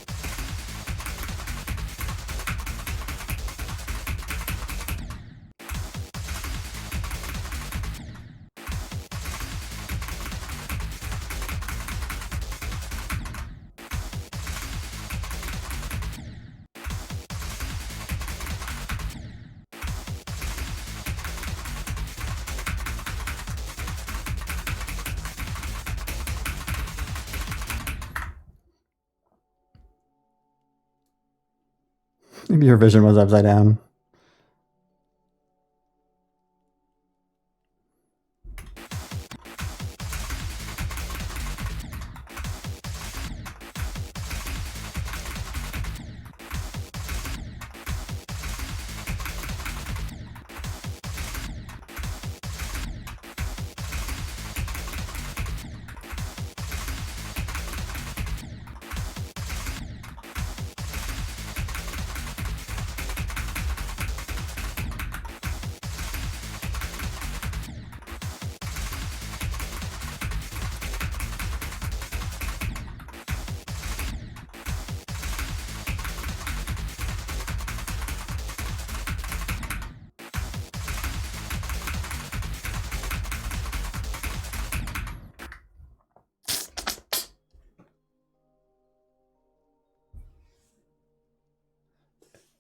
Maybe your vision was upside down.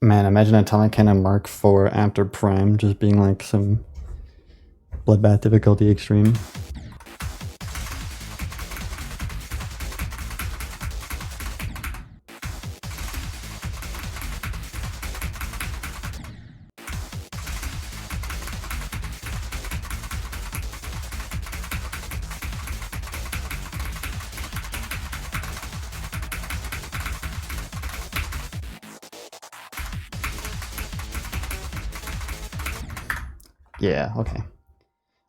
Man, imagine Atomic Cannon Mark IV after Prime just being like some Bloodbath difficulty extreme. Yeah, okay.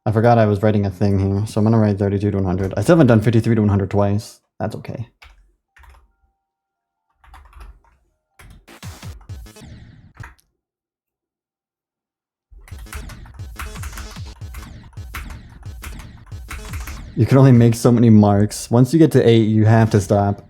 I forgot I was writing a thing here, so I'm gonna write 32 to 100. I still haven't done 53 to 100 twice. That's okay. You can only make so many marks. Once you get to 8, you have to stop.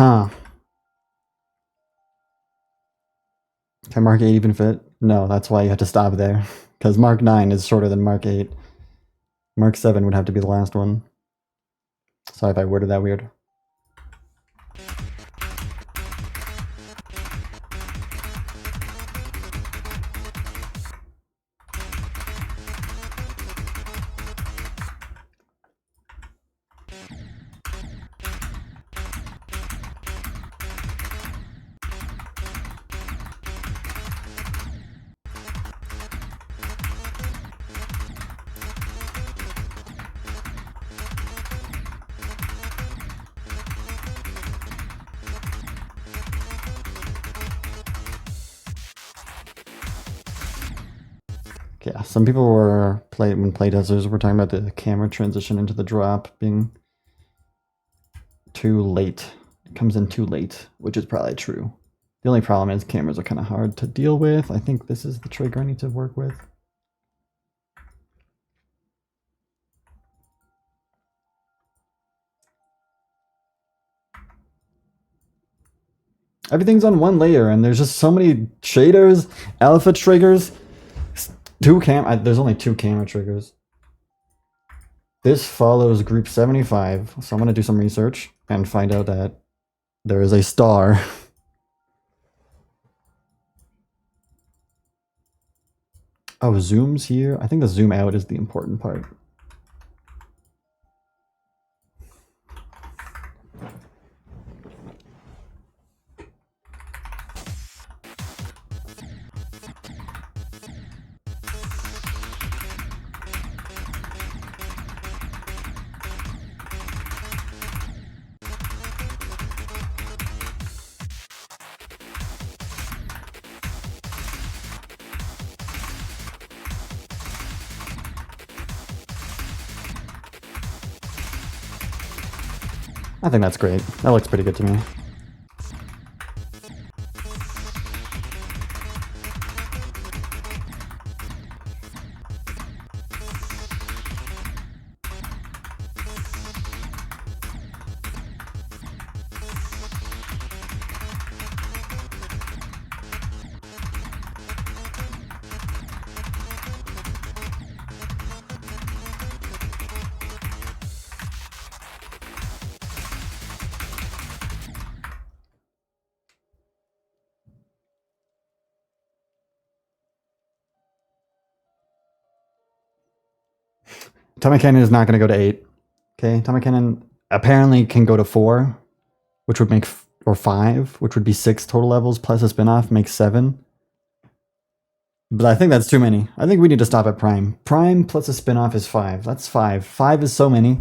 Huh. Can Mark 8 even fit? No, that's why you have to stop there. Because Mark 9 is shorter than Mark 8. Mark 7 would have to be the last one. Sorry if I worded that weird. Yeah, some people were when play testers were talking about the camera transition into the drop being too late. It comes in too late, which is probably true. The only problem is cameras are kind of hard to deal with. I think this is the trigger I need to work with. Everything's on one layer, and there's just so many shaders, alpha triggers. There's only 2 camera triggers. This follows group 75, so I'm gonna do some research and find out that there is a star. Oh, zoom's here. I think the zoom out is the important part. I think that's great. That looks pretty good to me. Tommy Cannon is not going to go to 8. Okay, Tommy Cannon apparently can go to 4, which would make, or 5, which would be 6 total levels, plus a spin-off makes 7. But I think that's too many. I think we need to stop at Prime. Prime plus a spin-off is 5. That's 5. 5 is so many.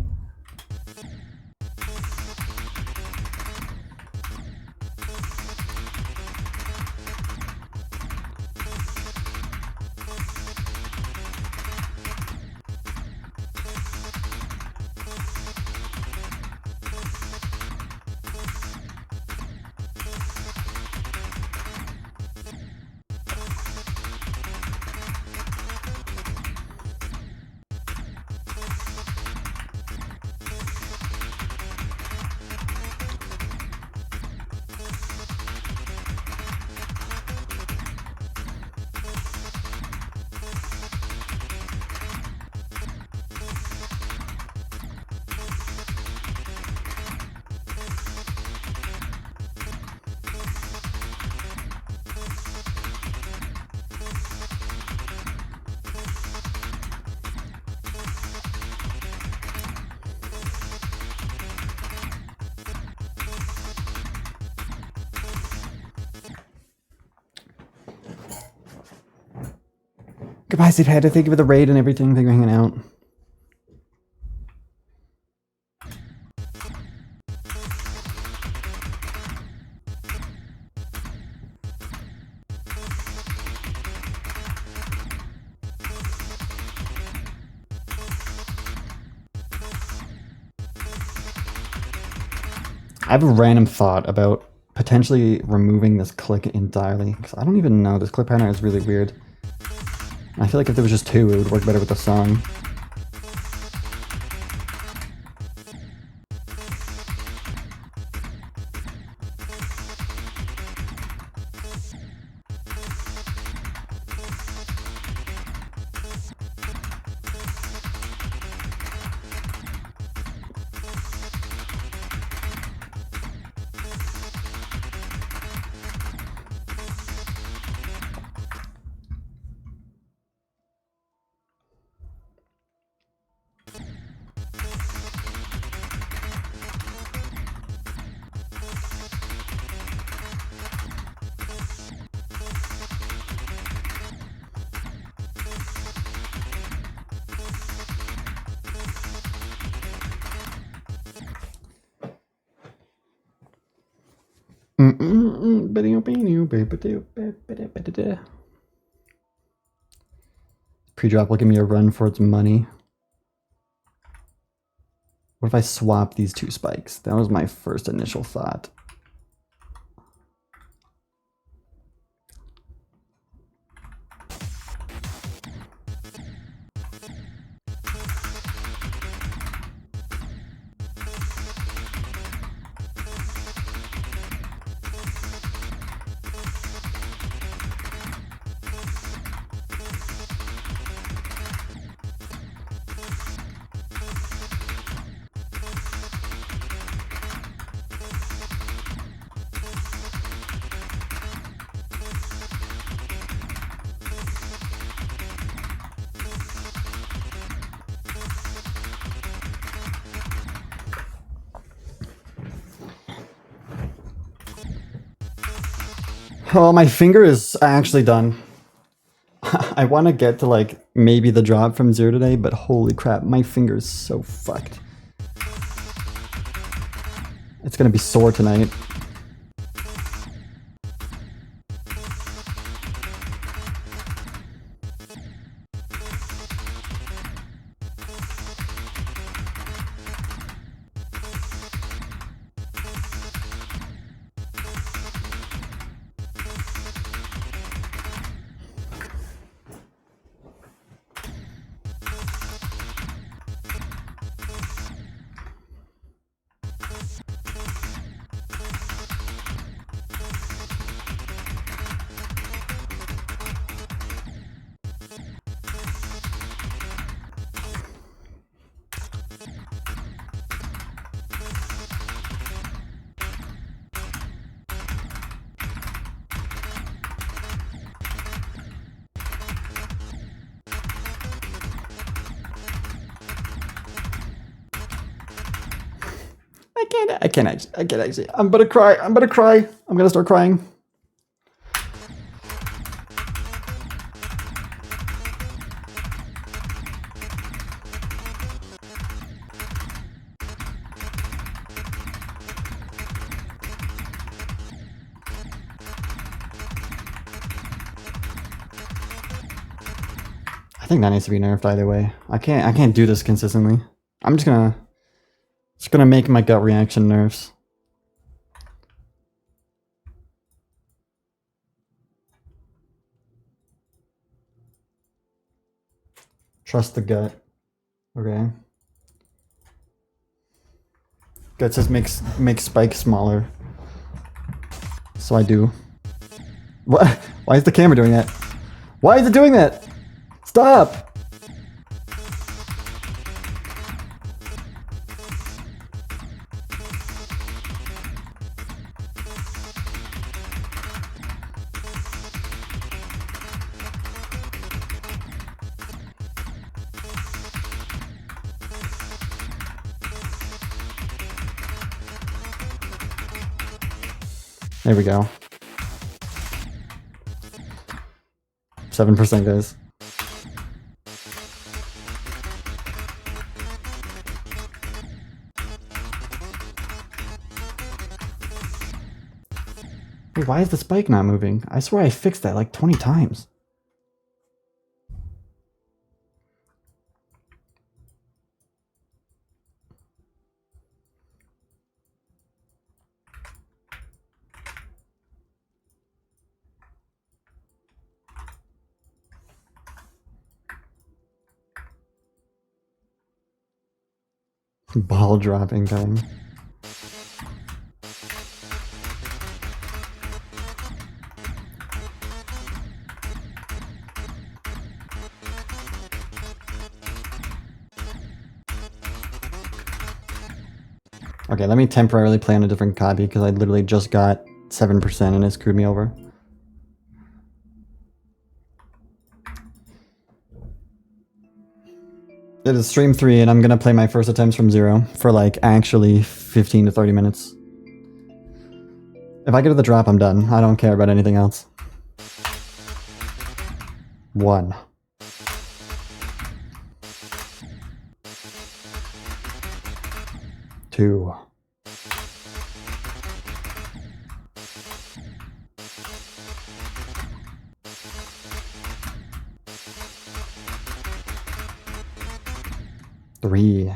Goodbye, Steve Head. Thank you for the raid and everything. Thank you for hanging out. I have a random thought about potentially removing this click entirely, because I don't even know. This click pattern is really weird. I feel like if there was just 2, it would work better with the song. Pre-drop will give me a run for its money. What if I swap these two spikes? That was my first initial thought. Oh, my finger is actually done. I want to get to like maybe the drop from 0 today, but holy crap, my finger is so fucked. It's gonna be sore tonight. I can't actually. I'm gonna cry. I'm gonna start crying. I think that needs to be nerfed either way. I can't do this consistently. I'm just gonna make my gut reaction nerfs. Trust the gut. Okay. Gut says make spike smaller. So I do. What? Why is the camera doing that? Why is it doing that? Stop! There we go. 7%, guys. Wait, why is the spike not moving? I swear I fixed that like 20 times. Ball dropping time. Okay, let me temporarily play on a different copy because I literally just got 7% and it screwed me over. It is stream 3 and I'm gonna play my first attempts from 0 for like actually 15 to 30 minutes. If I get to the drop, I'm done. I don't care about anything else. 1. 2. 3.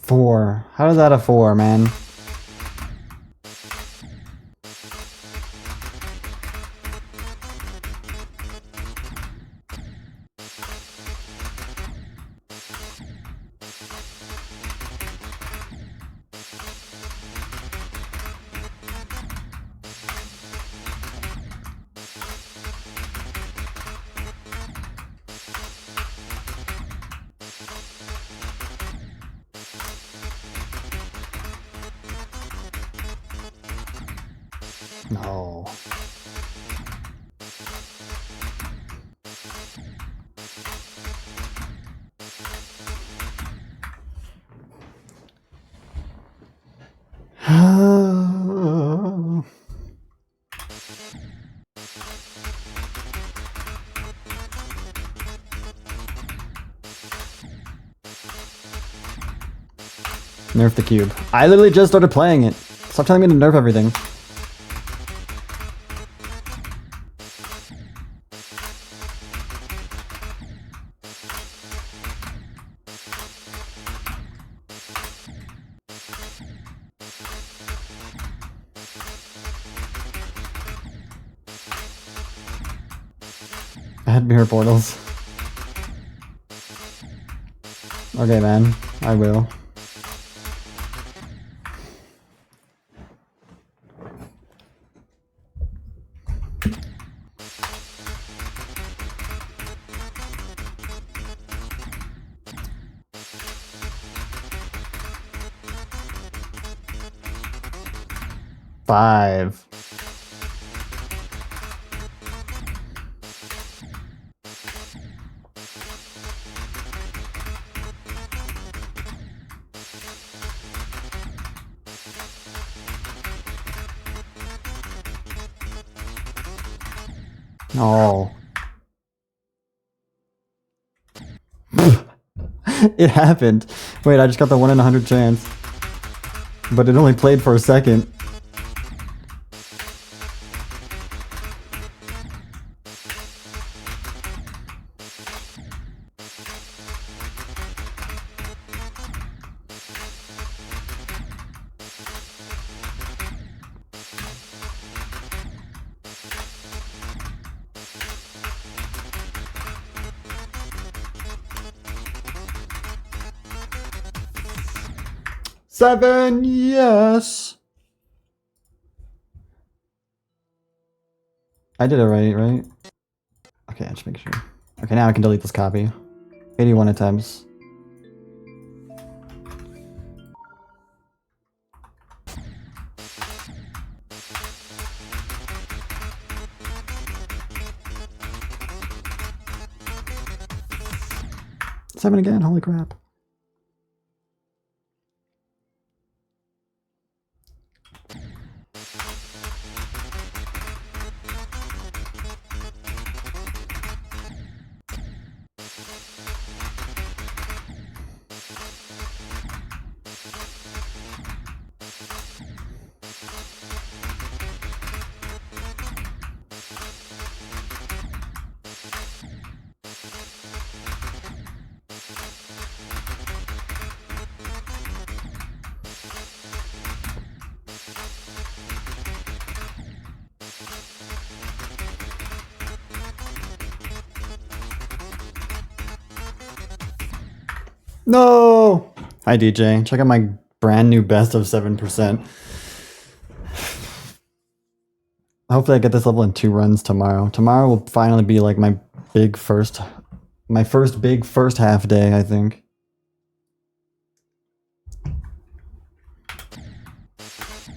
Four. How is that a 4, man? No. Nerf the cube. I literally just started playing it. Stop telling me to nerf everything. I had mirror portals. Okay, man. I will. Five. Oh. It happened. Wait, I just got the 1 in 100 chance. But it only played for a second. Seven, yes. I did it right? Okay, just make sure. Okay, now I can delete this copy. 81 attempts. Seven again, holy crap. No! Hi DJ, check out my brand new best of 7%. Hopefully I get this level in 2 runs tomorrow. Tomorrow will finally be like my first big first half day, I think.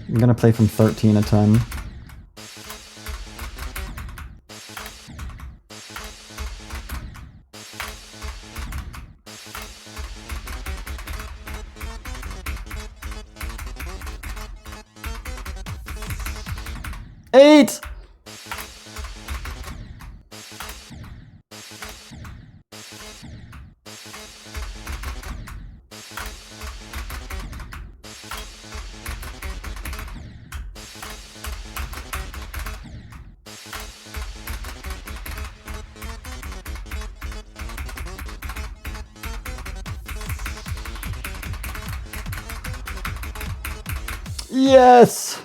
I'm gonna play from 13 a ton. Eight! Yes!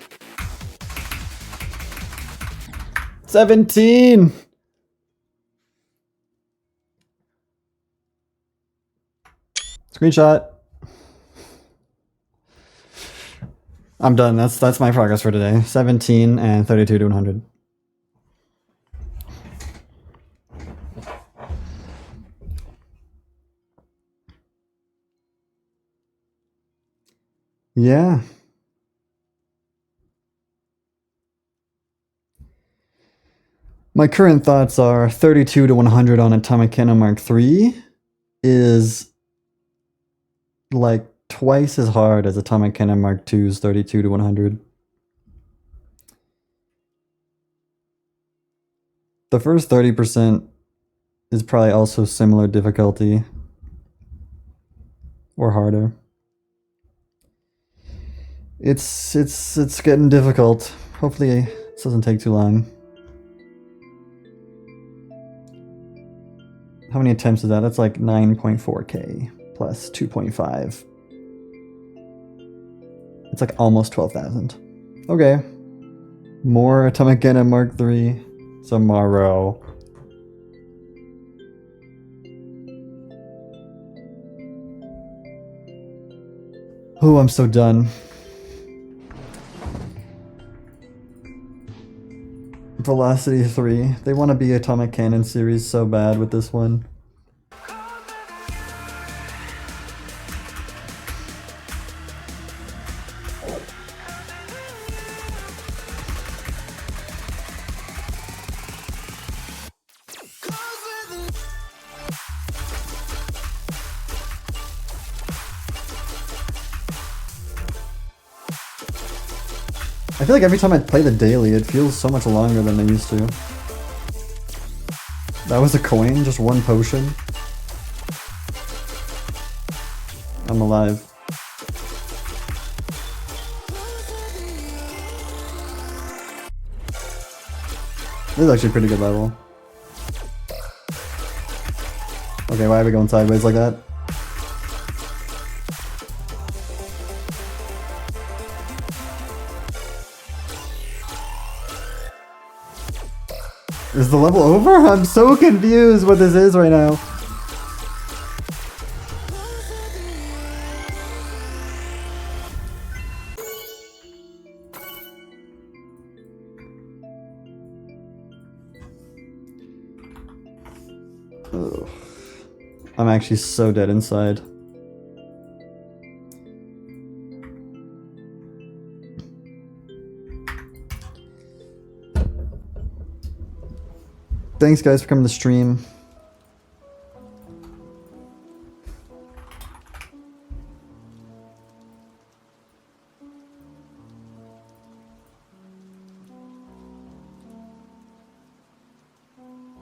17! Screenshot. I'm done. That's my progress for today. 17 and 32 to 100. Yeah. My current thoughts are 32 to 100 on Atomic Cannon Mark III is like twice as hard as Atomic Cannon Mark II's 32 to 100. The first 30% is probably also similar difficulty or harder. It's getting difficult. Hopefully this doesn't take too long. How many attempts is that? That's like 9.4k plus 2.5. It's like almost 12,000. Okay. More Atomic Cannon Mark III tomorrow. Oh, I'm so done. Velocity 3. They want to be Atomic Cannon series so bad with this one. I feel like every time I play the daily, it feels so much longer than they used to. That was a coin, just one potion. I'm alive. This is actually a pretty good level. Okay, why are we going sideways like that? Is the level over? I'm so confused what this is right now. Ugh. I'm actually so dead inside. Thanks guys for coming to stream.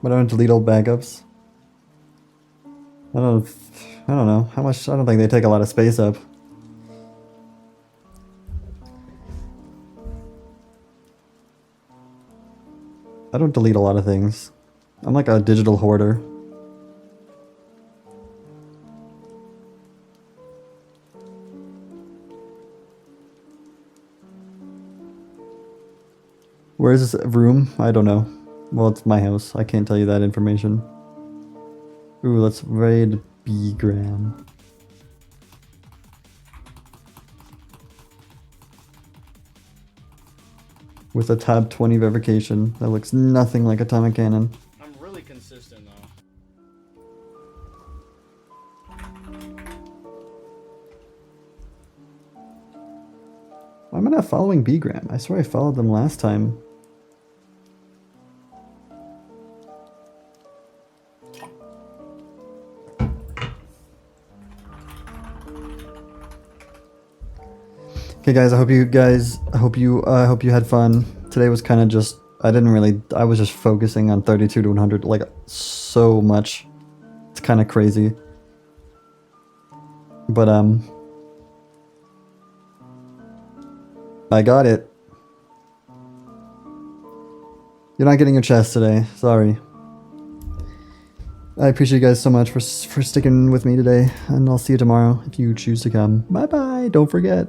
But I don't delete old backups. I don't know how much. I don't think they take a lot of space up. I don't delete a lot of things. I'm like a digital hoarder. Where's this room? I don't know. Well, it's my house. I can't tell you that information. Ooh, let's raid B-Gram. With a tab 20 verification. That looks nothing like Atomic Cannon. I'm really consistent though. Why am I not following B-Gram? I swear I followed them last time. Okay guys, I hope you had fun. Today was kind of just, I was just focusing on 32 to 100 like so much. It's kind of crazy. But I got it. You're not getting your chest today. Sorry. I appreciate you guys so much for sticking with me today, and I'll see you tomorrow if you choose to come. Bye bye. Don't forget.